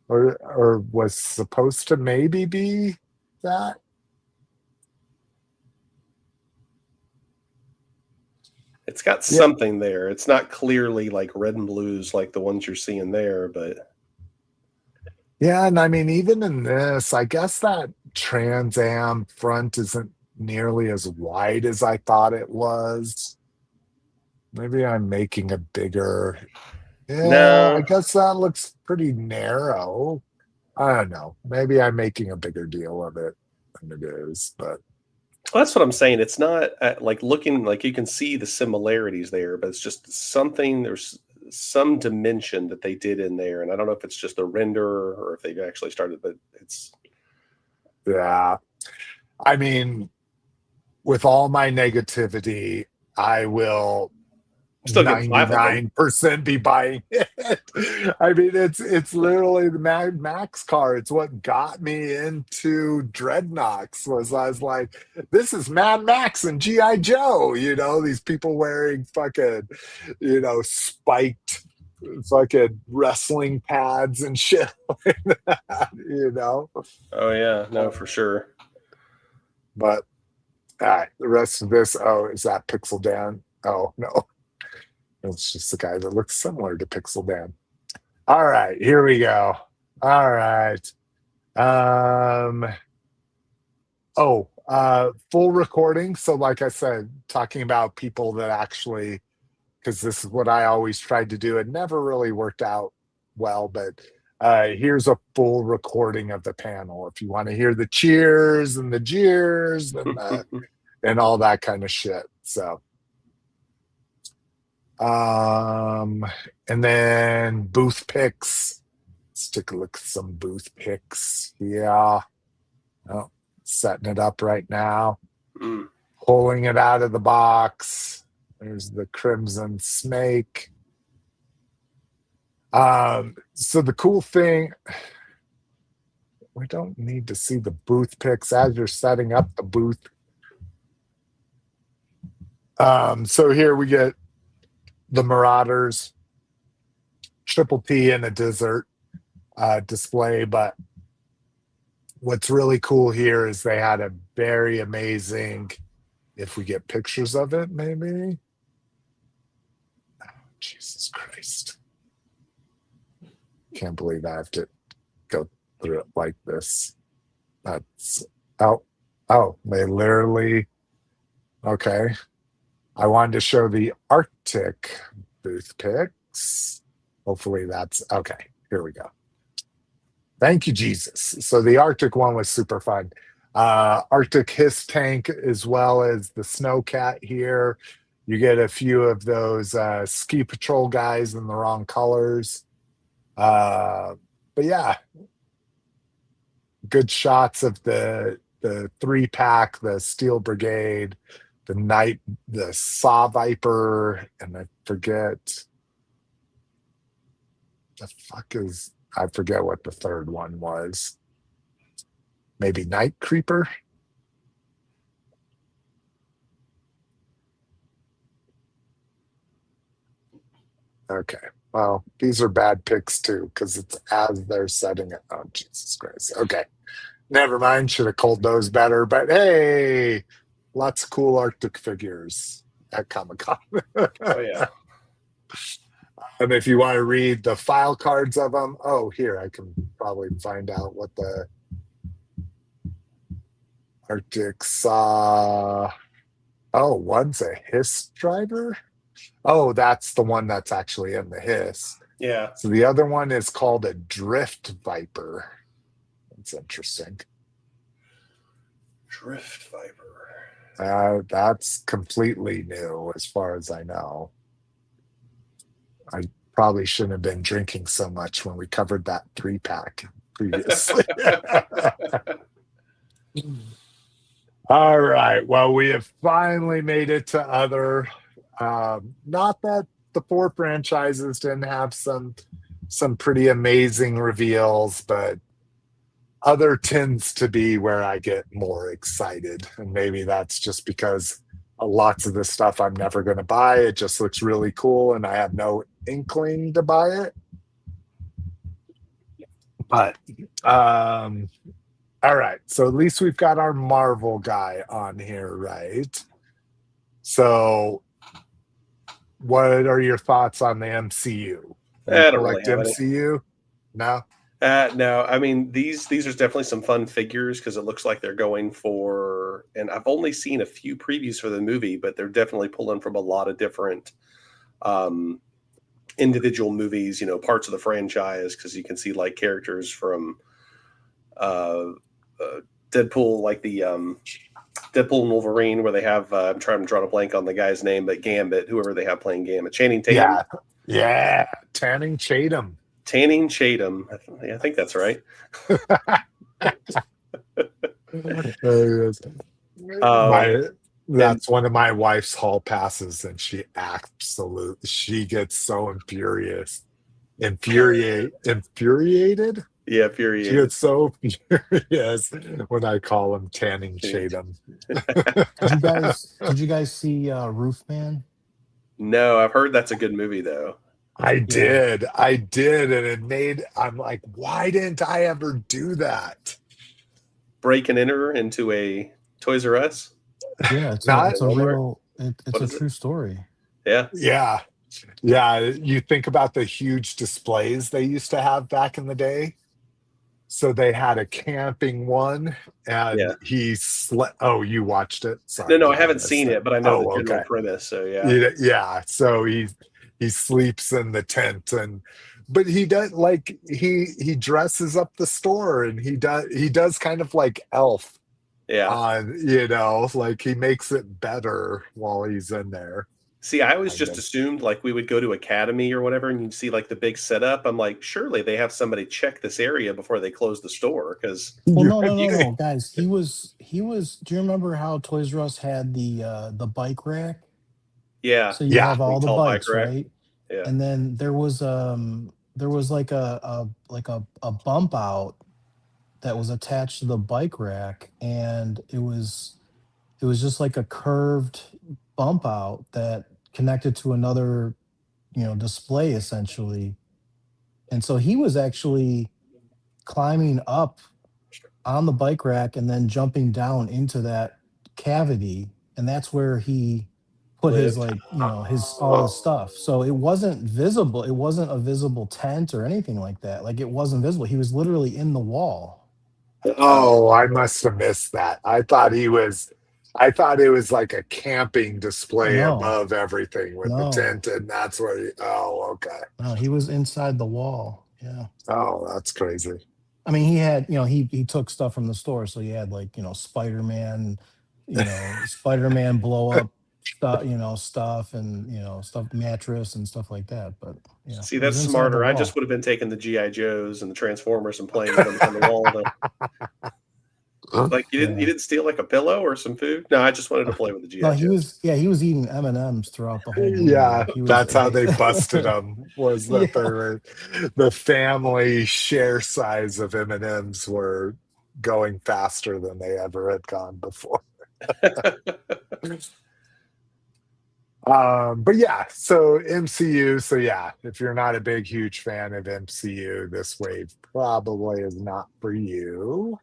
or was supposed to maybe be that. It's got something there. It's not clearly like red and blues like the ones you're seeing there, but yeah, and I mean, even in this, I guess that Trans Am front isn't nearly as wide as I thought it was. Maybe I'm making a bigger. Yeah, no. I guess that looks pretty narrow. I don't know. Maybe I'm making a bigger deal of it than it is, but. Well, that's what I'm saying. It's not like looking like you can see the similarities there, but it's just something. There's some dimension that they did in there, and I don't know if it's just a render or if they've actually started. But it's yeah. I mean, with all my negativity, I will 99% be buying it. I mean, it's literally the Mad Max car. It's what got me into Dreadnoks. I was like, this is Mad Max and GI Joe. You know, these people wearing fucking, you know, spiked fucking wrestling pads and shit like that. You know. Oh yeah, no, for sure. But all right, the rest of this. Oh, is that Pixel Dan? Oh no. It's just the guy that looks similar to Pixel Dan. All right, here we go. All right. Full recording. So like I said, talking about people that actually because this is what I always tried to do. It never really worked out well, but here's a full recording of the panel if you want to hear the cheers and the jeers and all that kind of shit. So, and then booth pics. Let's take a look at some booth pics. Yeah. Oh, setting it up right now. Pulling it out of the box. There's the Crimson Snake. So the cool thing, we don't need to see the booth pics as you're setting up the booth. So here we get the Marauders, Triple T, and a dessert display. But what's really cool here is they had a very amazing, if we get pictures of it, maybe. Oh, Jesus Christ. Can't believe I have to go through it like this. That's, oh, they literally, okay. I wanted to show the Arctic booth pics. Hopefully that's, okay, here we go. Thank you, Jesus. So the Arctic one was super fun. Arctic Hiss Tank, as well as the Snowcat here. You get a few of those ski patrol guys in the wrong colors. But yeah, good shots of the 3-pack, the Steel Brigade, the Saw Viper, and I forget I forget what the third one was. Maybe Night Creeper. Okay. Well, these are bad picks too, because it's as they're setting it. Oh, Jesus Christ. Okay. Never mind. Should have called those better. But hey, lots of cool Arctic figures at Comic-Con. Oh, yeah. And if you want to read the file cards of them, oh, here, I can probably find out what the Arctic saw. Oh, one's a Hiss driver. Oh, that's the one that's actually in the Hiss. Yeah. So the other one is called a Drift Viper. That's interesting. Drift Viper. That's completely new as far as I know. I probably shouldn't have been drinking so much when we covered that 3-pack previously. All right. Well, we have finally made it to other. Not that the 4 franchises didn't have some pretty amazing reveals, but other tends to be where I get more excited. And maybe that's just because lots of this stuff I'm never going to buy. It just looks really cool and I have no inkling to buy it. But all right, so at least we've got our Marvel guy on here, right? So what are your thoughts on the MCU? I don't really have MCU? No? No, I mean these are definitely some fun figures because it looks like they're going for, and I've only seen a few previews for the movie, but they're definitely pulling from a lot of different individual movies, parts of the franchise, because you can see like characters from Deadpool, like the Deadpool and Wolverine, where they have I'm trying to draw a blank on the guy's name, but Gambit, whoever they have playing Gambit, Channing Tatum. Yeah, Channing Tatum. Channing Tatum. I think that's right. That's one of my wife's hall passes, and she gets so infuriated. Yeah, infuriated. She gets so furious when I call him Tanning Tatum. Did you guys see Roofman? No, I've heard that's a good movie though. I did, and I'm like, why didn't I ever do that? Break and enter into a Toys R Us? Yeah, it's a true story. Yeah. You think about the huge displays they used to have back in the day. So they had a camping one, and he slept. Oh, you watched it? Sorry, no, I haven't seen it, but I know the general premise. So yeah. So he sleeps in the tent, but he does like he dresses up the store, and he does kind of like Elf. On like he makes it better while he's in there. See, I always just assumed like we would go to Academy or whatever, and you'd see like the big setup. I'm like, surely they have somebody check this area before they close the store, because no, guys. He was. Do you remember how Toys R Us had the bike rack? Yeah. So you have all the bikes, right? Yeah. And then there was like a bump out that was attached to the bike rack, and it was just like a curved bump out that connected to another display essentially. And so he was actually climbing up on the bike rack and then jumping down into that cavity, and that's where he put his all his stuff. So it wasn't visible. It wasn't a visible tent or anything like that. Like, it wasn't visible. He was literally in the wall. Oh, I must have missed that. I thought it was like a camping display above everything with the tent, and that's where okay. No, he was inside the wall. Yeah. Oh, that's crazy. I mean, he had, he took stuff from the store, so he had Spider-Man, Spider-Man blow up stuff and stuff, mattress and stuff like that. But see, that's smarter. I just would have been taking the GI Joes and the Transformers and playing with them on the wall. Like, you didn't steal like a pillow or some food? No, I just wanted to play with the GI Joes. He was eating M&Ms throughout the whole movie. Yeah, that's how they busted him. Was that the family share size of M&Ms were going faster than they ever had gone before. But yeah, so MCU. So yeah, if you're not a huge fan of MCU, this wave probably is not for you.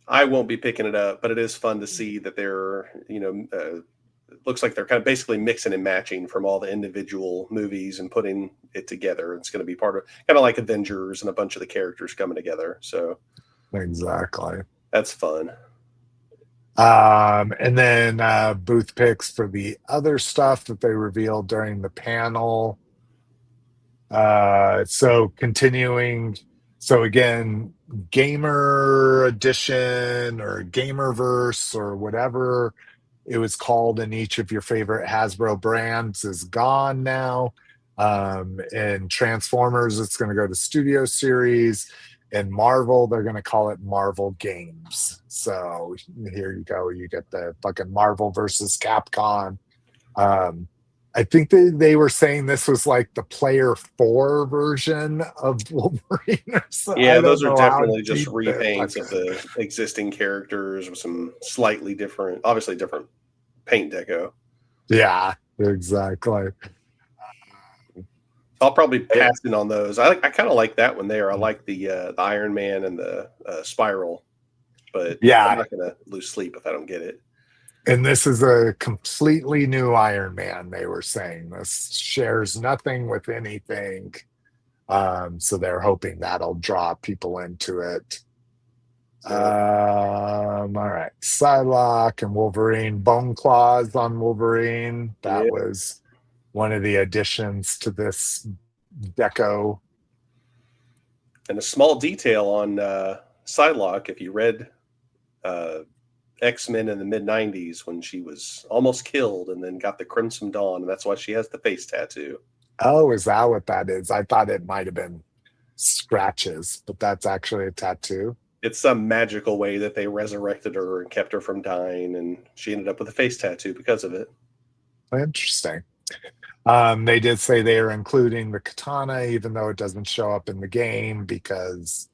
I won't be picking it up, but it is fun to see that they're, it looks like they're kind of basically mixing and matching from all the individual movies and putting it together. It's going to be part of kind of like Avengers and a bunch of the characters coming together. So exactly, that's fun. And then booth picks for the other stuff that they revealed during the panel. So continuing. So again, Gamer Edition or Gamerverse or whatever it was called in each of your favorite Hasbro brands is gone now. And Transformers, it's going to go to Studio Series. And Marvel, they're going to call it Marvel Games. So here you go. You get the fucking Marvel versus Capcom. I think they were saying this was like the Player 4 version of Wolverine or something. Yeah, those are definitely just repaints of the existing characters with some slightly different, obviously different paint deco. Yeah, exactly. I'll probably pass in on those. I kind of like that one there. I like the Iron Man and the Spiral. But yeah, I'm not going to lose sleep if I don't get it. And this is a completely new Iron Man, they were saying. This shares nothing with anything. So they're hoping that'll draw people into it. All right. Psylocke and Wolverine. Bone Claws on Wolverine. That was one of the additions to this deco. And a small detail on Psylocke, if you read X-Men in the mid-90s when she was almost killed and then got the Crimson Dawn, and that's why she has the face tattoo. Oh, is that what that is? I thought it might have been scratches, but that's actually a tattoo. It's some magical way that they resurrected her and kept her from dying, and she ended up with a face tattoo because of it. Interesting. They did say they are including the katana, even though it doesn't show up in the game, because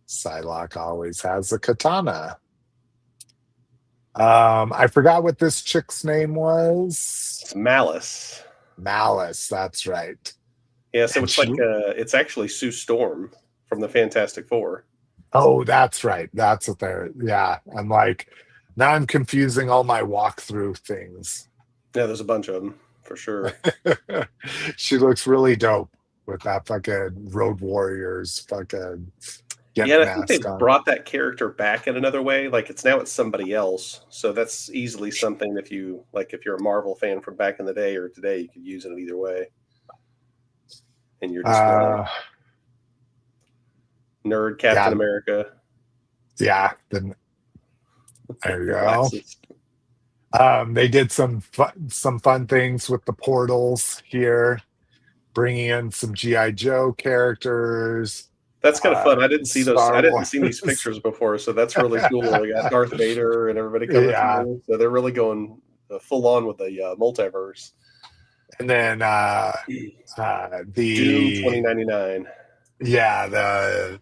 Psylocke always has a katana. I forgot what this chick's name was. It's Malice. Malice, that's right. Yeah, so it's actually Sue Storm from the Fantastic Four. Oh, that's right. That's what they're. Yeah, I'm like, now I'm confusing all my walkthrough things. Yeah, there's a bunch of them for sure. She looks really dope with that fucking Road Warriors fucking. Yeah, and I think they've brought that character back in another way. Like it's somebody else. So that's easily something if you're a Marvel fan from back in the day or today, you could use it either way. And you're just nerd Captain America. Yeah, then there you go. They did some fun things with the portals here, bringing in some G.I. Joe characters. That's kind of fun. I didn't see those. I didn't see these pictures before, so that's really cool. We got Darth Vader and everybody coming through. So they're really going full on with the multiverse. And then the Doom 2099. Yeah, the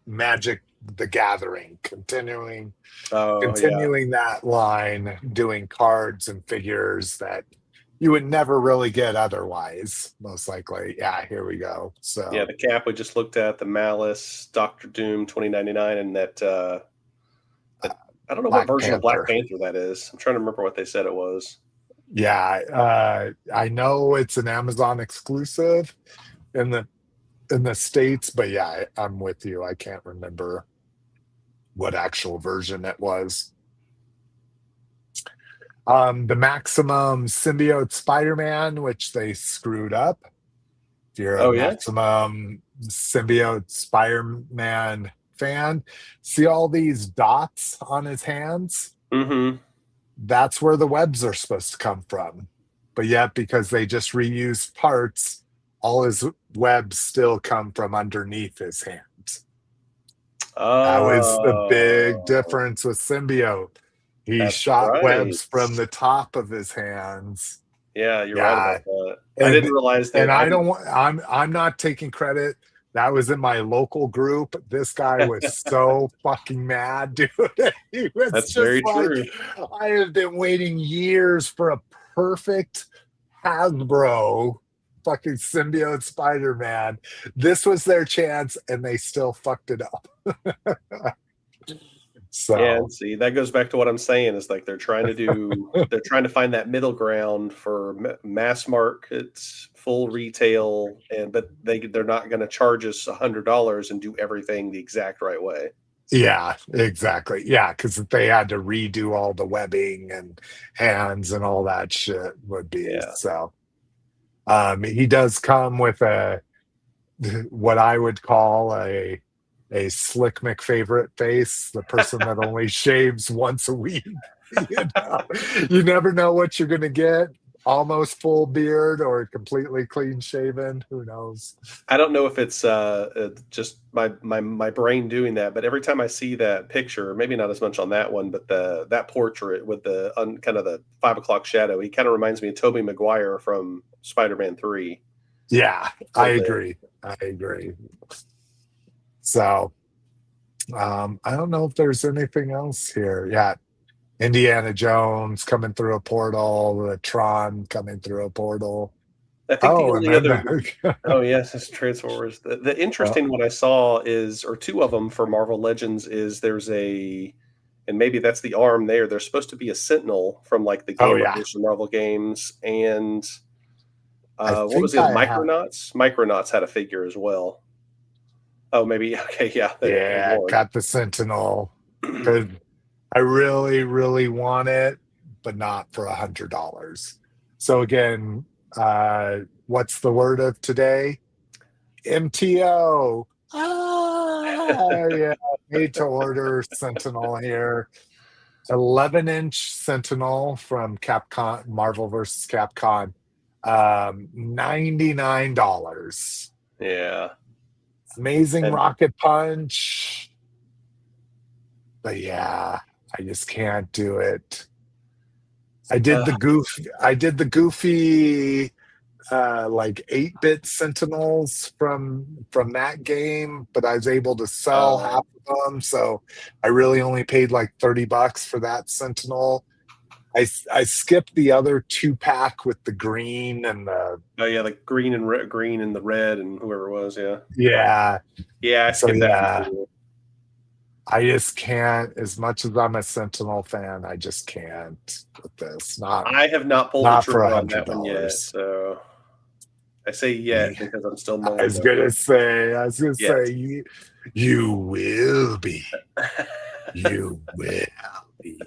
Magic the Gathering, continuing that line, doing cards and figures that you would never really get otherwise, most likely. Yeah, here we go. So yeah, the cap we just looked at, the Malice, Dr. Doom 2099, and that I don't know what version of Black Panther that is. I'm trying to remember what they said it was. Yeah, I know it's an Amazon exclusive in the States, but yeah, I'm with you. I can't remember what actual version it was. The Maximum Symbiote Spider-Man, which they screwed up. If you're a Maximum Symbiote Spider-Man fan, see all these dots on his hands? Mm-hmm. That's where the webs are supposed to come from. But yet, because they just reused parts, all his webs still come from underneath his hands. That was the big difference with Symbiote. He shot webs from the top of his hands. Yeah, you're right about that. I didn't realize that. And I'm not taking credit. That was in my local group. This guy was so fucking mad, dude. That's very true. I have been waiting years for a perfect Hasbro fucking symbiote Spider-Man. This was their chance, and they still fucked it up. So yeah, and see, that goes back to what I'm saying is like they're trying to find that middle ground for mass market, full retail, but they're not going to charge us $100 and do everything the exact right way. Yeah, exactly. Yeah, because if they had to redo all the webbing and hands and all that shit would be so. He does come with what I would call a Slick McFavorite face, the person that only shaves once a week. You never know what you're going to get. Almost full beard or completely clean shaven. Who knows? I don't know if it's just my brain doing that, but every time I see that picture, maybe not as much on that one, but that portrait with the kind of the 5 o'clock shadow, he kind of reminds me of Tobey Maguire from Spider-Man 3. Yeah, I agree. So, I don't know if there's anything else here. Yeah, Indiana Jones coming through a portal, the Tron coming through a portal. I think the only other. Oh yes, it's Transformers. The interesting one I saw is, or two of them for Marvel Legends, is there's and maybe that's the arm there. There's supposed to be a Sentinel from like the Game of Marvel games, and what was it? Micronauts. Micronauts had a figure as well. Oh, maybe. Okay, yeah. Yeah, got the Sentinel. Because I really, really want it, but not for $100. So again, what's the word of today? MTO. Yeah, made to order Sentinel here. 11-inch Sentinel from Capcom, Marvel vs. Capcom. $99. Yeah. Amazing rocket punch. But yeah, I just can't do it. I did the goofy like 8-bit Sentinels from that game, but I was able to sell half of them, so I really only paid like $30 for that Sentinel. I skipped the other 2-pack with the green and the the green and the red and whoever it was, I that skipped that too. I just can't. As much as I'm a Sentinel fan, I just can't with this. I have not pulled the trigger on that one yet, so I say yet because I'm still mulling. I was gonna say You will be. You will be.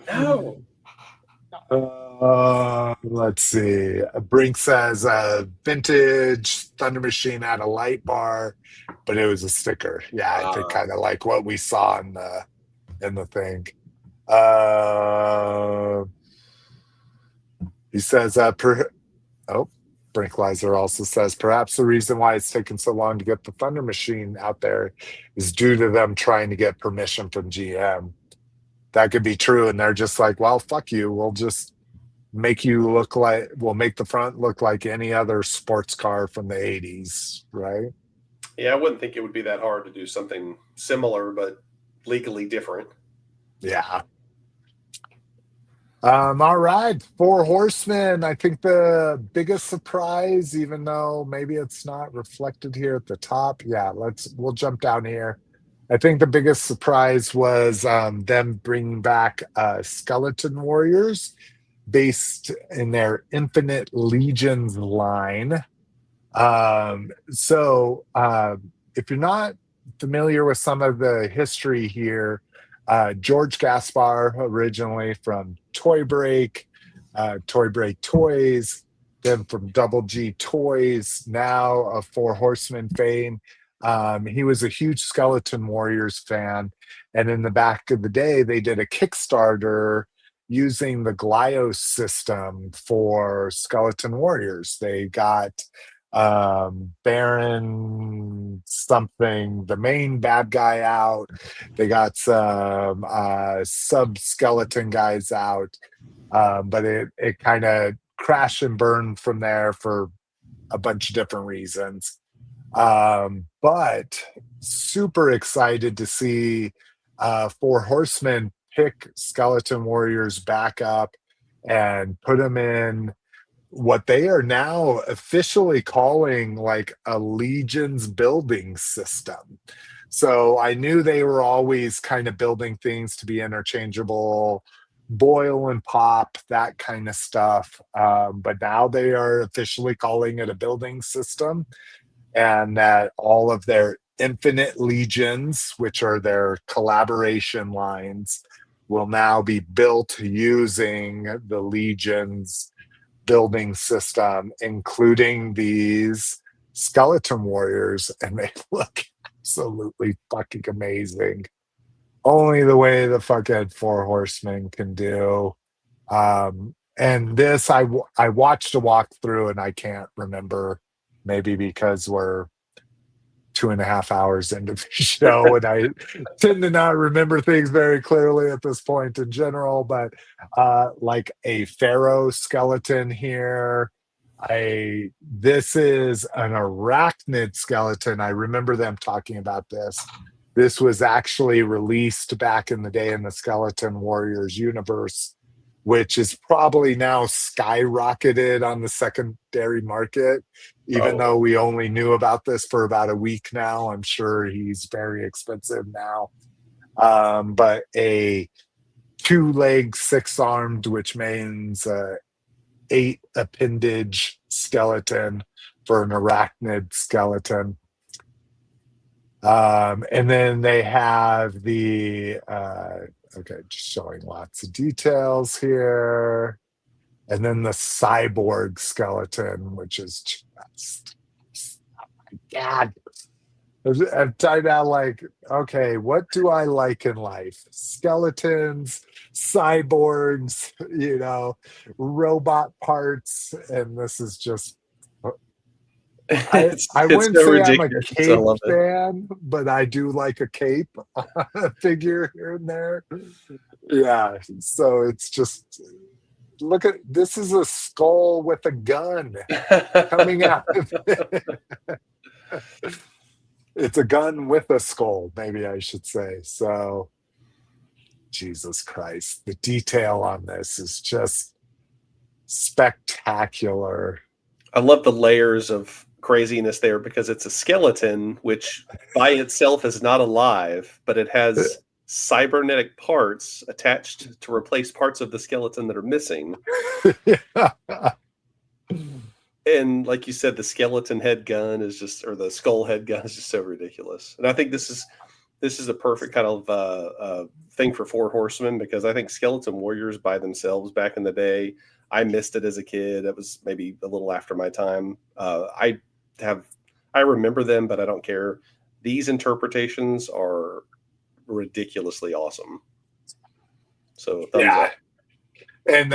No. Let's see. Brink says vintage Thunder Machine had a light bar, but it was a sticker. Yeah, I think kind of like what we saw in the thing. He says Brinklizer also says perhaps the reason why it's taken so long to get the Thunder Machine out there is due to them trying to get permission from GM. That could be true, and they're just like, well, fuck you. We'll just make the front look like any other sports car from the 80s, right? Yeah, I wouldn't think it would be that hard to do something similar, but legally different. Yeah. All right, 4 Horsemen. I think the biggest surprise, even though maybe it's not reflected here at the top. Yeah, we'll jump down here. I think the biggest surprise was them bringing back Skeleton Warriors based in their Infinite Legions line. So if you're not familiar with some of the history here, George Gaspar, originally from Toy Break Toys, then from Double G Toys, now of 4 Horsemen fame. He was a huge Skeleton Warriors fan. And in the back of the day, they did a Kickstarter using the Glyos system for Skeleton Warriors. They got Baron something, the main bad guy out. They got some sub skeleton guys out, but it kind of crashed and burned from there for a bunch of different reasons. But super excited to see 4 Horsemen pick Skeleton Warriors back up and put them in what they are now officially calling like a Legions building system. So I knew they were always kind of building things to be interchangeable, boil and pop, that kind of stuff. But now they are officially calling it a building system, and that all of their Infinite Legions, which are their collaboration lines, will now be built using the Legions building system, including these Skeleton Warriors, and they look absolutely fucking amazing. Only the way the fucking 4 Horsemen can do. And this, I watched a walkthrough, and I can't remember, maybe because we're 2.5 hours into the show and I tend to not remember things very clearly at this point in general, but like a pharaoh skeleton here. This is an arachnid skeleton. I remember them talking about this. This was actually released back in the day in the Skeleton Warriors universe, which is probably now skyrocketed on the secondary market. Even though we only knew about this for about a week now, I'm sure he's very expensive now. But a 2-leg, 6-armed, which means 8 appendage skeleton for an arachnid skeleton. And then they have the okay, just showing lots of details here. And then the cyborg skeleton, which is just, oh my God. I'm tied out like, okay, what do I like in life? Skeletons, cyborgs, robot parts. And this is just, I wouldn't say I'm a cape fan, but I do like a cape figure here and there. Yeah, so it's just... Look at this, is a skull with a gun coming out of it. It's a gun with a skull, maybe I should say. So, Jesus Christ, the detail on this is just spectacular. I love the layers of craziness there, because it's a skeleton, which by itself is not alive, but it has cybernetic parts attached to replace parts of the skeleton that are missing. And like you said, the skeleton head gun is just, or the skull head gun is just so ridiculous. And I think this is a perfect kind of thing for Four Horsemen, because I think skeleton warriors by themselves back in the day, I missed it as a kid. It was maybe a little after my time. I remember them, but I don't care. These interpretations are ridiculously awesome. So thumbs up. And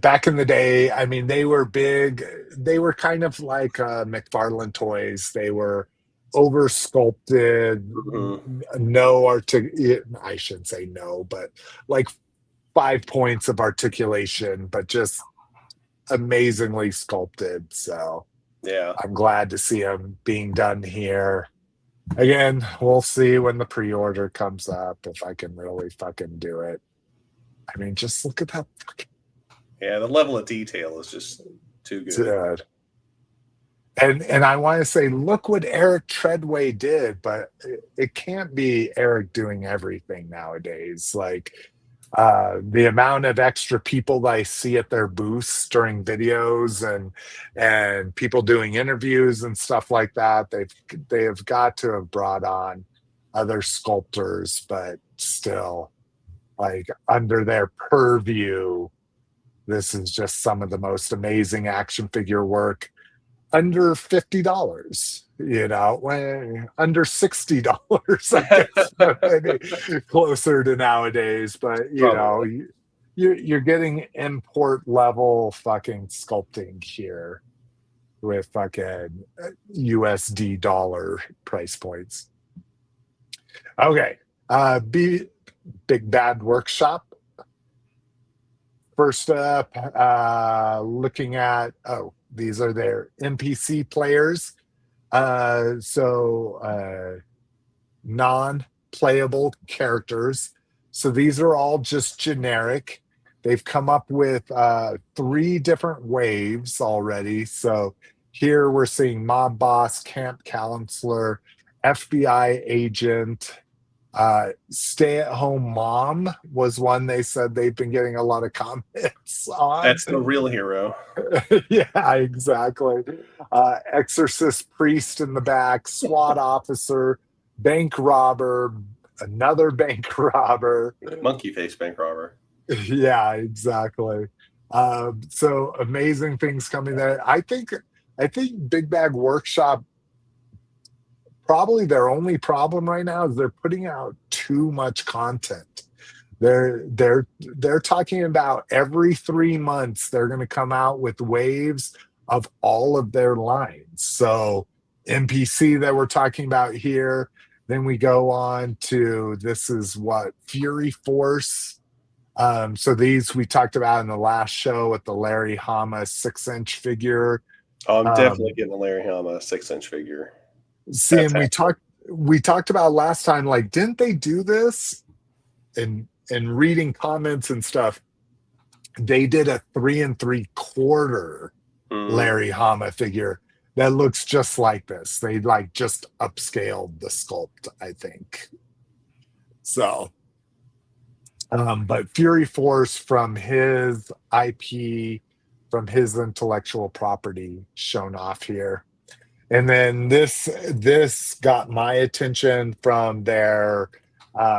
back in the day, I mean, they were big. They were kind of like McFarlane toys. They were over sculpted, I shouldn't say no, but like 5 points of articulation, but just amazingly sculpted. So yeah, I'm glad to see them being done here. Again, we'll see when the pre-order comes up if I can really fucking do it. I mean, just look at that. Yeah, the level of detail is just too good. And I want to say, look what Eric Treadway did, but it can't be Eric doing everything nowadays. Like the amount of extra people that I see at their booths during videos and people doing interviews and stuff like that, they have got to have brought on other sculptors, but still, like under their purview, this is just some of the most amazing action figure work under $50, under $60, I guess, maybe closer to nowadays. But you're getting import level fucking sculpting here with fucking USD dollar price points. Okay, Big Bad Workshop. First up, looking at, these are their NPC players. So non-playable characters. So these are all just generic. They've come up with 3 different waves already. So here we're seeing Mob Boss, Camp Counselor, FBI Agent, Stay-at-Home Mom was one they said they've been getting a lot of comments on. That's the real hero. Yeah, exactly. Exorcist Priest in the back, SWAT Officer, Bank Robber, another Bank Robber. Monkey face Bank Robber. Yeah, exactly. So amazing things coming there. I think Big Bag Workshop, probably their only problem right now is they're putting out too much content. They're talking about every 3 months they're going to come out with waves of all of their lines. So NPC that we're talking about here, then we go on to, this is what, Fury Force. So these we talked about in the last show with the Larry Hama 6-inch figure. Oh, I'm definitely getting a Larry Hama 6-inch figure. See, and we talked about last time, like, didn't they do this? And reading comments and stuff, they did a 3 3/4 Larry Hama figure that looks just like this. They like just upscaled the sculpt, I think. So, but Fury Force, from his IP, from his intellectual property, shown off here. And then this got my attention from their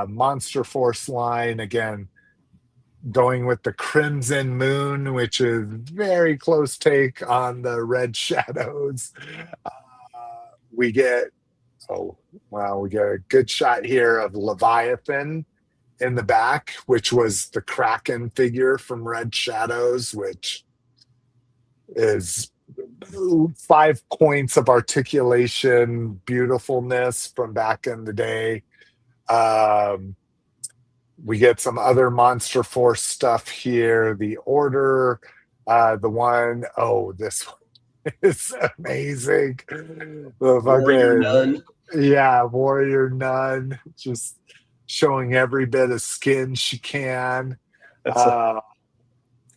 Monster Force line, again, going with the Crimson Moon, which is very close take on the Red Shadows. We get a good shot here of Leviathan in the back, which was the Kraken figure from Red Shadows, which is 5 points of articulation, beautifulness from back in the day. We get some other Monster Force stuff here. The Order, this one is amazing. Warrior Nun. Yeah, Warrior Nun, just showing every bit of skin she can.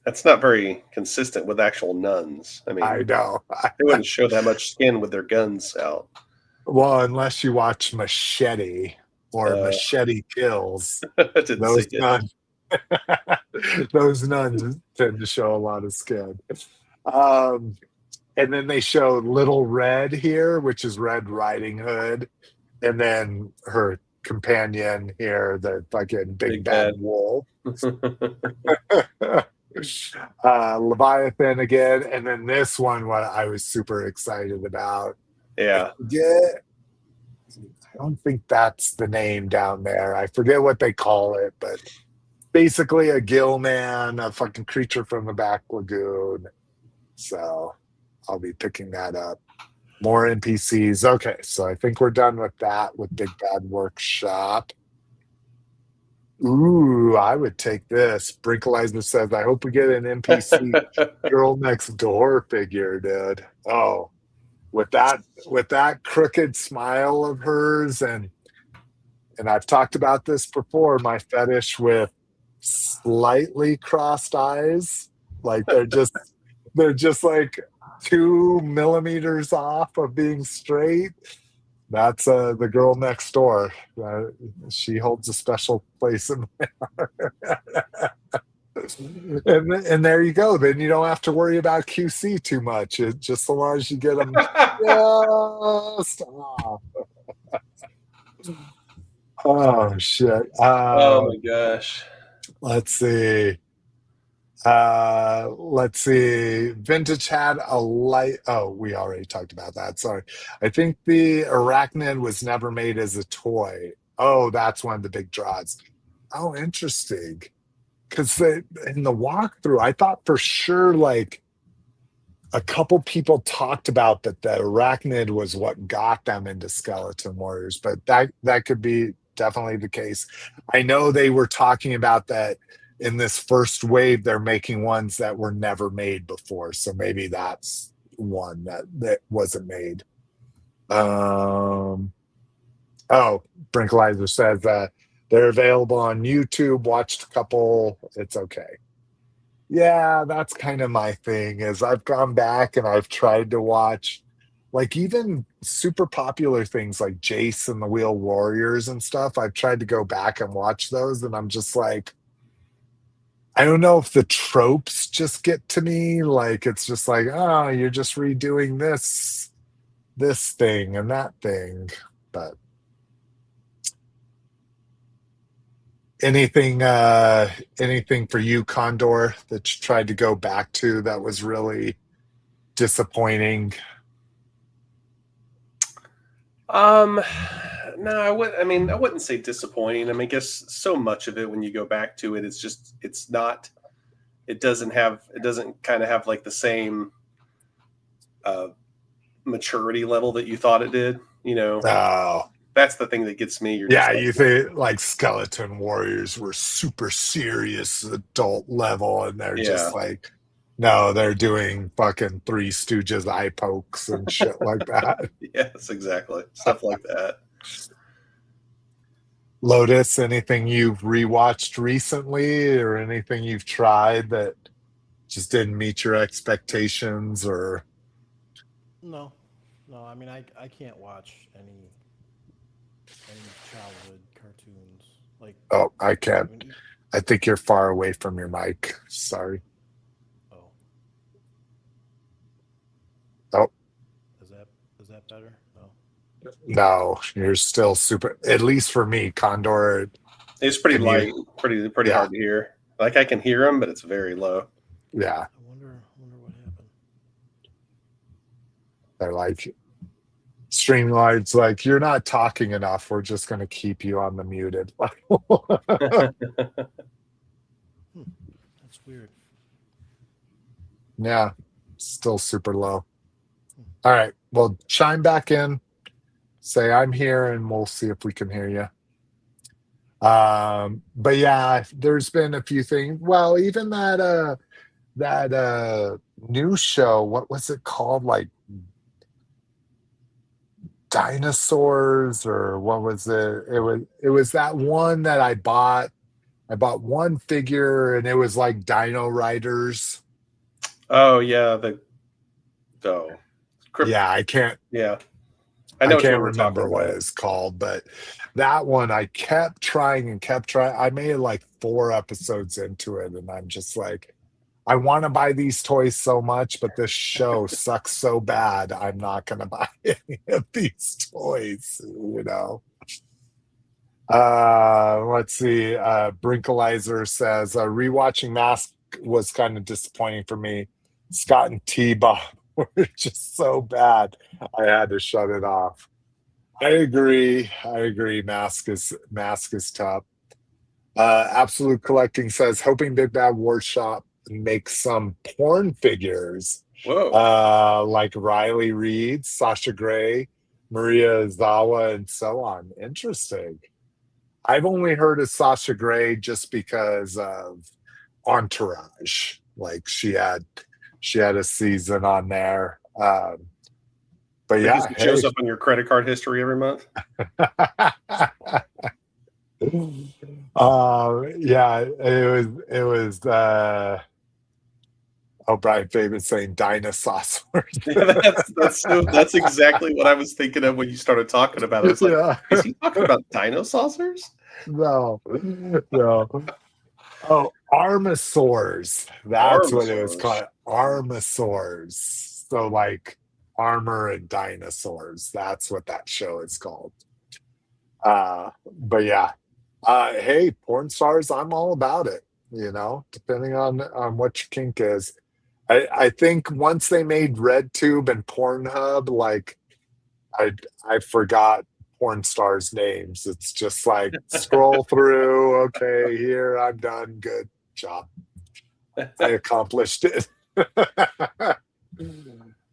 That's not very consistent with actual nuns. I mean, I know. They wouldn't show that much skin with their guns out. Well, unless you watch Machete or Machete Kills. Those nuns tend to show a lot of skin. and then they show Little Red here, which is Red Riding Hood, and then her companion here, the fucking big bad wolf. Leviathan again, and then this one, what I was super excited about. Yeah. I don't think that's the name down there. I forget what they call it, but basically a gill man, a fucking creature from the back lagoon. So I'll be picking that up. More NPCs. Okay, so I think we're done with that with Big Bad Workshop. Ooh, I would take this. Brinkalizer says, I hope we get an NPC Girl Next Door figure, dude. Oh, with that crooked smile of hers, and I've talked about this before, my fetish with slightly crossed eyes. Like they're just like 2 millimeters off of being straight. That's the Girl Next Door. She holds a special place in my heart. and there you go. Then you don't have to worry about QC too much. Just so long as you get them just off. Oh shit! Oh my gosh! Let's see. Vintage had a light. Oh, we already talked about that. Sorry. I think the Arachnid was never made as a toy. Oh, that's one of the big draws. Oh, interesting. Because in the walkthrough, I thought for sure like a couple people talked about that the Arachnid was what got them into Skeleton Warriors, but that could be definitely the case. I know they were talking about that in this first wave, they're making ones that were never made before. So maybe that's one that wasn't made. Oh, Brinkalizer says that they're available on YouTube. Watched a couple. It's okay. Yeah, that's kind of my thing is I've gone back and I've tried to watch like even super popular things like Jace and the Wheel Warriors and stuff. I've tried to go back and watch those and I'm just like, I don't know if the tropes just get to me. Like, it's just like, oh, you're just redoing this thing and that thing. But anything for you, Condor, that you tried to go back to that was really disappointing? No, I wouldn't say disappointing. I mean, I guess so much of it when you go back to it, it doesn't kind of have like the same maturity level that you thought it did, you know. Oh. That's the thing that gets me. You think like Skeleton Warriors were super serious adult level and they're just like, no, they're doing fucking Three Stooges eye pokes and shit like that. Yes, exactly. Stuff like that. Lotus, anything you've rewatched recently or anything you've tried that just didn't meet your expectations? Or No, I mean I can't watch any childhood cartoons like. Oh, I can't. I think you're far away from your mic. Sorry. Oh. Is that better? No, you're still super. At least for me, Condor. It's pretty light, pretty hard to hear. Like I can hear them, but it's very low. Yeah. I wonder what happened. They're like, Streamline's like, you're not talking enough. We're just going to keep you on the muted. That's weird. Yeah, still super low. All right, well, chime back in. Say I'm here, and we'll see if we can hear you. But yeah, there's been a few things. Well, even that new show. What was it called? Like Dinosaurs, or what was it? It was that one that I bought. I bought one figure, and it was like Dino Riders. Oh yeah, yeah, I can't. Yeah. I can't remember what it's called, but that one I kept trying. I made like 4 episodes into it, and I'm just like, I want to buy these toys so much, but this show sucks so bad. I'm not going to buy any of these toys, you know. Let's see. Brinkalizer says, rewatching Mask was kind of disappointing for me. Scott and T-Bob were just so bad. I had to shut it off. I agree. Mask is tough. Absolute Collecting says, hoping Big Bad Workshop makes some porn figures. Whoa. Like Riley Reid, Sasha Grey, Maria Zawa, and so on. Interesting. I've only heard of Sasha Grey just because of Entourage. Like she had a season on there. But yeah, it shows up on your credit card history every month. Yeah, it was Brian Fabian saying dinosaurs. That's exactly what I was thinking of when you started talking about it. I was like, is he talking about dinosaurs? No. Oh, Armosaurs. That's what it was called. Armosaurs. So like armor and dinosaurs. That's what that show is called. But yeah. Hey, porn stars, I'm all about it, you know, depending on what your kink is. I think once they made RedTube and Pornhub, like I forgot porn stars' names. It's just like scroll through. Okay, here, I'm done. Good job. I accomplished it.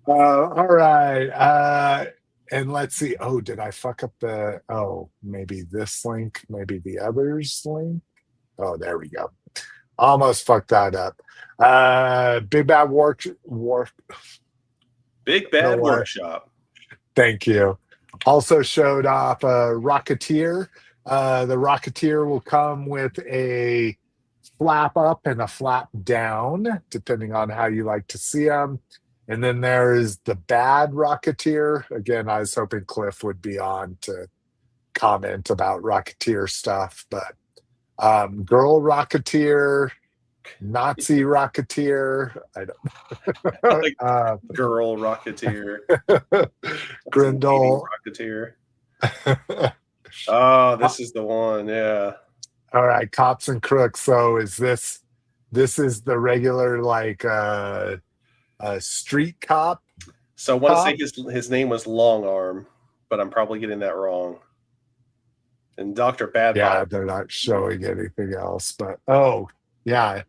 All right. And let's see. Oh, did I fuck up maybe this link, maybe the others link? Oh, there we go. Almost fucked that up. Big Bad Workshop. Thank you. Also showed off Rocketeer. The Rocketeer will come with a flap up and a flap down, depending on how you like to see them. And then there is the Bad Rocketeer. Again, I was hoping Cliff would be on to comment about Rocketeer stuff, but Girl Rocketeer, Nazi Rocketeer, I don't Girl Rocketeer, Grindel Rocketeer. Oh, this is the one, yeah. All right, Cops and Crooks. So this is the regular like a street cop. So I want to say his name was Long Arm, but I'm probably getting that wrong. And Dr. Bad. Yeah, they're not showing anything else, but oh yeah,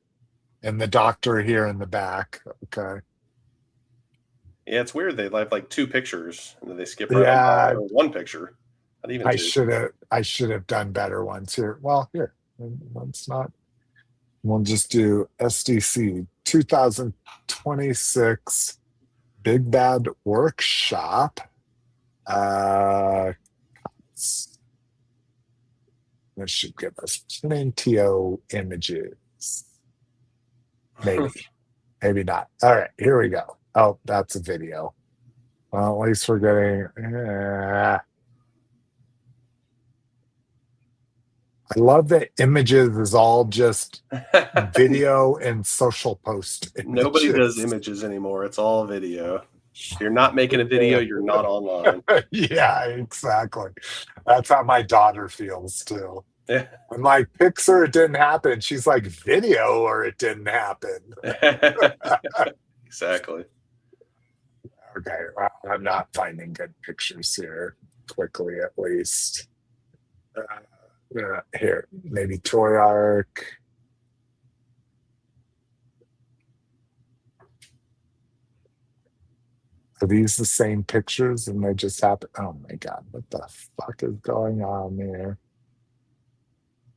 and the doctor here in the back. Okay. Yeah, it's weird. They have like two pictures, and then they skip right over one picture. Not even two. I should have done better ones here. Well, here, one's not. We'll just do SDC 2026 Big Bad Workshop. This should give us plenty of images. Maybe. Maybe not. All right, here we go. Oh, that's a video. Well, at least we're getting... I love that images is all just video and social post images. Nobody does images anymore. It's all video. If you're not making a video, you're not online. Yeah, exactly. That's how my daughter feels too. Yeah. I'm like, Pics or it didn't happen. She's like, video or it didn't happen. Exactly. Okay, well, I'm not finding good pictures here quickly, at least. Here, maybe Toyark. Are these the same pictures and they just happen? Oh my God, what the fuck is going on there?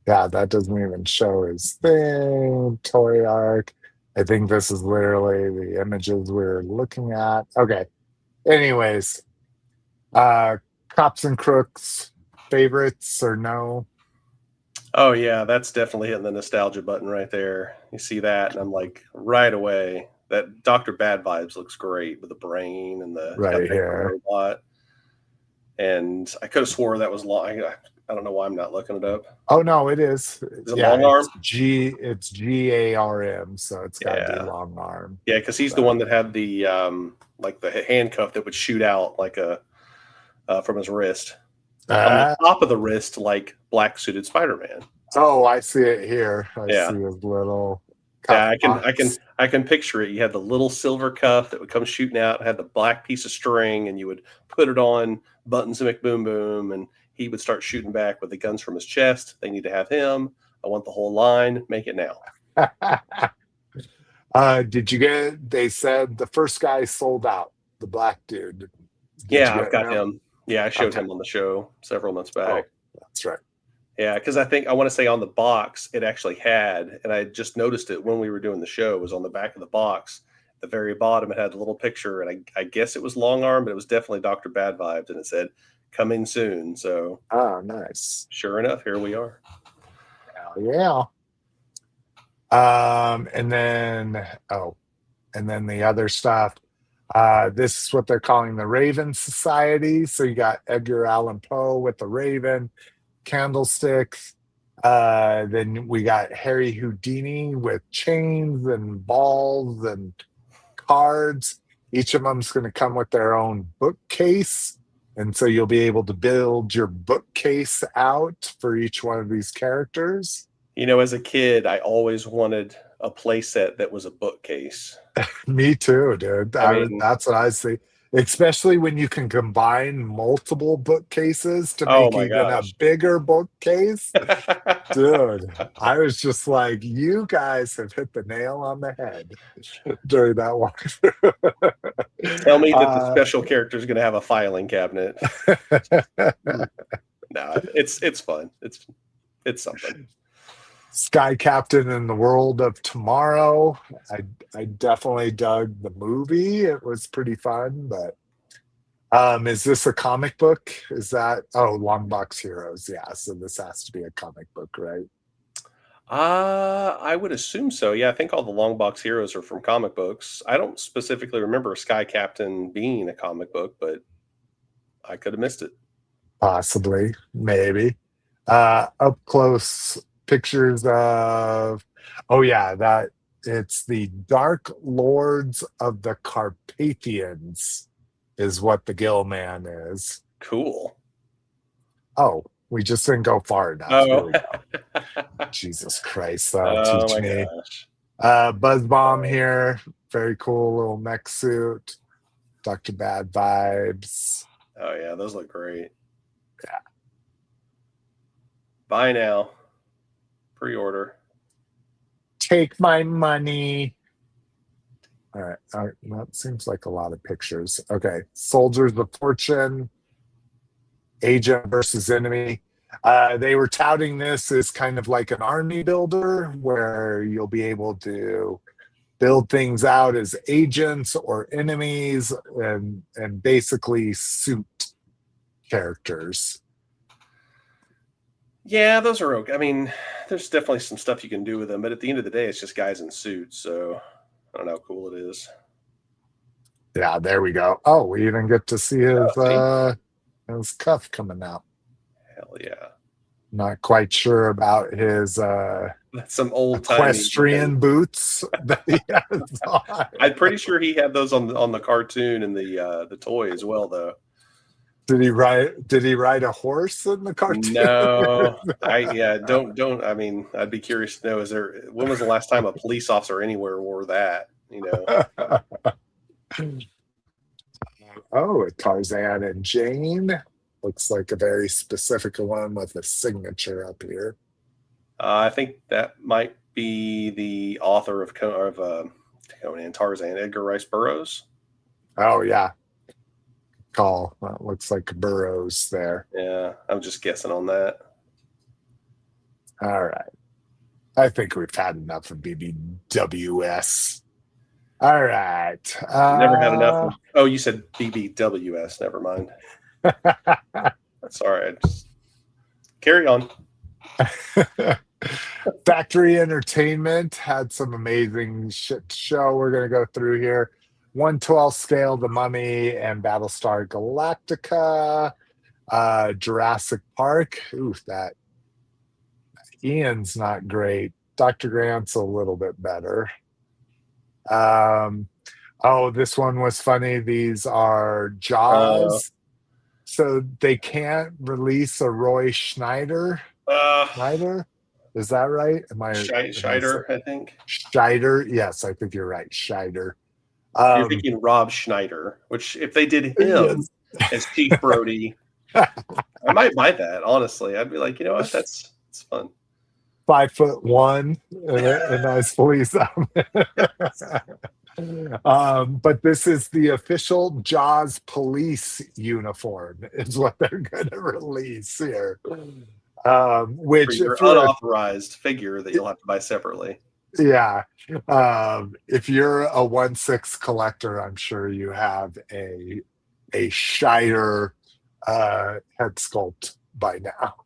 Yeah, that doesn't even show his thing. Toyark. I think this is literally the images we're looking at. Okay. Anyways, Cops and Crooks, favorites or no? Oh yeah, that's definitely hitting the nostalgia button right there. You see that, and I'm like, right away, that Dr. Bad Vibes looks great with the brain and the right here robot. And I could have swore that was long. I don't know why I'm not looking it up. Oh no, it is. Is it long arm? It's GARM, so it's got to be long arm. Yeah, because he's the one that had the like the handcuff that would shoot out like a from his wrist. On the top of the wrist, like black suited Spider-Man. Oh, I see it here. I see his little. Yeah, I can picture it. You had the little silver cuff that would come shooting out. It had the black piece of string, and you would put it on buttons and McBoom Boom, and he would start shooting back with the guns from his chest. They need to have him. I want the whole line. Make it now. Did you get? They said the first guy sold out. The black dude. I've got him. Yeah, I showed him on the show several months back. Oh, that's right. Yeah, because I want to say on the box it actually had, and I just noticed it when we were doing the show, it was on the back of the box. At the very bottom, it had a little picture, and I guess it was long arm, but it was definitely Dr. Bad Vibes, and it said coming soon. So, nice. Sure enough, here we are. Hell yeah. And then the other stuff. This is what they're calling the Raven Society. So you got Edgar Allan Poe with the Raven, candlesticks. Then we got Harry Houdini with chains and balls and cards. Each of them's going to come with their own bookcase. And so you'll be able to build your bookcase out for each one of these characters. You know, as a kid, I always wanted a playset that was a bookcase. Me too, dude. That's what I see. Especially when you can combine multiple bookcases to make even a bigger bookcase. Dude, I was just like, you guys have hit the nail on the head during that walkthrough. Tell me that the special character is going to have a filing cabinet. No, it's fun. It's something. Sky Captain in the World of Tomorrow. I definitely dug the movie. It was pretty fun, but is this a comic book? Is that Long Box Heroes? Yeah, so this has to be a comic book, right? I would assume so. Yeah, I think all the Long Box Heroes are from comic books. I don't specifically remember Sky Captain being a comic book, but I could have missed it. Possibly, maybe. Up close pictures of that it's the Dark Lords of the Carpathians is what the Gill Man is. Cool. Oh, we just didn't go far enough. Here we go. Jesus Christ, teach me. Buzz Bomb here. Very cool little mech suit. Dr. Bad Vibes. Oh yeah, those look great. Yeah. Buy now. Pre-order. Take my money. All right. That seems like a lot of pictures. Okay. Soldiers of Fortune. Agent versus enemy. They were touting this as kind of like an army builder where you'll be able to build things out as agents or enemies and basically suit characters. Yeah, those are okay. I mean, there's definitely some stuff you can do with them, but at the end of the day, it's just guys in suits. So I don't know how cool it is. Yeah, there we go. Oh, we even get to see his cuff coming out. Hell yeah. Not quite sure about his that's some old equestrian boots that he has on. I'm pretty sure he had those on the cartoon and the toy as well, though. Did he ride a horse in the cartoon? No, don't. I mean, I'd be curious to know. When was the last time a police officer anywhere wore that? You know. Oh, Tarzan and Jane looks like a very specific one with a signature up here. I think that might be the author of Conan Tarzan, Edgar Rice Burroughs. Oh yeah. Call. Well, it looks like Burroughs there. Yeah, I'm just guessing on that. All right. I think we've had enough of BBWS. All right. Never had enough. Oh, you said BBWS. Never mind. Sorry. Just carry on. Factory Entertainment had some amazing shit to show. We're going to go through here. 1/12 scale, The Mummy and Battlestar Galactica. Jurassic Park. Ooh, that Ian's not great. Dr. Grant's a little bit better. Oh, this one was funny. These are Jaws. So they can't release a Roy Schneider. Schneider? Is that right? Scheider, I think. Scheider? Yes, I think you're right. Scheider. You're thinking Rob Schneider, which if they did him as Chief Brody, I might buy that, honestly. I'd be like, you know what? That's fun. 5'1" and a nice police but this is the official Jaws police uniform is what they're going to release here. Which for your unauthorized figure that you'll have to buy separately. Yeah. If you're a 1/6 collector, I'm sure you have a Scheider head sculpt by now.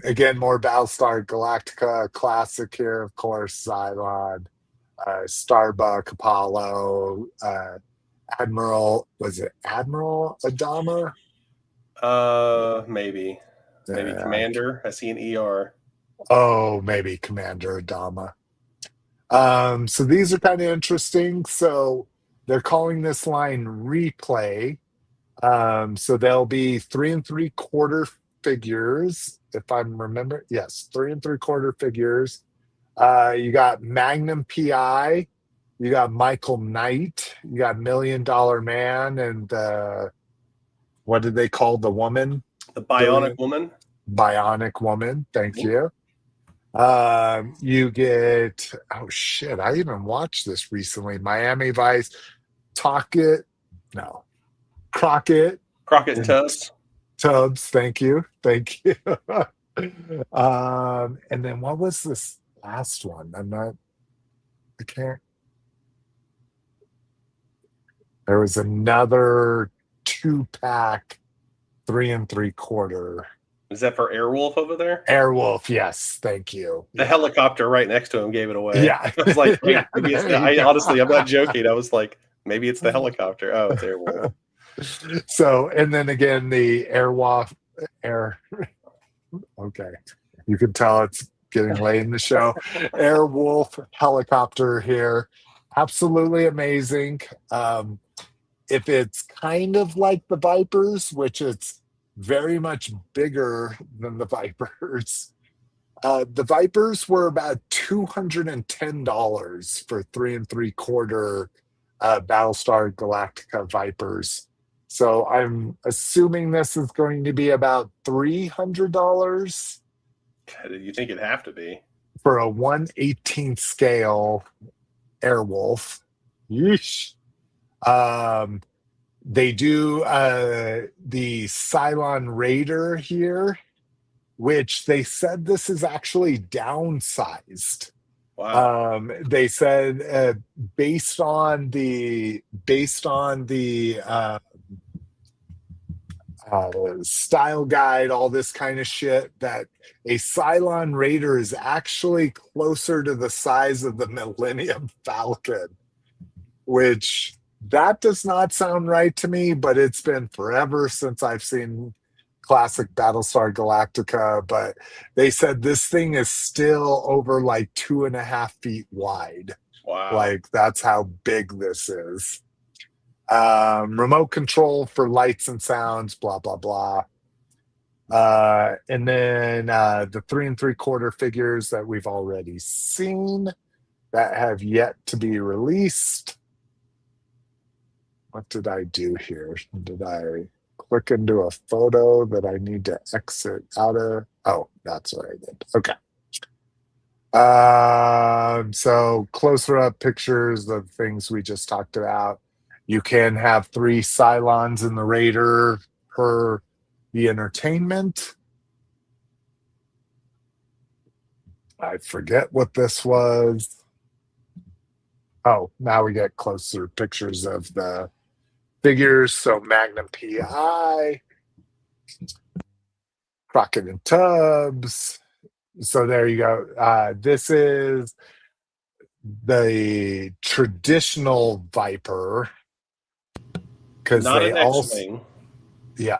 Again, more Battlestar Galactica classic here, of course. Cylon, Starbuck, Apollo, Admiral. Was it Admiral Adama? Maybe Commander. I see an ER. Oh, maybe Commander Adama. So these are kind of interesting. So they're calling this line replay. So there'll be 3 3/4 figures, if I'm remembering. Yes, 3 3/4 figures. You got Magnum PI, you got Michael Knight, you got $1 Million Man, and what did they call the woman? The Bionic Woman. Bionic Woman. Thank you. You get, oh shit, I even watched this recently. Miami Vice, Crockett and Tubbs. Thank you. And then what was this last one? I can't. There was another 2-pack 3 3/4. Is that for Airwolf over there? Airwolf, yes. Thank you. The helicopter right next to him gave it away. Yeah. I was like, honestly, I'm not joking. I was like, maybe it's the helicopter. Oh, it's Airwolf. So, and then again, the Airwolf. Okay. You can tell it's getting late in the show. Airwolf helicopter here. Absolutely amazing. If it's kind of like the Vipers, which it's very much bigger than the Vipers. The Vipers were about $210 for 3 3/4 Battlestar Galactica Vipers. So I'm assuming this is going to be about $300. You think it'd have to be for a 1/18 scale Airwolf. Yeesh. They do the Cylon Raider here, which they said this is actually downsized. Wow. They said based on the style guide, all this kind of shit, that a Cylon Raider is actually closer to the size of the Millennium Falcon, which that does not sound right to me, but it's been forever since I've seen classic Battlestar Galactica. But they said this thing is still over like 2.5 feet wide. Wow. Like that's how big this is. Remote control for lights and sounds, blah, blah, blah. And then the 3 3/4 figures that we've already seen that have yet to be released. What did I do here? Did I click into a photo that I need to exit out of? Oh, that's what I did. Okay. So closer up pictures of things we just talked about. You can have 3 Cylons in the Raider per the entertainment. I forget what this was. Oh, now we get closer pictures of the figures. So Magnum PI, Crockett and Tubbs. So there you go. This is the traditional Viper. Not an X-Wing. Yeah.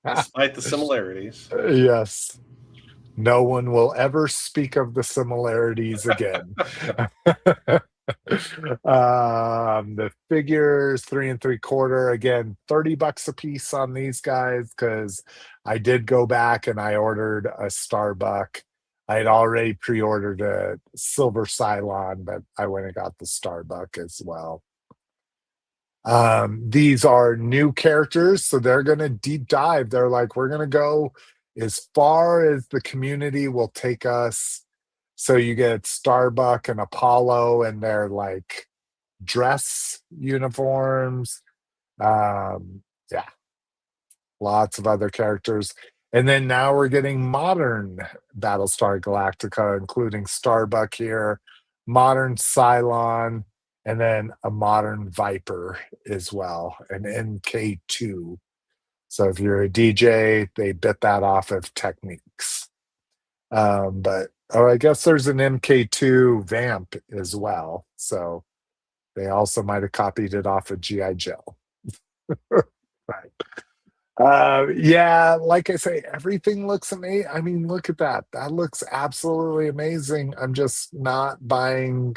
Despite the similarities. Yes. No one will ever speak of the similarities again. The figures 3 3/4, again, $30 a piece on these guys, because I did go back and I ordered a Starbuck. I had already pre-ordered a silver Cylon, but I went and got the Starbuck as well. These are new characters, so they're going to deep dive. They're like, we're going to go as far as the community will take us. So you get Starbuck and Apollo and their like dress uniforms. Yeah, lots of other characters. And then now we're getting modern Battlestar Galactica, including Starbuck here, modern Cylon, and then a modern Viper as well, an MK2. So if you're a DJ, they bit that off of Techniques. But I guess there's an MK2 Vamp as well. So they also might have copied it off of G.I. Joe. Right. Yeah, like I say, everything looks amazing. I mean, look at that. That looks absolutely amazing. I'm just not buying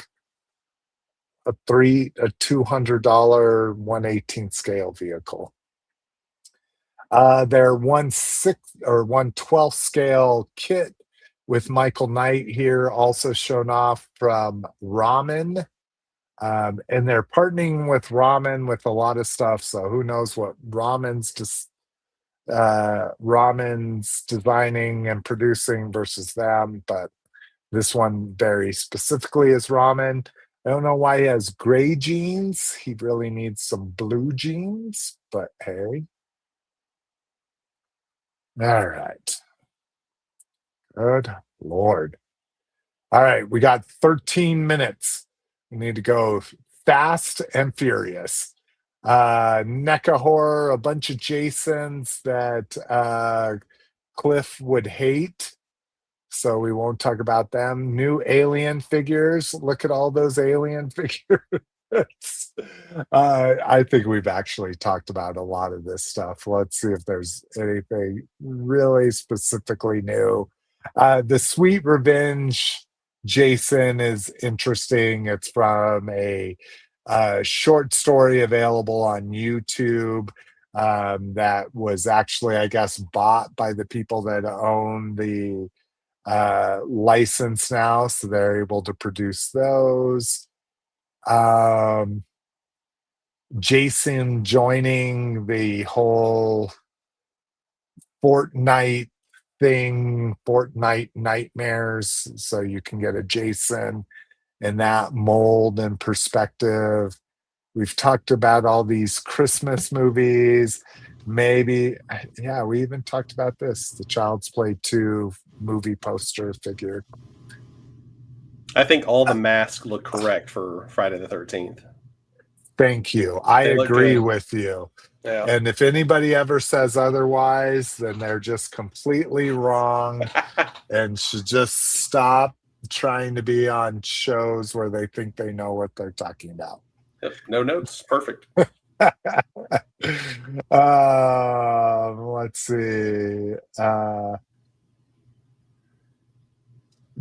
a $200 1/18 scale vehicle. Their 1/6 or 1/12 scale kit with Michael Knight here, also shown off from Ramen. And they're partnering with Ramen with a lot of stuff. So who knows what Ramen's designing and producing versus them, but this one very specifically is Ramen. I don't know why he has gray jeans. He really needs some blue jeans, but hey. All right. Good Lord. All right, we got 13 minutes. We need to go fast and furious. NECA horror, a bunch of Jasons that Cliff would hate, so we won't talk about them. New alien figures. Look at all those alien figures. I think we've actually talked about a lot of this stuff. Let's see if there's anything really specifically new. The Sweet Revenge Jason is interesting. It's from a short story available on YouTube that was actually, I guess, bought by the people that own the license now, so they're able to produce those. Jason joining the whole Fortnite thing, Fortnite nightmares, so you can get a Jason in that mold and perspective. We've talked about all these Christmas movies. Maybe, yeah, we even talked about this, the Child's Play 2 movie poster figure. I think all the masks look correct for Friday the 13th. Thank you. I agree with you. Yeah. And if anybody ever says otherwise, then they're just completely wrong and should just stop trying to be on shows where they think they know what they're talking about. Yep. No notes. Perfect. Let's see.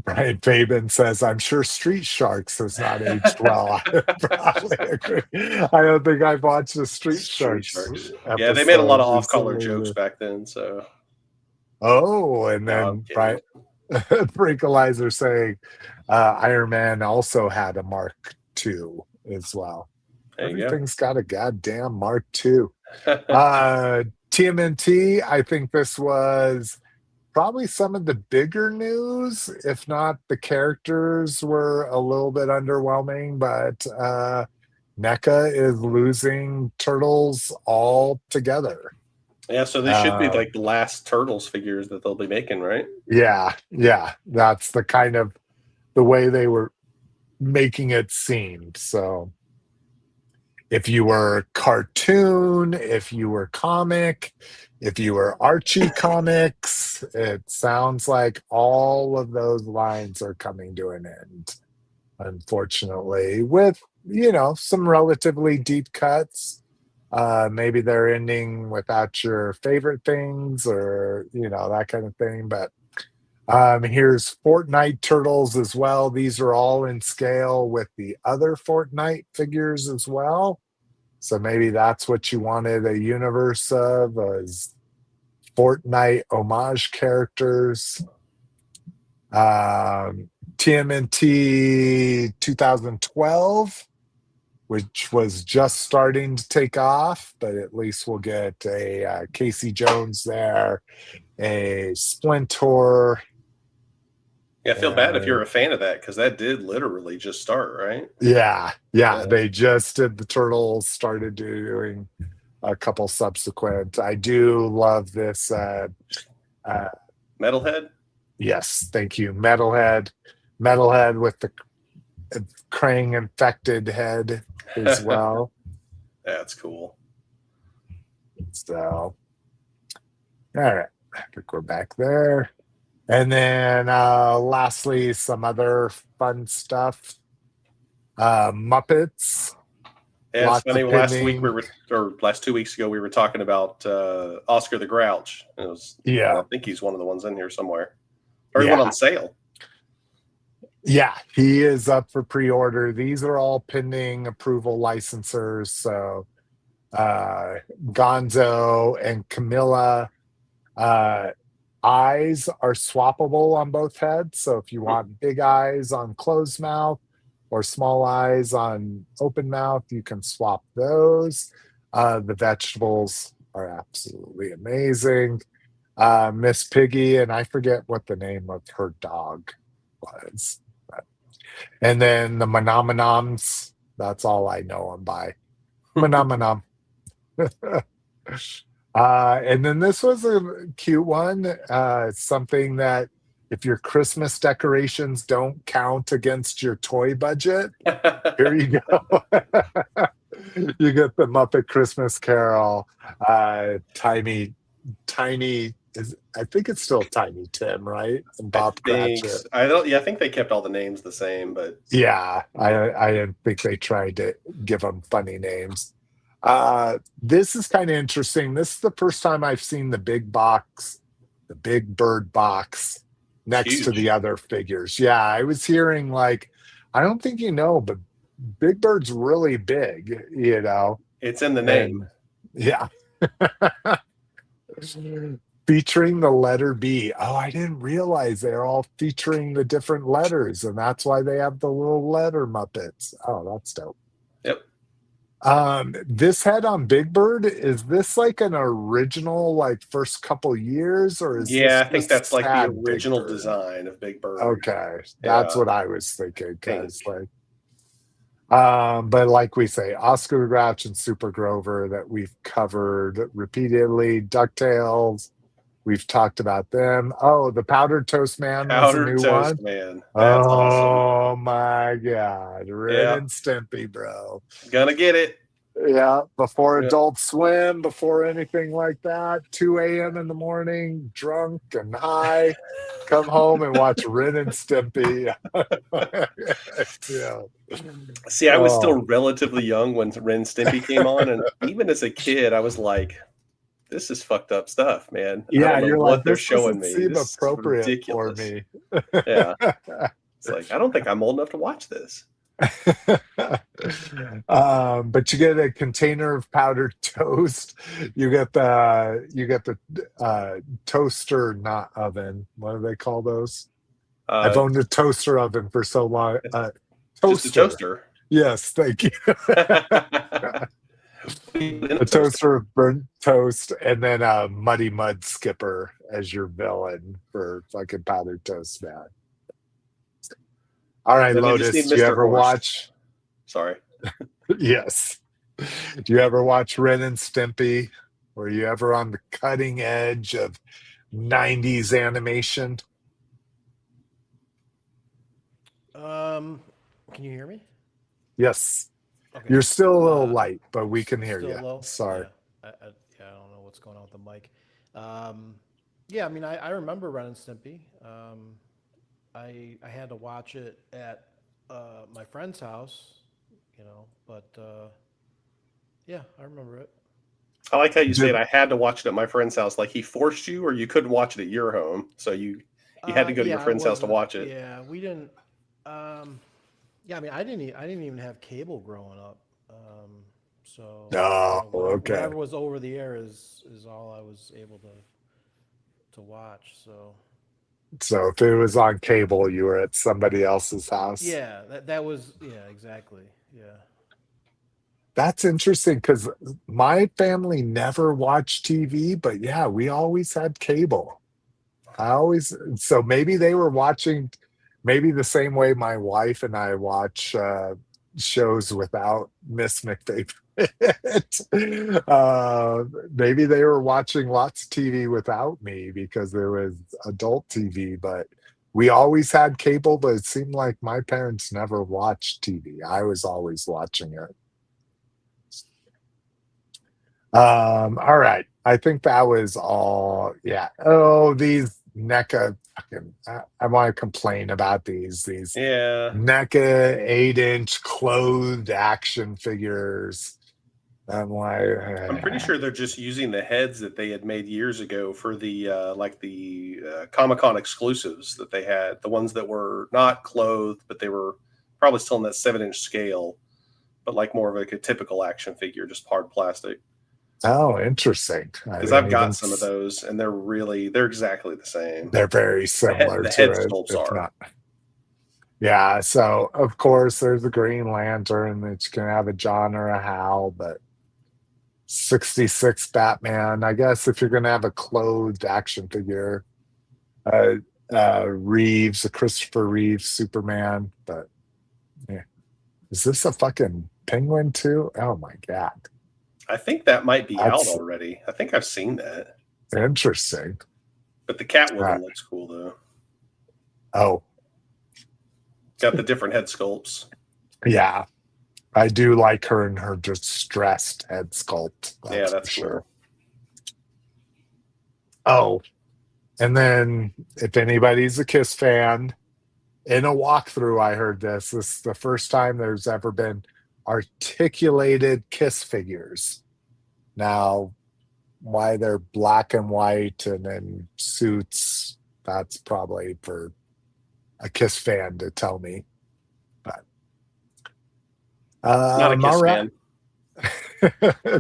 Brian Fabian says, I'm sure Street Sharks has not aged well. I probably agree. I don't think I've watched the Street Sharks. Yeah, they made a lot of off-color jokes back then. So, and then right, Brinkalizer saying Iron Man also had a Mark II as well. Everything's got a goddamn Mark II. TMNT, I think this was probably some of the bigger news, if not the characters were a little bit underwhelming, but NECA is losing Turtles altogether. Yeah, so they should be like the last Turtles figures that they'll be making, right? Yeah. That's the kind of the way they were making it seem. So if you were cartoon, if you were comic, if you were Archie comics, it sounds like all of those lines are coming to an end, unfortunately, with, some relatively deep cuts. Maybe they're ending without your favorite things, or that kind of thing. But here's Fortnite turtles as well. These are all in scale with the other Fortnite figures as well. So maybe that's what you wanted a universe of, is Fortnite homage characters. TMNT 2012, which was just starting to take off, but at least we'll get a Casey Jones there, a Splinter. Yeah, I feel bad if you're a fan of that, because that did literally just start, right? Yeah. They just did the Turtles, started doing a couple subsequent. I do love this. Metalhead? Yes, thank you. Metalhead with the Krang infected head as well. That's cool. So, all right, I think we're back there. And then lastly, some other fun stuff. Muppets. Yeah, it's funny. Last 2 weeks ago, we were talking about Oscar the Grouch. It was, I think he's one of the ones in here somewhere. Or he went on sale. Yeah, he is up for pre-order. These are all pending approval licensors. So Gonzo and Camilla eyes are swappable on both heads. So if you want big eyes on closed mouth or small eyes on open mouth, you can swap those. The vegetables are absolutely amazing. Miss Piggy, and I forget what the name of her dog was. And then the Monominoms, that's all I know them by. Monominom. And then this was a cute one. It's something that if your Christmas decorations don't count against your toy budget, here you go. You get the Muppet Christmas Carol, tiny. I think it's still Tiny Tim, right? And Bob Cratchit. I think they kept all the names the same, but yeah, I think they tried to give them funny names. This is kind of interesting. This is the first time I've seen the big box, the big bird box next to the other figures. Yeah, I was hearing I don't think but Big Bird's really big, It's in the name. Yeah. Featuring the letter B. Oh, I didn't realize they're all featuring the different letters, and that's why they have the little letter Muppets. Oh, that's dope. Yep. This head on Big Bird, is this an original first couple years, or is I think that's the original design of Big Bird. Okay, that's what I was thinking. But like we say, Oscar the Grouch and Super Grover that we've covered repeatedly. DuckTales, we've talked about them. Oh, the Powdered Toast Man was a new one. Man. That's awesome. My God. Ren and Stimpy, bro. Gonna get it. Yeah, before Adult Swim, before anything like that. 2 a.m. in the morning, drunk and high. Come home and watch Ren and Stimpy. See, I was still relatively young when Ren and Stimpy came on, and even as a kid, I was like, "This is fucked up stuff, man." Yeah, you're what they're showing me. Seem appropriate for me. Yeah, it's I don't think I'm old enough to watch this. But you get a container of powdered toast. You get the toaster, not oven. What do they call those? I've owned a toaster oven for so long. Just a toaster. Yes, thank you. A toaster of burnt toast, and then a Muddy Mud Skipper as your villain for fucking powdered toast, man. All right, Lotus, do you ever watch? Sorry. Yes. Do you ever watch Ren and Stimpy? Were you ever on the cutting edge of 90s animation? Can you hear me? Yes. Okay. You're still a little light, but we can hear you. Low? Sorry. Yeah. I don't know what's going on with the mic. I mean, I remember Ren and Stimpy. I had to watch it at my friend's house, but I remember it. I like how you said I had to watch it at my friend's house. Like he forced you, or you couldn't watch it at your home, so you had to go to your friend's house to watch it. Yeah, we didn't. Yeah, I mean, I didn't even have cable growing up. So okay. whatever was over the air is all I was able to watch. So if it was on cable, you were at somebody else's house. Yeah, that was exactly. Yeah. That's interesting because my family never watched TV, but yeah, we always had cable. So maybe they were watching, maybe the same way my wife and I watch shows without Miss McFavorite. Maybe they were watching lots of TV without me because there was adult TV, but we always had cable, but it seemed like my parents never watched TV. I was always watching it. All right. I think that was all. Yeah. Oh, these NECA fucking, I want to complain about these NECA 8-inch clothed action figures. I'm pretty sure they're just using the heads that they had made years ago for the Comic-Con exclusives that they had, the ones that were not clothed, but they were probably still in that 7-inch scale, but like more of like a typical action figure, just hard plastic. Oh, interesting. Because I've got some of those, and they're exactly the same. They're very similar to it. Sculpts are. Yeah, so of course there's a Green Lantern that you can have a John or a Hal, but 66 Batman. I guess if you're going to have a clothed action figure, Reeves, a Christopher Reeves Superman. But yeah, is this a fucking Penguin too? Oh my god! I think that might be out already. I think I've seen that. Interesting. But the Catwoman looks cool though. Oh, got the different head sculpts. Yeah. I do like her and her distressed head sculpt. That's sure. Oh, and then if anybody's a Kiss fan, in a walkthrough, I heard this. This is the first time there's ever been articulated Kiss figures. Now, why they're black and white and in suits, that's probably for a Kiss fan to tell me. Not a Kiss fan.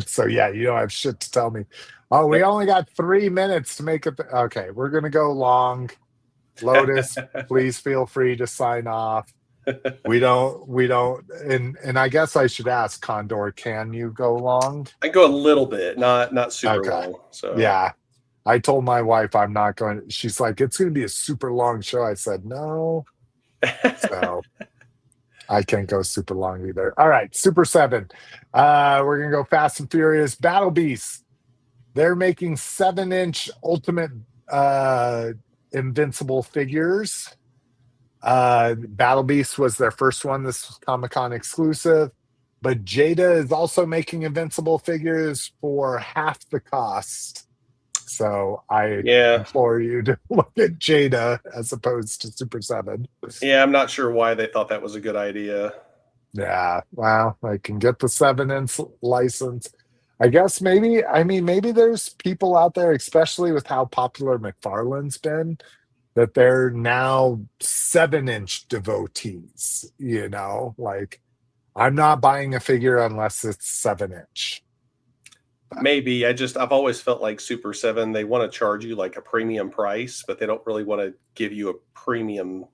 So yeah, you don't have shit to tell me. Oh, we only got 3 minutes to make it. Okay, we're gonna go long. Lotus, please feel free to sign off. We don't, and I guess I should ask Condor, can you go long? I go a little bit, not super long. So yeah, I told my wife I'm not going. She's like, it's going to be a super long show. I said no. So I can't go super long either. All right, Super 7. We're going to go Fast and Furious. Battle Beasts. They're making 7-inch Ultimate Invincible figures. Battle Beast was their first one. This was Comic-Con exclusive. But Jada is also making Invincible figures for half the cost. So I implore you to look at Jada as opposed to Super 7. Yeah, I'm not sure why they thought that was a good idea. Yeah, well, I can get the 7-inch license. I guess maybe there's people out there, especially with how popular McFarlane's been, that they're now 7-inch devotees, you know? Like, I'm not buying a figure unless it's 7-inch. Maybe. I've always felt like Super 7, they want to charge you like a premium price, but they don't really want to give you a premium,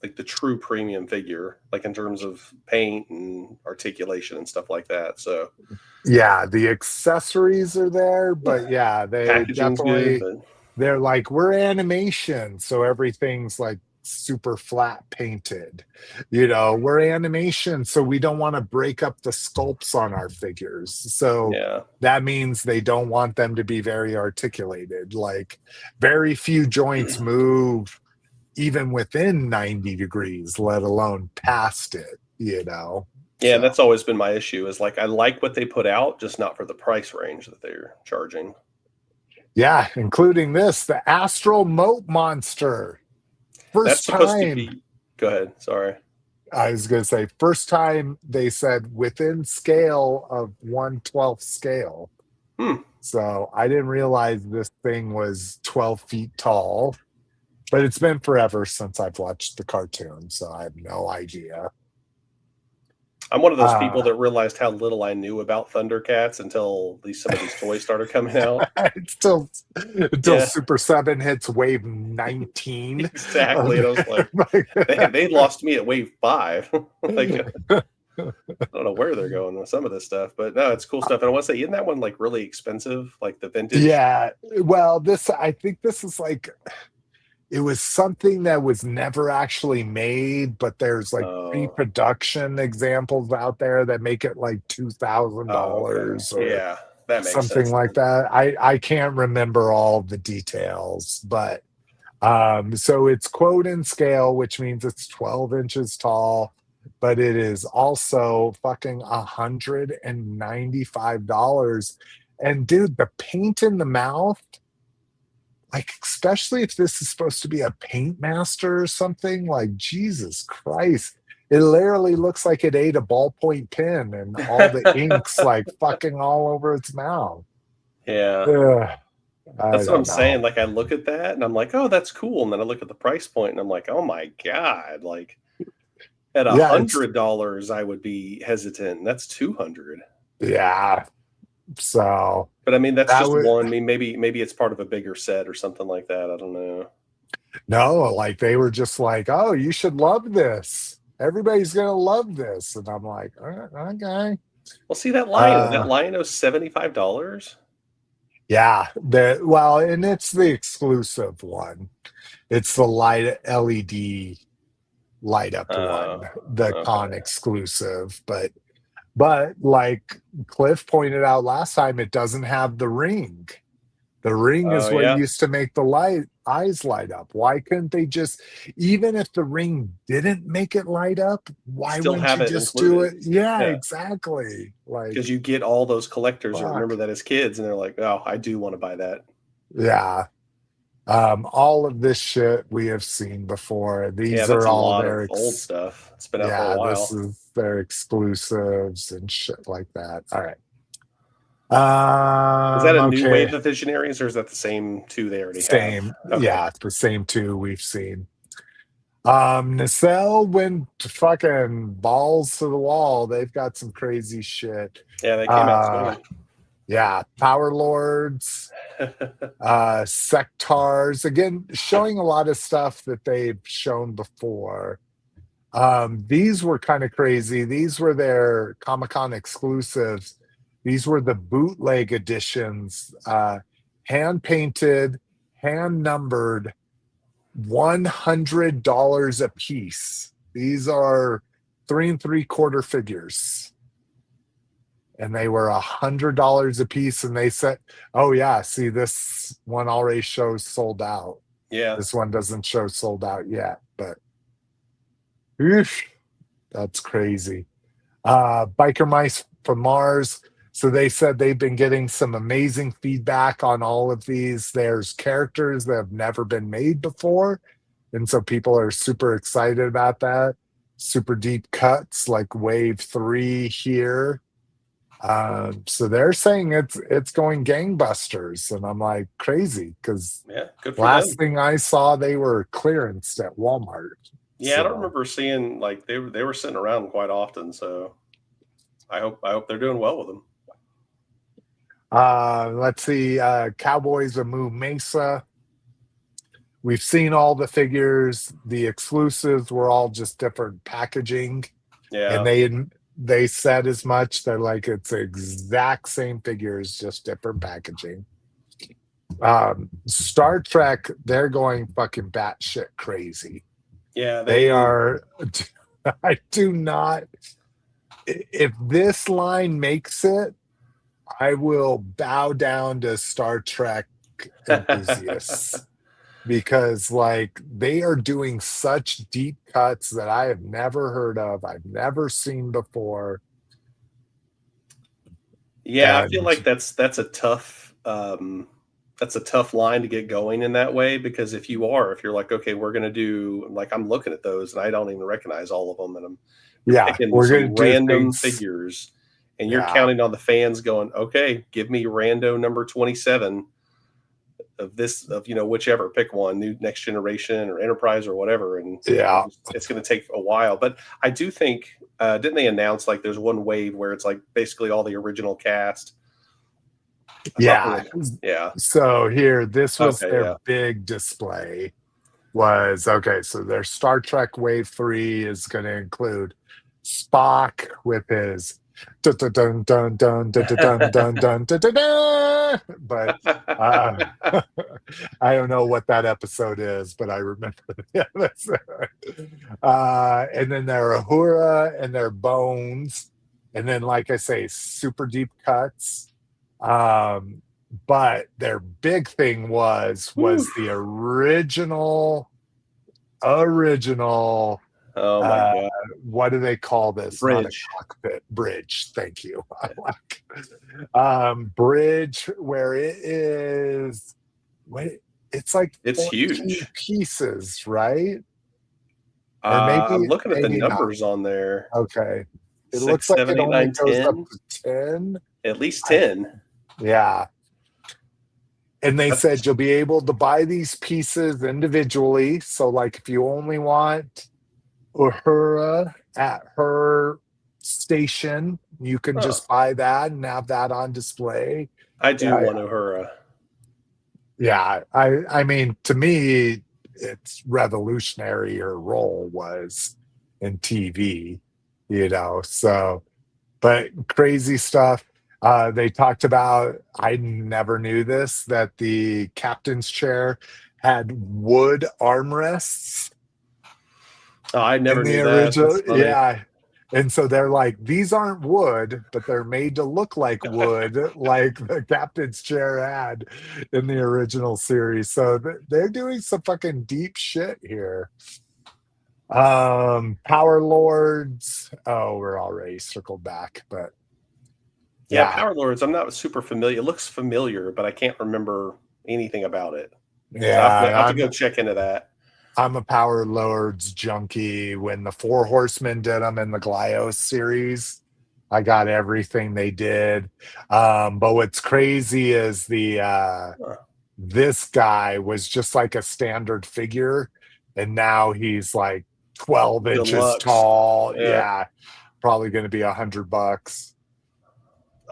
like the true premium figure, like in terms of paint and articulation and stuff like that. So yeah, the accessories are there, but yeah, they definitely good, they're like, we're animation, so everything's like super flat painted, you know, we're animation, so we don't want to break up the sculpts on our figures, so that means they don't want them to be very articulated, like very few joints move even within 90 degrees, let alone past it, you know. Yeah, that's always been my issue, is like I like what they put out, just not for the price range that they're charging. Yeah, including this, the Astral Moat Monster. First time. Go ahead. Sorry. I was going to say, first time they said within scale of 1/12 scale. So I didn't realize this thing was 12 feet tall, but it's been forever since I've watched the cartoon, so I have no idea. I'm one of those people that realized how little I knew about Thundercats until some of these toys started coming out. until Super 7 hits wave 19. Exactly. And I was like, they lost me at wave 5. Like, I don't know where they're going with some of this stuff, but no, it's cool stuff. And I want to say, isn't that one like really expensive? Like the vintage? Yeah. Well, I think this is like, it was something that was never actually made, but there's like pre-production examples out there that make it like $2,000 or yeah, that makes something sense, like that. I can't remember all the details, but so it's quote in scale, which means it's 12 inches tall, but it is also fucking $195. And dude, the paint in the mouth, like, especially if this is supposed to be a paint master or something, like, Jesus Christ. It literally looks like it ate a ballpoint pen and all the ink's like fucking all over its mouth. Yeah. That's what I'm saying. Like, I look at that and I'm like, oh, that's cool. And then I look at the price point and I'm like, oh my God. Like, at $100, I would be hesitant. That's $200. Yeah. So, but I mean, that's just one. I mean, maybe it's part of a bigger set or something like that. I don't know. No, like they were just like, oh, you should love this. Everybody's gonna love this, and I'm like, okay. Well, see that Lion is $75. Yeah, and it's the exclusive one. It's the light LED light up one, the con exclusive, but like Cliff pointed out last time, it doesn't have the ring. The ring is what used to make the eyes light up. Why couldn't they just, even if the ring didn't make it light up, why wouldn't you just do it? Yeah, exactly. Like, because you get all those collectors that remember that as kids, and they're like, oh, I do want to buy that. Yeah. All of this shit we have seen before. These are all their old stuff. It's been out for a while. This is their exclusives and shit like that. All right. Is that a new wave of Visionaries, or is that the same two they already have? Okay. Yeah, it's the same two we've seen. Nacelle went fucking balls to the wall. They've got some crazy shit. Yeah, they came out swinging. Yeah, Power Lords, Sectars, again, showing a lot of stuff that they've shown before. These were kind of crazy. These were their Comic-Con exclusives. These were the bootleg editions, hand-painted, hand-numbered, $100 a piece. These are 3 3/4 figures. And they were $100 a piece, and they said, oh yeah, see, this one already shows sold out. Yeah, this one doesn't show sold out yet, but oof, that's crazy. Biker Mice from Mars. So they said they've been getting some amazing feedback on all of these. There's characters that have never been made before, and so people are super excited about that. Super deep cuts like Wave 3 here. So they're saying it's going gangbusters, and I'm like, crazy, because last thing I saw, they were clearanced at Walmart. Yeah, so. I don't remember seeing, like, they were sitting around quite often, so I hope they're doing well with them. Let's see, Cowboys of Moo Mesa. We've seen all the figures. The exclusives were all just different packaging. Yeah, and they said as much. They're like, it's the exact same figures, just different packaging. Star Trek, they're going fucking batshit crazy. Yeah, they are. I do not. If this line makes it, I will bow down to Star Trek enthusiasts. Because, like, they are doing such deep cuts that I have never heard of, I've never seen before. Yeah, I feel like that's a tough line to get going in that way, because if you're like, okay, we're gonna do, like, I'm looking at those and I don't even recognize all of them, and we're picking some random figures, and you're counting on the fans going, okay, give me rando number 27 of this, of, you know, whichever, pick one, new Next Generation or Enterprise or whatever. And it's going to take a while. But I do think, didn't they announce like there's one wave where it's like basically all the original cast? Yeah. Yeah. So here, this was their big display. So their Star Trek Wave 3 is going to include Spock with his dun dun dun dun dun dun dun dun dun dun dun. But I don't know what that episode is, but I remember. And then their Uhura and their Bones, and then, like I say, super deep cuts. But their big thing was the original. Oh my God! What do they call this? Bridge. Not a cockpit. Bridge. Thank you. Bridge, where it is. It's like it's huge pieces, right? Or maybe I'm looking at the numbers on there. Okay, it 6, looks 7, like it 8, only 9, goes 10. up to 10. At least 10. Yeah. And they said you'll be able to buy these pieces individually. So, like, if you only want Uhura at her station, you can just buy that and have that on display. I do want Uhura. Yeah. I mean, to me, it's revolutionary. Her role was in TV, you know, so, but crazy stuff. They talked about, I never knew this, that the captain's chair had wood armrests. Oh, I never knew original, that. Yeah. And so they're like, these aren't wood, but they're made to look like wood, like the captain's chair had in the original series. So they're doing some fucking deep shit here. Power Lords. Oh, we're already circled back, but yeah, Power Lords, I'm not super familiar. It looks familiar, but I can't remember anything about it. Yeah, so I have to go check into that. I'm a Power Lords junkie. When the Four Horsemen did them in the Glyos series, I got everything they did. But what's crazy is this guy was just like a standard figure, and now he's like 12 inches tall. Yeah, probably going to be $100.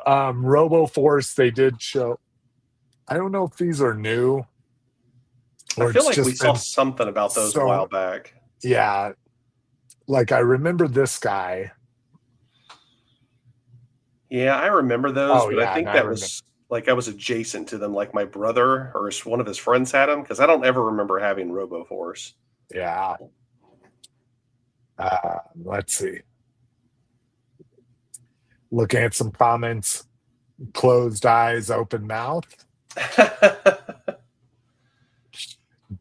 RoboForce, they did show. I don't know if these are new. I feel like we saw something about those a while back. Yeah. Like, I remember this guy. Yeah, I remember those, but I think that was like I was adjacent to them, like my brother or one of his friends had them, because I don't ever remember having RoboForce. Yeah. Let's see. Looking at some comments. Closed eyes, open mouth.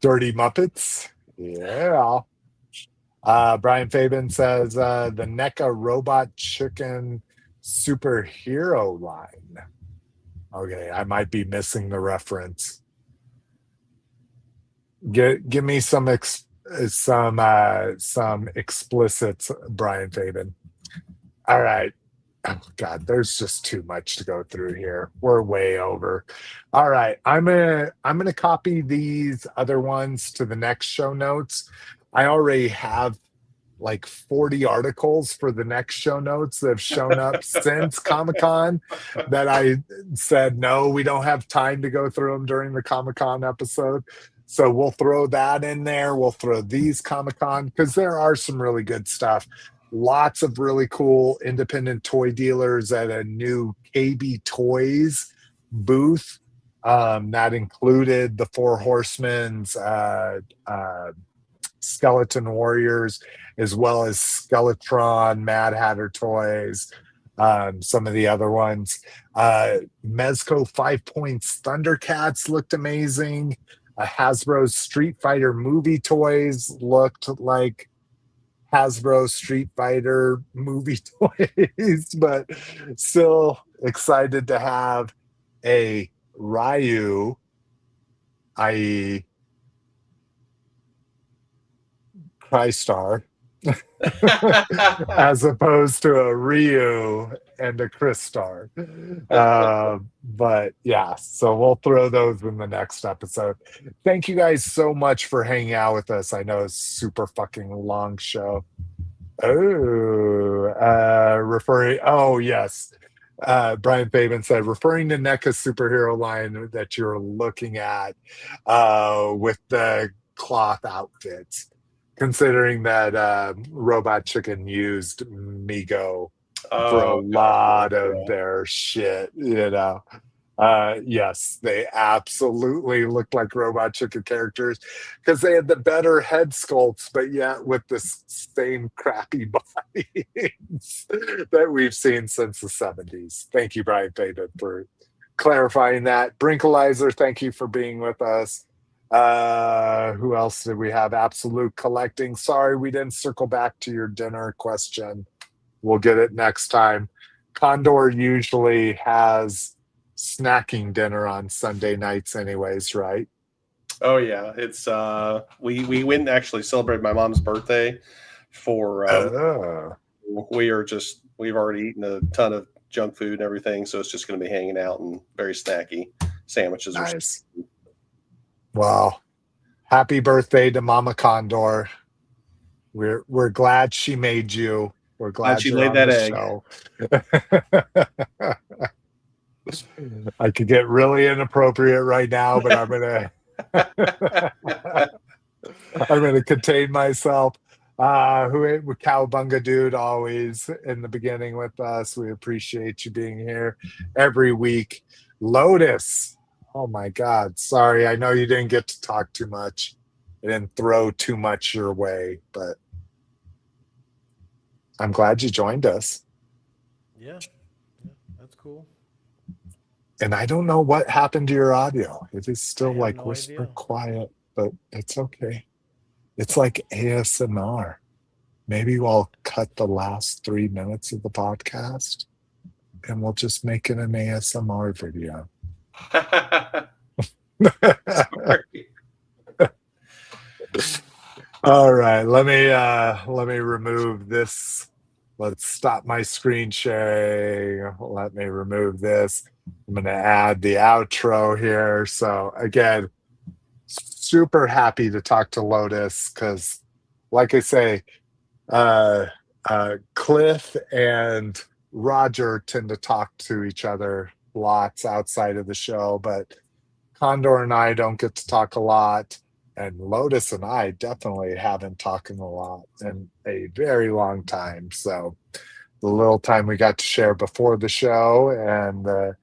Dirty Muppets. Yeah. Brian Fabian says the NECA Robot Chicken superhero line. Okay, I might be missing the reference. Give me some explicits, Brian Fabian. All right. Oh God, there's just too much to go through here. We're way over. All right, I'm gonna copy these other ones to the next show notes. I already have like 40 articles for the next show notes that have shown up since Comic-Con that I said, no, we don't have time to go through them during the Comic-Con episode. So we'll throw that in there. We'll throw these Comic-Con, because there are some really good stuff. Lots of really cool independent toy dealers at a new KB Toys booth. That included the Four Horsemen's, Skeleton Warriors, as well as Skeletron, Mad Hatter Toys, some of the other ones. Mezco 5 Points Thundercats looked amazing. Hasbro's Street Fighter movie toys looked like Hasbro Street Fighter movie toys, but still excited to have a Ryu, i.e. Crystar, as opposed to a Ryu and a Crystar. But yeah, so we'll throw those in the next episode. Thank you guys so much for hanging out with us. I know it's super fucking long show. Oh, yes. Brian Fabian said, referring to NECA's superhero line that you're looking at with the cloth outfits, considering that Robot Chicken used Mego for a lot of their shit, you know. Yes, they absolutely looked like Robot Chicken characters because they had the better head sculpts, but yet with the same crappy bodies that we've seen since the 70s. Thank you, Brian Fabian, for clarifying that. Brinkalizer, thank you for being with us. Who else did we have? Absolute Collecting. Sorry, we didn't circle back to your dinner question. We'll get it next time. Condor usually has snacking dinner on Sunday nights anyways, right? Oh yeah, it's we went and actually celebrated my mom's birthday for we've already eaten a ton of junk food and everything, so it's just going to be hanging out and very snacky sandwiches. Nice. Well, happy birthday to Mama Condor. We're glad she made you. We're glad she laid that egg. I could get really inappropriate right now, but I'm gonna contain myself. Cowabunga dude, always in the beginning with us. We appreciate you being here every week. Lotus, oh my God, sorry, I know you didn't get to talk too much. I didn't throw too much your way, but I'm glad you joined us. Yeah, that's cool. And I don't know what happened to your audio. It is still like whisper quiet, but it's okay. It's like ASMR. Maybe we'll cut the last 3 minutes of the podcast and we'll just make it an ASMR video. All right, let me remove this. Let's stop my screen sharing. Let me remove this. I'm going to add the outro here. So again, super happy to talk to Lotus because, like I say, Cliff and Roger tend to talk to each other lots outside of the show, but Condor and I don't get to talk a lot. And Lotus and I definitely haven't talked a lot in a very long time. So the little time we got to share before the show and the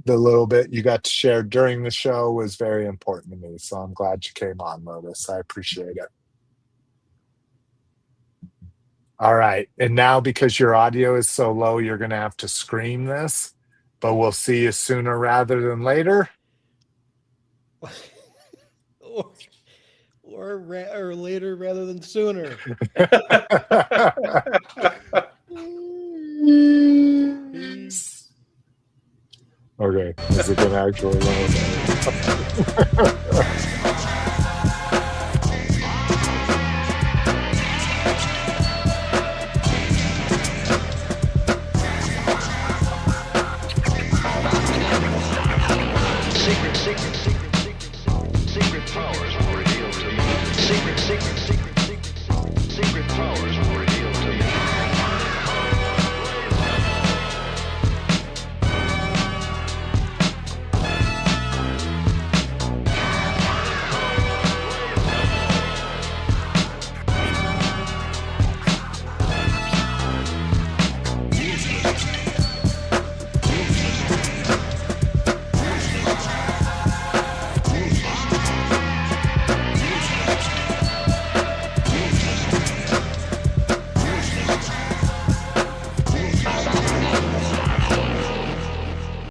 little bit you got to share during the show was very important to me. So I'm glad you came on, Lotus. I appreciate it. All right. And now because your audio is so low, you're going to have to scream this, but we'll see you sooner rather than later. Or later rather than sooner. Peace. Okay, is it gonna actually run?